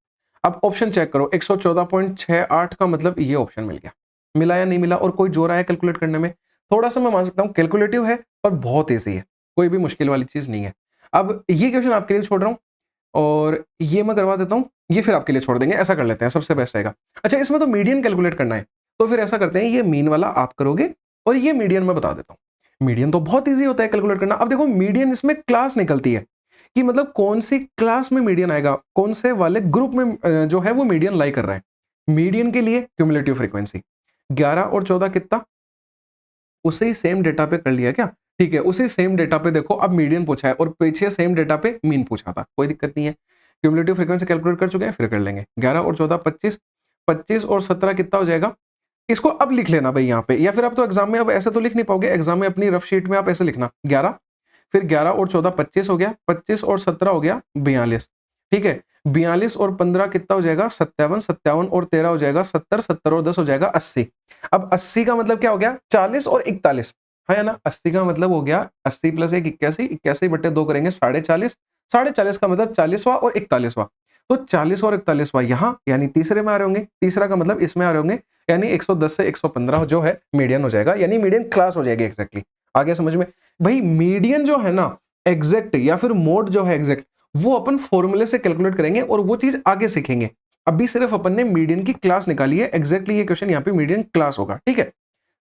अब ऑप्शन चेक करो, 114.68 का मतलब ये ऑप्शन मिल गया, मिला या नहीं मिला, और कोई जोर आया कैलकुलेट करने में। थोड़ा सा मैं मान सकता हूँ कैलकुलेटिव है, पर बहुत ईजी है, कोई भी मुश्किल वाली चीज नहीं है। अब ये क्वेश्चन आपके लिए छोड़ रहा हूँ, और ये मैं करवा देता हूँ, ये फिर आपके लिए छोड़ देंगे, ऐसा कर लेते हैं, सबसे बेस्ट रहेगा। अच्छा, इसमें तो मीडियन कैलकुलेट करना है, तो फिर ऐसा करते हैं, ये मीन वाला आप करोगे और ये मीडियन मैं बता देता हूँ। मीडियन तो बहुत ईजी होता है कैलकुलेट करना। अब देखो मीडियन इसमें क्लास निकलती है कि मतलब कौन सी क्लास में मीडियन आएगा, कौन से वाले ग्रुप में जो है वो मीडियन लाई कर रहा है। मीडियन के लिए क्यूमुलेटिव फ्रीक्वेंसी 11 और 14 कितना, उसे ही सेम डेटा पे कर लिया क्या, ठीक है, उसी सेम डेटा पे देखो अब मीडियन पूछा है और पीछे सेम डेटा पे मीन पूछा था, कोई दिक्कत नहीं है। क्यूमुलेटिव फ्रीक्वेंसी कैलकुलेट कर चुके हैं, फिर कर लेंगे। 11 और 14 25, 25 और 17 कितना हो जाएगा। इसको अब लिख लेना भाई यहाँ पे, या फिर आप तो एग्जाम में अब ऐसे तो लिख नहीं पाओगे, एग्जाम में अपनी रफ शीट में आप ऐसे लिखना 11, फिर 11 और 14 25 हो गया, 25 और 17 हो गया 42, ठीक है। 42 और 15 कितना हो जाएगा, 57, 57 और 13 हो जाएगा 70, 70 और 10 हो जाएगा 80। अब 80 का मतलब क्या हो गया, 40 और 41 है ना। 80 का मतलब हो गया 80 + 1 81, 81/2 करेंगे 40.5, 40.5 का मतलब 40वां और 41वां, तो 40 और 41वां यहाँ यानी तीसरे में आ रहे होंगे, तीसरा का मतलब इसमें आ रहे होंगे, यानी 110 से 115 जो है मीडियन हो जाएगा, यानी मीडियन क्लास हो जाएगी एग्जैक्टली। आ गया समझ में भाई। मीडियन जो है ना एग्जैक्ट, या फिर मोड जो है एग्जैक्ट, वो अपन फॉर्मूले से कैलकुलेट करेंगे और वो चीज आगे सीखेंगे। अभी सिर्फ अपन ने मीडियन की क्लास निकाली है, एग्जैक्टली ये क्वेश्चन यहाँ पे मीडियन क्लास होगा, ठीक है,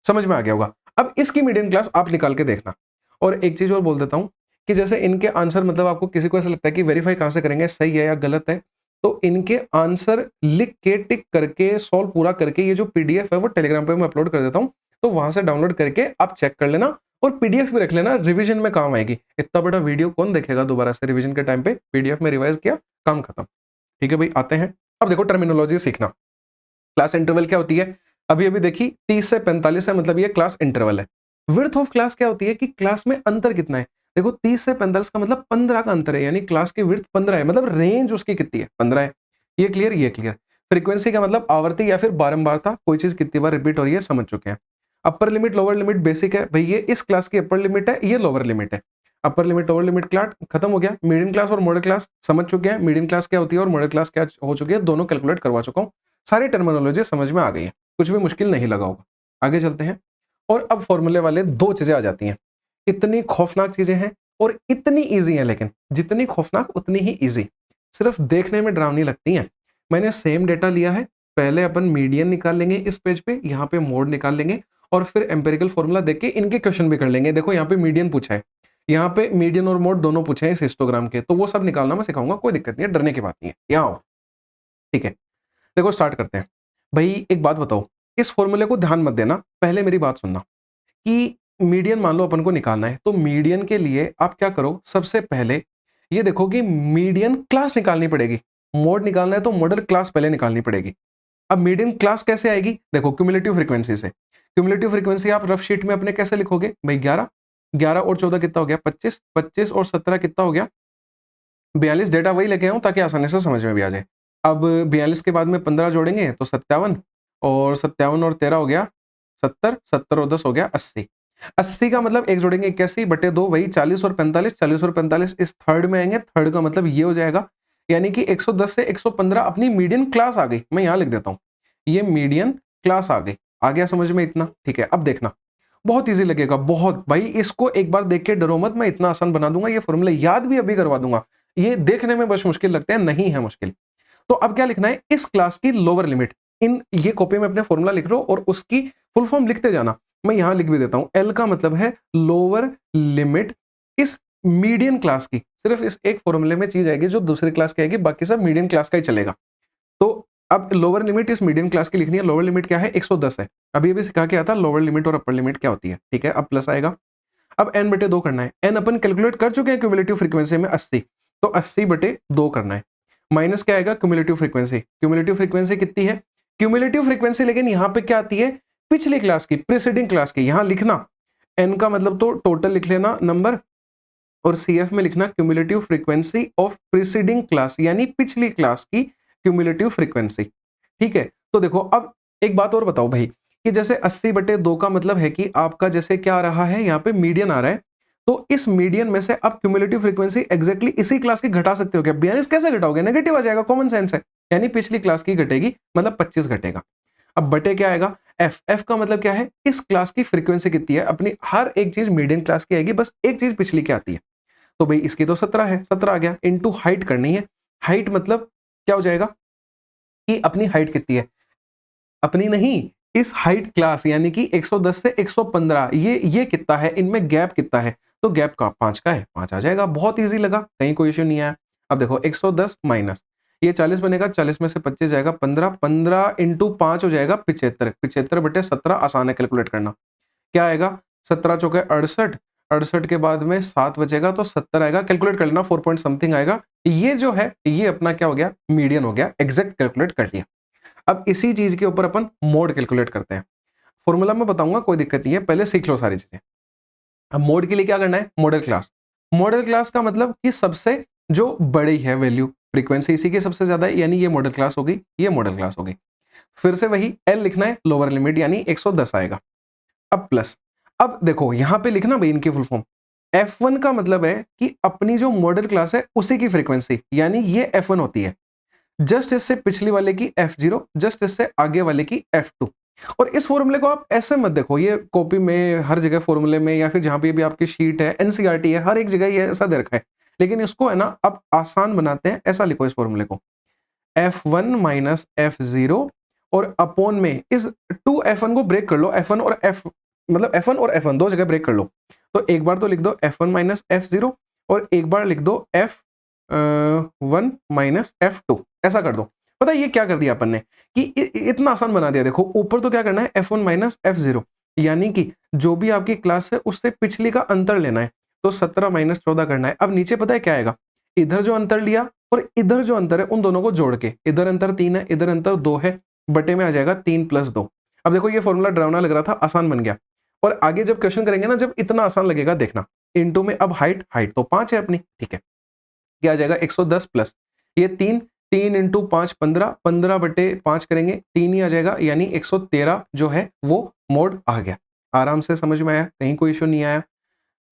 समझ में आ गया होगा। अब इसकी मीडियन क्लास आप निकाल के देखना। और एक चीज और बोल देता हूं कि जैसे इनके आंसर, मतलब आपको किसी को ऐसा लगता है कि वेरीफाई कहां से करेंगे, सही है या गलत है, तो इनके आंसर लिख के टिक करके सॉल्व पूरा करके ये जो पीडीएफ है वो टेलीग्राम पे मैं अपलोड कर देता हूं, तो वहां से डाउनलोड करके आप चेक कर लेना और पीडीएफ भी रख लेना, रिवीजन में काम आएगी। इतना बड़ा वीडियो कौन देखेगा दोबारा से रिवीजन के टाइम पे, पीडीएफ में रिवाइज किया, काम खत्म। ठीक है भाई, आते हैं अब देखो टर्मिनोलॉजी सीखना। क्लास इंटरवल क्या होती है, अभी अभी देखी 30 से 45 है, मतलब ये क्लास इंटरवल है। विड्थ ऑफ क्लास क्या होती है कि क्लास में अंतर कितना है। देखो 30 से 45 का मतलब 15 का अंतर है, यानी क्लास की विड्थ 15 है, मतलब रेंज उसकी कितनी है, 15 है। ये क्लियर, ये क्लियर। फ्रीक्वेंसी का मतलब आवर्ती या फिर बारंबारता, कोई चीज कितनी बार रिपीट हो रही है, समझ चुके हैं। Upper limit lower limit basic है भाई, ये इस क्लास की अपर लिमिट है, ये लोअर लिमिट है। Upper limit lower limit class खत्म हो गया। मीडियम क्लास और मॉडल क्लास समझ चुके हैं, मीडियम क्लास क्या होती है और मॉडल क्लास क्या हो चुकी है, दोनों कैलकुलेट करवा चुका हूँ। सारी टर्मिनोलॉजी समझ में आ गई है, कुछ भी मुश्किल नहीं लगा होगा। आगे चलते हैं। और अब फॉर्मूले वाले दो चीजें आ जाती हैं। इतनी खौफनाक चीजें हैं और इतनी इजी हैं, लेकिन जितनी खौफनाक उतनी ही इजी। सिर्फ देखने में डरावनी लगती हैं। मैंने सेम डेटा लिया है, पहले अपन मीडियन निकाल लेंगे इस पेज पे, यहाँ पे मोड निकाल लेंगे और फिर एम्पेरिकल फॉर्मूला देख के इनके क्वेश्चन भी कर लेंगे। देखो यहाँ पे मीडियन पूछा है, यहाँ पे मीडियन और मोड दोनों पूछे हैं इस हिस्टोग्राम के, तो वो सब निकालना मैं सिखाऊंगा, कोई दिक्कत नहीं है, डरने की बात नहीं है। यहाँ आओ, ठीक है। देखो स्टार्ट करते हैं। भाई एक बात बताओ, इस फॉर्मूले को ध्यान मत देना, पहले मेरी बात सुनना कि मीडियन मान लो अपन को निकालना है, तो मीडियन के लिए आप क्या करो, सबसे पहले ये देखो कि मीडियन क्लास निकालनी पड़ेगी। मोड निकालना है तो मॉडल क्लास पहले निकालनी पड़ेगी। अब मीडियन क्लास कैसे आएगी, देखो क्यूमुलेटिव फ्रीक्वेंसी से। क्यूमुलेटिव फ्रीक्वेंसी आप रफ शीट में अपने कैसे लिखोगे भाई, 11 11 और 14 कितना हो गया, 25 25 और 17 कितना हो गया, 42। डेटा वही लेके आऊं ताकि आसानी से समझ में भी आ जाए। अब 42 के बाद में 15 जोड़ेंगे तो 57, और 57 और 13 हो गया 70, 70 और 10 हो गया 80। 80 का मतलब एक जोड़ेंगे 81 बटे 2, वही 40 और 45, 40 और 45 इस थर्ड में आएंगे, थर्ड का मतलब ये हो जाएगा। यानी कि 110 से 115 अपनी मीडियन क्लास आ गई। मैं यहां लिख देता हूं, ये मीडियन क्लास आ गई। आ गया समझ में इतना, ठीक है। अब देखना बहुत इजी लगेगा, बहुत भाई, इसको एक बार देख के डरो मत, मैं इतना आसान बना दूंगा, ये फॉर्मूले याद भी अभी करवा दूंगा। ये देखने में बस मुश्किल लगते हैं, नहीं है मुश्किल। तो अब क्या लिखना है, इस क्लास की लोअर लिमिट। इन ये कॉपी में अपने फॉर्मूला लिख लो और उसकी फुल फॉर्म लिखते जाना। मैं यहां लिख भी देता हूं, एल का मतलब है लोअर लिमिट इस मीडियन क्लास की। सिर्फ इस एक फॉर्मूले में चीज आएगी जो दूसरी क्लास की आएगी, बाकी सब मीडियन क्लास का ही चलेगा। तो अब लोअर लिमिट इस मीडियन क्लास की लिखनी है। लोअर लिमिट क्या है, 110 है। अभी अभी सिखा के आता लोअर लिमिट और अपर लिमिट क्या होती है, ठीक है। अब प्लस आएगा। अब n बटे 2 करना है। n अपन कैलकुलेट कर चुके हैं क्यूमुलेटिव फ्रीक्वेंसी में 80, तो 80 बटे 2 करना है। माइनस क्या आएगा, क्यूमुलेटिव फ्रीक्वेंसी। क्यूमुलेटिव फ्रीक्वेंसी कितनी है, क्यूमुलेटिव फ्रीक्वेंसी लेकिन यहाँ पे क्या आती है, पिछली क्लास की, प्रीसीडिंग क्लास की। यहाँ लिखना n का मतलब तो टोटल लिख लेना नंबर, और CF में लिखना cumulative frequency of preceding class, यानी पिछली क्लास की क्यूमुलेटिव फ्रीक्वेंसी, ठीक है। तो देखो अब एक बात और बताओ भाई, कि जैसे 80 बटे 2 का मतलब है कि आपका जैसे क्या आ रहा है, यहाँ पे मीडियन आ रहा है, तो इस मीडियन में से आप क्यूमुलेटिव फ्रीक्वेंसी एग्जैक्टली इसी क्लास की घटा सकते हो क्या, 42 कैसे घटाओगे, नेगेटिव आ जाएगा, कॉमन सेंस है। यानी पिछली क्लास की घटेगी, मतलब 25 घटेगा। अब बटे क्या आएगा, एफ। एफ का मतलब क्या है, इस क्लास की फ्रीक्वेंसी कितनी है, अपनी हर एक चीज मीडियन क्लास की आएगी, बस एक चीज पिछली की आती है। तो भाई इसकी तो 17 है, 17 आ गया, इनटू हाइट करनी है। हाइट मतलब क्या हो जाएगा कि अपनी हाइट कितनी है, अपनी नहीं, इस हाइट क्लास यानी कि 110 से 115, ये कितना है, इनमें गैप कितना है, तो गैप का 5 का है, 5 आ जाएगा। बहुत इजी लगा, कहीं कोई इश्यू नहीं आया। अब देखो 110 माइनस ये 40 बनेगा, 40 में से 25 जाएगा 15, 15 इंटू 5 हो जाएगा 75, 75 बटे 17 आसान है कैलकुलेट करना। क्या आएगा, 17 चौके 68, 68 के बाद में 7 बचेगा तो 70 आएगा, कैलकुलेट कर लेना 4 पॉइंट समथिंग आएगा। ये जो है ये अपना क्या हो गया, मीडियन हो गया, एग्जैक्ट कैलकुलेट कर लिया। अब इसी चीज के ऊपर अपन मोड कैलकुलेट करते हैं। फॉर्मूला में बताऊंगा, कोई दिक्कत नहीं है, पहले सीख लो सारी चीजें। अब मोड के लिए क्या करना है, मॉडल क्लास। मॉडल क्लास का मतलब कि सबसे जो बड़ी है वैल्यू, फ्रीक्वेंसी इसी की सबसे ज्यादा है, यानी ये मॉडल क्लास होगी, ये मॉडल क्लास होगी। फिर से वही एल लिखना है, लोअर लिमिट यानी 110 आएगा। अब प्लस, अब देखो यहां पे लिखना भाई इनकी फुल फॉर्म। F1 का मतलब है कि अपनी जो मॉडल क्लास है उसी की फ्रीक्वेंसी, यानी ये F1 होती है, जस्ट इससे पिछली वाले की F0, जस्ट इससे आगे वाले की F2। और इस फॉर्मूले को आप ऐसे मत देखो, ये कॉपी में हर जगह फॉर्मूले में या फिर जहां पे भी आपकी शीट है, एनसीईआरटी है, हर एक जगह ये ऐसा दे रखा है। लेकिन इसको है ना आप आसान बनाते हैं, ऐसा लिखो इस फॉर्मूले को, F1 माइनस F0 और अपॉन में इस 2F1 को ब्रेक कर लो, F1 और F मतलब F1 और F1 दो जगह ब्रेक कर लो। तो एक बार तो लिख दो F1 माइनस F0 और एक बार लिख दो F1 माइनस F2, ऐसा कर दो। पता है ये क्या कर दिया अपन ने कि इतना आसान बना दिया। देखो ऊपर तो क्या करना है, F1 माइनस F0, यानी कि जो भी आपकी क्लास है उससे पिछली का अंतर लेना है, तो 17 माइनस 14 करना है। अब नीचे पता है क्या आएगा, इधर जो अंतर लिया और इधर जो अंतर है उन दोनों को जोड़ के, इधर अंतर 3 है, इधर अंतर 2 है, बटे में आ जाएगा 3 प्लस 2। अब देखो ये फॉर्मूला डरावना लग रहा था, आसान बन गया। और आगे जब क्वेश्चन करेंगे ना, जब इतना आसान लगेगा देखना, इनटू में अब हाइट तो 5 है अपनी, ठीक है, क्या आ जाएगा 110 प्लस ये 3, 3 इंटू 5 15, 15/5 करेंगे 3 ही आ जाएगा, यानी 113 जो है वो मोड आ गया। आराम से समझ में आया, कहीं कोई इशू नहीं आया,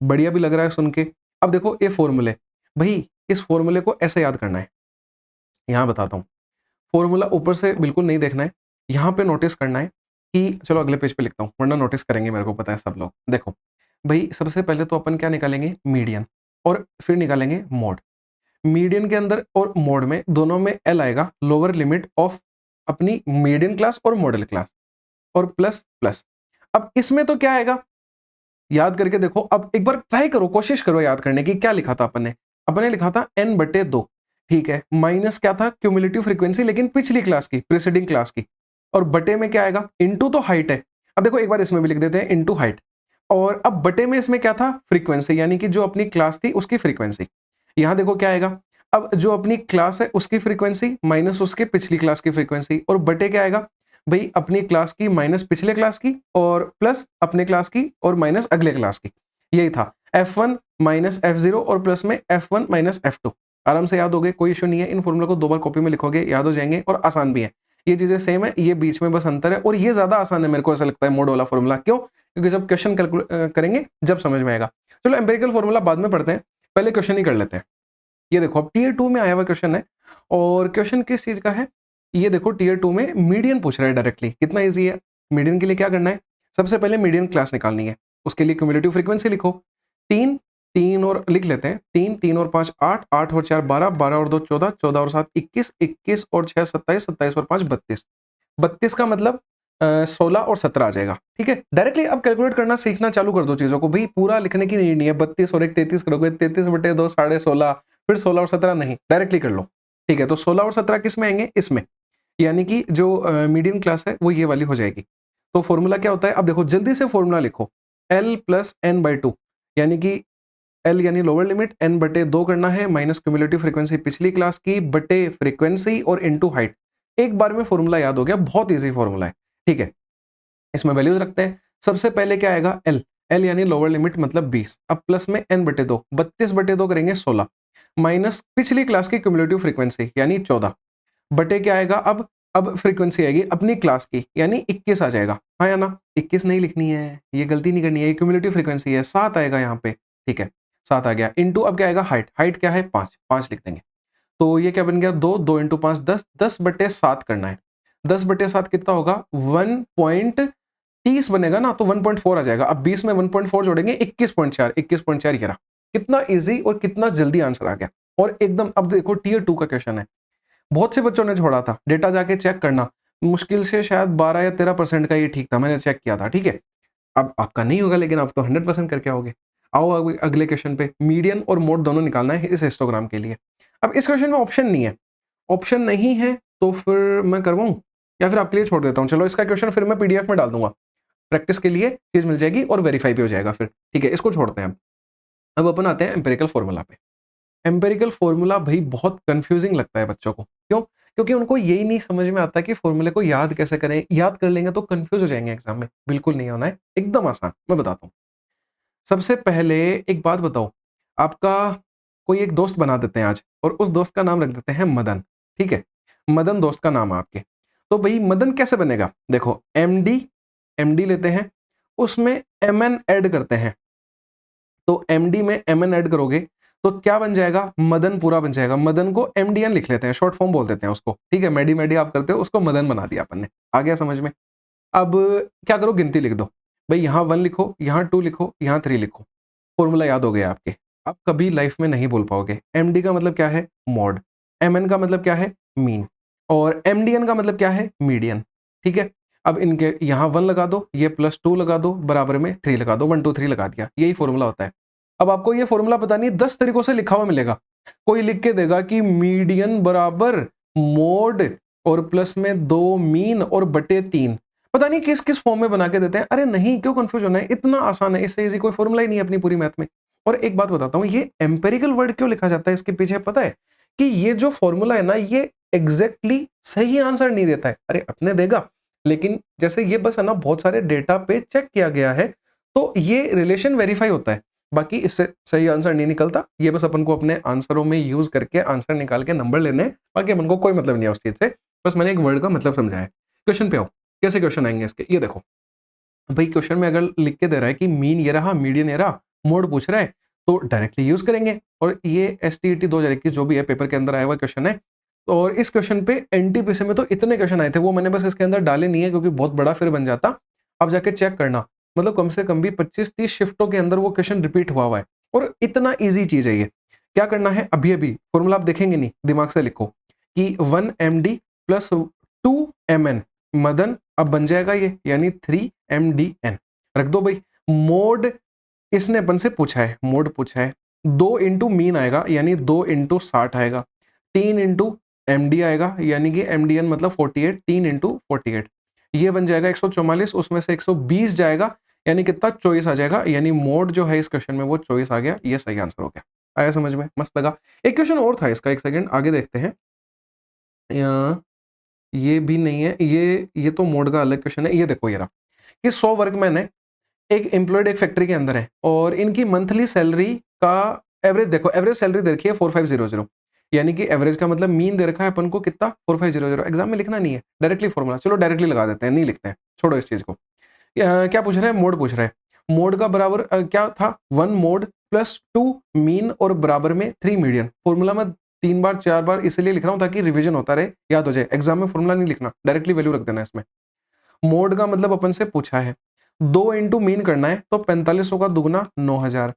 बढ़िया भी लग रहा है सुन के। अब देखो ये फॉर्मूले, भाई इस फॉर्मूले को ऐसे याद करना है, यहाँ बताता हूँ। फॉर्मूला ऊपर से बिल्कुल नहीं देखना है, यहाँ पे नोटिस करना है कि चलो अगले पेज पे लिखता हूँ, वरना नोटिस करेंगे, मेरे को पता है सब लोग। देखो भाई सबसे पहले तो अपन क्या निकालेंगे, मीडियन, और फिर निकालेंगे मोड। मीडियन के अंदर और मोड में दोनों में एल आएगा, लोअर लिमिट ऑफ अपनी मीडियन क्लास और मॉडल क्लास, और प्लस प्लस। अब इसमें तो क्या आएगा, याद करके देखो, अब एक बार ट्राई करो, कोशिश करो याद करने की। क्या लिखा था अपन ने लिखा था n/2, ठीक है, माइनस क्या था, क्यूमुलेटिव फ्रीक्वेंसी, लेकिन पिछली क्लास की, प्रीसीडिंग क्लास की, और बटे में क्या आएगा, इनटू तो हाइट है। अब देखो एक बार इसमें भी लिख देते हैं इनटू हाइट, और अब बटे में इसमें क्या था, फ्रीक्वेंसी, यानी कि जो अपनी क्लास थी उसकी फ्रीक्वेंसी। यहां देखो क्या आएगा, अब जो अपनी क्लास है उसकी फ्रीक्वेंसी माइनस उसके पिछली क्लास की फ्रीक्वेंसी, और बटे क्या आएगा भाई, अपनी क्लास की माइनस पिछले क्लास की, और प्लस अपने क्लास की और माइनस अगले क्लास की। यही था f1 माइनस f0 और प्लस में f1 माइनस f2। आराम से याद हो गए, कोई इशू नहीं है। इन फॉर्मूला को 2 बार कॉपी में लिखोगे याद हो जाएंगे, और आसान भी है। ये चीजें सेम है, ये बीच में बस अंतर है, और ये ज्यादा आसान है मेरे को ऐसा लगता है, मोड वाला फॉर्मूला। क्यों? क्योंकि जब क्वेश्चन करेंगे जब समझ में आएगा। चलो एम्पिरिकल फॉर्मूला बाद में पढ़ते हैं, पहले क्वेश्चन ही कर लेते हैं। ये देखो अब टीयर 2 में आया हुआ क्वेश्चन है, और क्वेश्चन किस चीज का है, ये देखो टीयर 2 में मीडियन पूछ रहा है डायरेक्टली। कितना इजी है। मीडियन के लिए क्या करना है, सबसे पहले मीडियन क्लास निकालनी है, उसके लिए क्यूमुलेटिव फ्रीक्वेंसी लिखो। 3 3 और लिख लेते हैं, 3 3 और 5 8, 8 और 4 12, 12 और 2 14, 14 और 7 21, 21 और 6 27, 27 और 5 32, 32 का मतलब 16 और 17 आ जाएगा। ठीक है, डायरेक्टली अब कैलकुलेट करना सीखना चालू कर दो चीजों को, भाई पूरा लिखने की नीड नहीं है। 32 और 1 33 करोगे, 33/2 16.5, फिर 16 और 17 नहीं, डायरेक्टली कर लो। ठीक है, तो 16 और 17 किस में आएंगे, इसमें, यानी कि जो मीडियम क्लास है वो ये वाली हो जाएगी। तो फॉर्मूला क्या होता है, अब देखो जल्दी से फॉर्मूला लिखो, L प्लस n/2, यानी कि L यानी लोअर लिमिट, n/2 करना है, माइनस क्यूमुलेटिव फ्रीक्वेंसी पिछली क्लास की, बटे फ्रीक्वेंसी और इनटू हाइट। एक बार में फॉर्मूला याद हो गया, बहुत इजी फॉर्मूला है। ठीक है, इसमें वैल्यूज रखते हैं। सबसे पहले क्या आएगा, L यानी लोअर लिमिट मतलब 20, अब प्लस में n/2, 32/2 करेंगे 16, माइनस पिछली क्लास की क्यूमुलेटिव फ्रीक्वेंसी यानी 14, बटे क्या आएगा, अब फ्रीक्वेंसी आएगी अपनी क्लास की, यानी 21 आ जाएगा। हाँ या ना, 21 नहीं लिखनी है, ये गलती नहीं करनी है, क्यूमुलेटिव फ्रीक्वेंसी है, 7 आएगा यहाँ पे। ठीक है, 7 आ गया, इनटू अब क्या आएगा, हाइट क्या है 5, 5 लिख देंगे। तो ये क्या बन गया, 2 2 इंटू 5 10, 10/7 करना है। 10/7 कितना होगा, 1.30 बनेगा ना, तो 1.4 आ जाएगा। अब 20 में 1.4 जोड़ेंगे, 21.4, 21.4 ये रहा। कितना इजी और कितना जल्दी आंसर आ गया, और एकदम। अब देखो टीयर 2 का क्वेश्चन है, बहुत से बच्चों ने छोड़ा था, डेटा जाके चेक करना, मुश्किल से शायद 12 या 13% का ये ठीक था, मैंने चेक किया था। ठीक है, अब आपका नहीं होगा, लेकिन आप तो 100% करके आओगे। आओ अगले क्वेश्चन पे, मीडियन और मोड दोनों निकालना है इस हिस्टोग्राम के लिए। अब इस क्वेश्चन में ऑप्शन नहीं है, ऑप्शन नहीं है तो फिर मैं करवाऊं या फिर आपके लिए छोड़ देता हूं। चलो इसका क्वेश्चन फिर मैं पीडीएफ में डाल दूंगा, प्रैक्टिस के लिए चीज मिल जाएगी और वेरीफाई भी हो जाएगा फिर। ठीक है, इसको छोड़ते हैं। अब अपन आते हैं एम्पेरिकल फॉर्मूला पे। एम्पेरिकल फॉर्मूला भाई बहुत कंफ्यूजिंग लगता है बच्चों को, क्यों? क्योंकि उनको यही नहीं समझ में आता कि फॉर्मूले को याद कैसे करें। याद कर लेंगे तो कंफ्यूज हो जाएंगे एग्जाम में, बिल्कुल नहीं होना है, एकदम आसान। मैं बताता हूँ, सबसे पहले एक बात बताओ, आपका कोई एक दोस्त बना देते हैं आज, और उस दोस्त का नाम रख देते हैं मदन। ठीक है, मदन दोस्त का नाम है आपके। तो भाई मदन कैसे बनेगा, देखो एमडी लेते हैं, उसमें mn ऐड करते हैं, तो md में mn ऐड करोगे तो क्या बन जाएगा, मदन पूरा बन जाएगा। मदन को mdn लिख लेते हैं, शॉर्ट फॉर्म बोल देते हैं उसको। ठीक है, मेडी मेडी आप करते हो, उसको मदन बना दिया अपन ने। आ गया समझ में? अब क्या करो, गिनती लिख दो भाई, यहाँ 1 लिखो, यहाँ 2 लिखो, यहाँ 3 लिखो। फॉर्मूला याद हो गया आपके। आप कभी लाइफ में नहीं बोल पाओगे। md का मतलब क्या है, मॉड, mn का मतलब क्या है, मीन, और mdn का मतलब क्या है, मीडियन। ठीक है, अब इनके यहाँ 1 लगा दो, ये +2 लगा दो, बराबर में 3 लगा दो, 1 2 3 लगा दिया, यही फॉर्मूला होता है। अब आपको ये फॉर्मूला पता नहीं 10 तरीकों से लिखा हुआ मिलेगा। कोई लिख के देगा कि मीडियन बराबर मोड और प्लस में 2 मीन और बटे 3, पता नहीं किस किस फॉर्म में बना के देते हैं। अरे नहीं, क्यों कंफ्यूज होना है, इतना आसान है, इससे इजी कोई फॉर्मूला ही नहीं है अपनी पूरी मैथ में। और एक बात बताता हूँ, ये एम्पेरिकल वर्ड क्यों लिखा जाता है इसके पीछे पता है, कि ये जो फॉर्मूला है ना, ये एग्जैक्टली सही आंसर नहीं देता है। अरे अपने देगा, लेकिन जैसे ये बस है ना, बहुत सारे डेटा पे चेक किया गया है, तो ये रिलेशन वेरीफाई होता है, बाकी इससे सही आंसर नहीं निकलता। ये बस अपन को अपने आंसरों में यूज करके आंसर निकाल के नंबर लेने हैं, बाकी अपन को कोई मतलब नहीं है उस चीज से। बस मैंने एक वर्ड का मतलब समझाया। क्वेश्चन पे आओ, कैसे क्वेश्चन आएंगे इसके, ये देखो भाई क्वेश्चन में अगर लिख के दे रहा है कि मीन ये रहा, मीडियन ये रहा, मोड पूछ रहा है, तो डायरेक्टली यूज करेंगे। और ये STET 2021 जो भी है पेपर के अंदर आया हुआ क्वेश्चन है। और इस क्वेश्चन पे NTPC में तो इतने क्वेश्चन आए थे, वो मैंने बस इसके अंदर डाले नहीं है क्योंकि बहुत बड़ा फिर बन जाता। अब जाके चेक करना, मतलब कम से कम भी 25-30 शिफ्टों के अंदर वो क्वेश्चन रिपीट हुआ है। और इतना ईजी चीज है ये। क्या करना है, अभी अभी फॉर्मूला आप देखेंगे नहीं, दिमाग से लिखो कि 1 MD प्लस 2 MN मदन, अब बन जाएगा ये, यानी 3 MDN। रख दो भाई। मोड इसने अपन से पूछा है, मोड पूछा है, 2 इंटू मीन आएगा यानी 2 इंटू 60 आएगा, 3 इंटू MD आएगा यानी कि MDN मतलब 48, 3 इंटू 48, ये बन जाएगा 144, उसमें से 120 जाएगा यानी कितना, 24 आ जाएगा। यानी मोड जो है इस क्वेश्चन में वो 24 आ गया। ये सही आंसर हो गया। आया समझ में, मस्त लगा। एक क्वेश्चन और था इसका, एक सेकंड आगे देखते हैं। ये भी नहीं है, ये तो मोड का अलग क्वेश्चन है। ये देखो ये रहा कि 100 वर्कमैन है, एक एम्प्लॉयड एक फैक्ट्री के अंदर है, और इनकी मंथली सैलरी का एवरेज देखो, एवरेज सैलरी दे रखी है 4500, यानी कि एवरेज का मतलब मीन दे रखा है अपन को कितना, 4500। एग्जाम में लिखना नहीं है, डायरेक्टली फॉर्मूला, चलो डायरेक्टली लगा देते हैं, नहीं लिखते हैं, छोड़ो इस चीज को। क्या पूछ रहे हैं, मोड पूछ रहे हैं। मोड का बराबर क्या था, 1 मोड प्लस 2 मीन और बराबर में 3 मीडियन। फॉर्मूला में 3 बार 4 बार इसलिए लिख रहा हूं ताकि रिवीजन होता रहे, याद हो जाए। एग्जाम में फॉर्मूला नहीं लिखना, डायरेक्टली वैल्यू रख देना इसमें। मोड का मतलब अपन से पूछा है 2 इंटू मीन करना है, तो 4500 का दुगना 9000,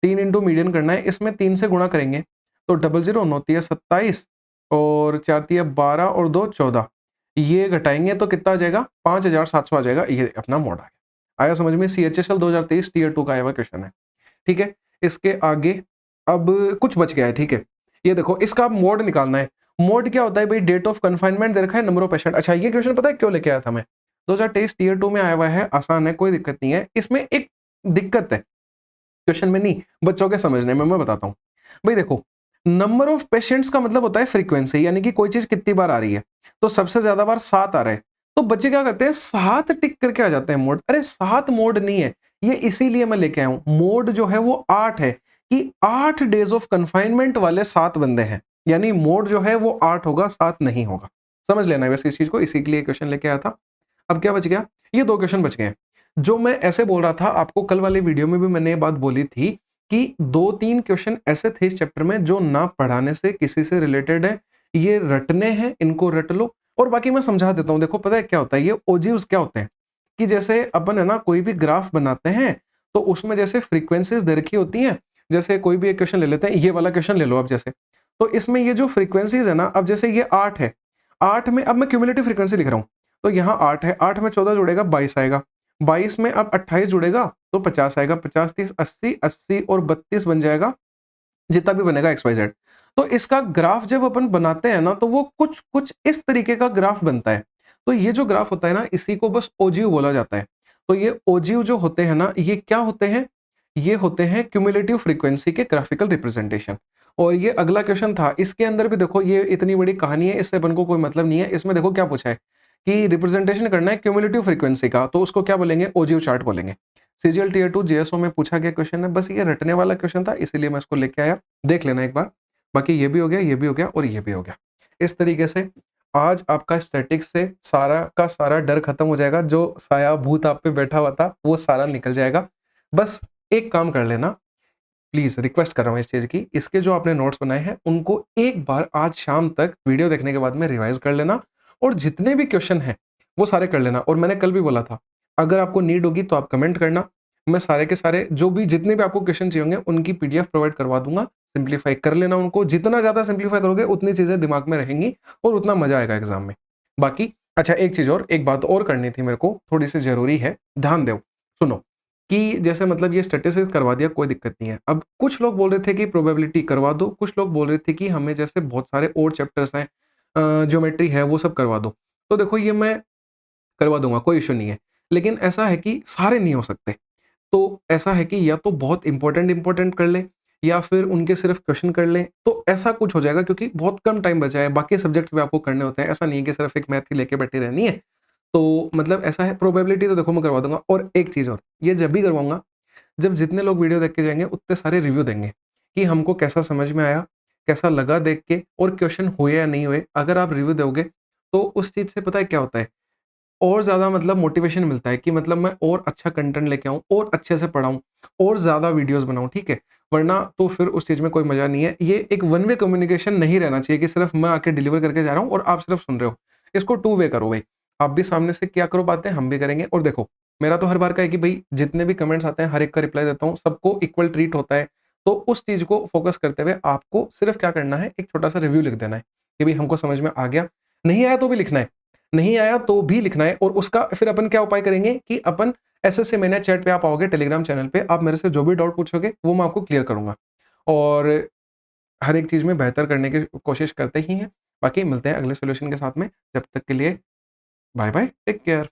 3 इंटू मीडियन करना है, इसमें 3 से गुणा करेंगे तो 00 9 27 और 4 12 और 2 14, ये घटाएंगे तो कितना आ जाएगा, 5700 आ जाएगा। ये अपना मोड आ गया। आया समझ में। CHSL 2023 टीयर 2 का आया हुआ क्वेश्चन है, ठीक है। इसके आगे अब कुछ बच गया है, ठीक है। ये देखो इसका मोड निकालना है। मोड क्या होता है भाई, डेट ऑफ कन्फाइनमेंट दे रखा है, नंबर ऑफ पेशेंट। अच्छा ये क्वेश्चन पता है क्यों लेके आया था मैं, 2023 टीयर 2 में आया हुआ है, आसान है, कोई दिक्कत नहीं है। इसमें एक दिक्कत है क्वेश्चन में नहीं, बच्चों के समझने में, मैं बताता हूं भाई। देखो नंबर ऑफ पेशेंट्स का मतलब होता है फ्रीक्वेंसी, यानी कि कोई चीज कितनी बार आ रही है, तो सबसे ज्यादा बार 7 आ रहा है, तो बच्चे क्या करते हैं 7 टिक करके आ जाते हैं मोड। अरे 7 मोड नहीं है ये, इसीलिए मैं लेके आया हूं। मोड जो है वो 8 है, कि 8 डेज ऑफ कन्फाइनमेंट वाले 7 बंदे हैं, यानी मोड जो है वो 8 होगा, 7 नहीं होगा। समझ लेना वैसे इस चीज को, इसी के लिए क्वेश्चन लेके आया था। अब क्या बच गया, ये 2 क्वेश्चन बच गए। जो मैं ऐसे बोल रहा था आपको, कल वाले वीडियो में भी मैंने ये बात बोली थी कि 2-3 क्वेश्चन ऐसे थे इस चैप्टर में जो ना पढ़ाने से किसी से रिलेटेड है, ये रटने हैं, इनको रट लो। और बाकी मैं समझा देता हूं। देखो पता है क्या होता है, ये ओजीव्स क्या होते हैं कि जैसे अपन है ना कोई भी ग्राफ बनाते हैं, तो उसमें जैसे फ्रीक्वेंसीज दे रखी होती हैं। जैसे कोई भी एक क्वेश्चन ले लेते हैं, ये वाला क्वेश्चन ले लो अब जैसे, तो इसमें ये जो फ्रीक्वेंसीज है ना, अब जैसे ये 8 है, 8 में अब मैं क्यूमुलेटिव फ्रीक्वेंसी लिख रहा हूँ, तो यहाँ 8 है, 8 में 14 जुड़ेगा 22 आएगा, 22 में अब 28 जुड़ेगा तो 50 आएगा, 50 30 80, 80 और 32 बन जाएगा, जितना भी बनेगा XYZ। तो इसका ग्राफ जब अपन बनाते हैं ना, तो वो कुछ कुछ इस तरीके का ग्राफ बनता है। तो ये जो ग्राफ होता है ना, इसी को बस ओजीव बोला जाता है। तो ये ओजीव जो होते हैं ना, ये क्या होते हैं, ये होते हैं क्यूमुलेटिव फ्रीक्वेंसी के ग्राफिकल रिप्रेजेंटेशन। और ये अगला क्वेश्चन था, इसके अंदर भी देखो, ये इतनी बड़ी कहानी है, इससे अपन को कोई मतलब नहीं है। इसमें देखो क्या पूछा है कि रिप्रेजेंटेशन करना है क्यूमुलेटिव फ्रीक्वेंसी का, तो उसको क्या बोलेंगे, ओजीव चार्ट बोलेंगे। CGL टीयर 2 JSO में पूछा गया क्वेश्चन है, बस ये रटने वाला क्वेश्चन था, इसीलिए मैं इसको लेके आया, देख लेना एक बार। बाकी ये भी हो गया, ये भी हो गया और ये भी हो गया। इस तरीके से आज आपका स्टैटिक्स से सारा का सारा डर खत्म हो जाएगा, जो साया भूत आप पे बैठा हुआ था वो सारा निकल जाएगा। बस एक काम कर लेना, प्लीज रिक्वेस्ट कर रहा हूँ इस चीज की, इसके जो आपने नोट्स बनाए हैं उनको एक बार आज शाम तक वीडियो देखने के बाद में रिवाइज कर लेना, और जितने भी क्वेश्चन हैं वो सारे कर लेना। और मैंने कल भी बोला था, अगर आपको नीड होगी तो आप कमेंट करना, मैं सारे के सारे जो भी जितने भी आपको क्वेश्चन चाहिए होंगे उनकी PDF प्रोवाइड करवा दूंगा। सिंप्लीफाई कर लेना उनको, जितना ज्यादा सिंप्लीफाई करोगे उतनी चीजें दिमाग में रहेंगी और उतना मजा आएगा एग्जाम में। बाकी अच्छा एक चीज और, एक बात और करनी थी मेरे को, थोड़ी सी जरूरी है, ध्यान दो, सुनो। कि जैसे मतलब ये स्टैटिस्टिक्स करवा दिया, कोई दिक्कत नहीं है। अब कुछ लोग बोल रहे थे कि प्रोबेबिलिटी करवा दो, कुछ लोग बोल रहे थे कि हमें जैसे बहुत सारे और चैप्टर्स हैं, ज्योमेट्री है, वो सब करवा दो। तो देखो ये मैं करवा दूंगा, कोई इश्यू नहीं है, लेकिन ऐसा है कि सारे नहीं हो सकते। तो ऐसा है कि या तो बहुत इंपॉर्टेंट इंपॉर्टेंट कर ले, या फिर उनके सिर्फ क्वेश्चन कर ले, तो ऐसा कुछ हो जाएगा, क्योंकि बहुत कम टाइम बचा है, बाकी सब्जेक्ट्स भी आपको करने होते हैं। ऐसा नहीं है कि सिर्फ एक मैथ ही लेके बैठे रहनी है। तो मतलब ऐसा है, प्रोबेबिलिटी तो देखो मैं करवा दूँगा। और एक चीज़ और, ये जब भी करवाऊँगा, जब जितने लोग वीडियो देख के जाएँगे उतने सारे रिव्यू देंगे कि हमको कैसा समझ में आया, कैसा लगा देख के और क्वेश्चन हुए या नहीं हुए। अगर आप रिव्यू दोगे तो उस चीज़ से पता है क्या होता है, और ज़्यादा मतलब मोटिवेशन मिलता है कि मतलब मैं और अच्छा कंटेंट लेके आऊँ और अच्छे से पढ़ाऊँ और ज़्यादा वीडियोज़ बनाऊँ, ठीक है? वरना तो फिर उस चीज़ में कोई मज़ा नहीं है। ये एक वन वे कम्युनिकेशन नहीं रहना चाहिए कि सिर्फ़ मैं आके डिलीवर करके जा रहा हूँ और आप सिर्फ़ सुन रहे हो। इसको टू वे करो भई। आप भी सामने से किया करो बातें, हम भी करेंगे। और देखो, मेरा तो हर बार का है कि भई जितने भी कमेंट्स आते हैं, हर एक का रिप्लाई देता हूँ, सबको इक्वल ट्रीट होता है। तो उस चीज़ को फ़ोकस करते हुए आपको सिर्फ़ क्या करना है, एक छोटा-सा रिव्यू लिख देना है कि भई हमको समझ में आ गया। नहीं आया तो भी लिखना है। नहीं आया तो भी लिखना है। और उसका फिर अपन क्या उपाय करेंगे कि अपन ऐसे मैंने चैट पे आप आओगे, टेलीग्राम चैनल पे आप मेरे से जो भी डाउट पूछोगे वो मैं आपको क्लियर करूँगा। और हर एक चीज़ में बेहतर करने की कोशिश करते ही हैं। बाकी मिलते हैं अगले सॉल्यूशन के साथ में। जब तक के लिए बाय बाय, टेक केयर।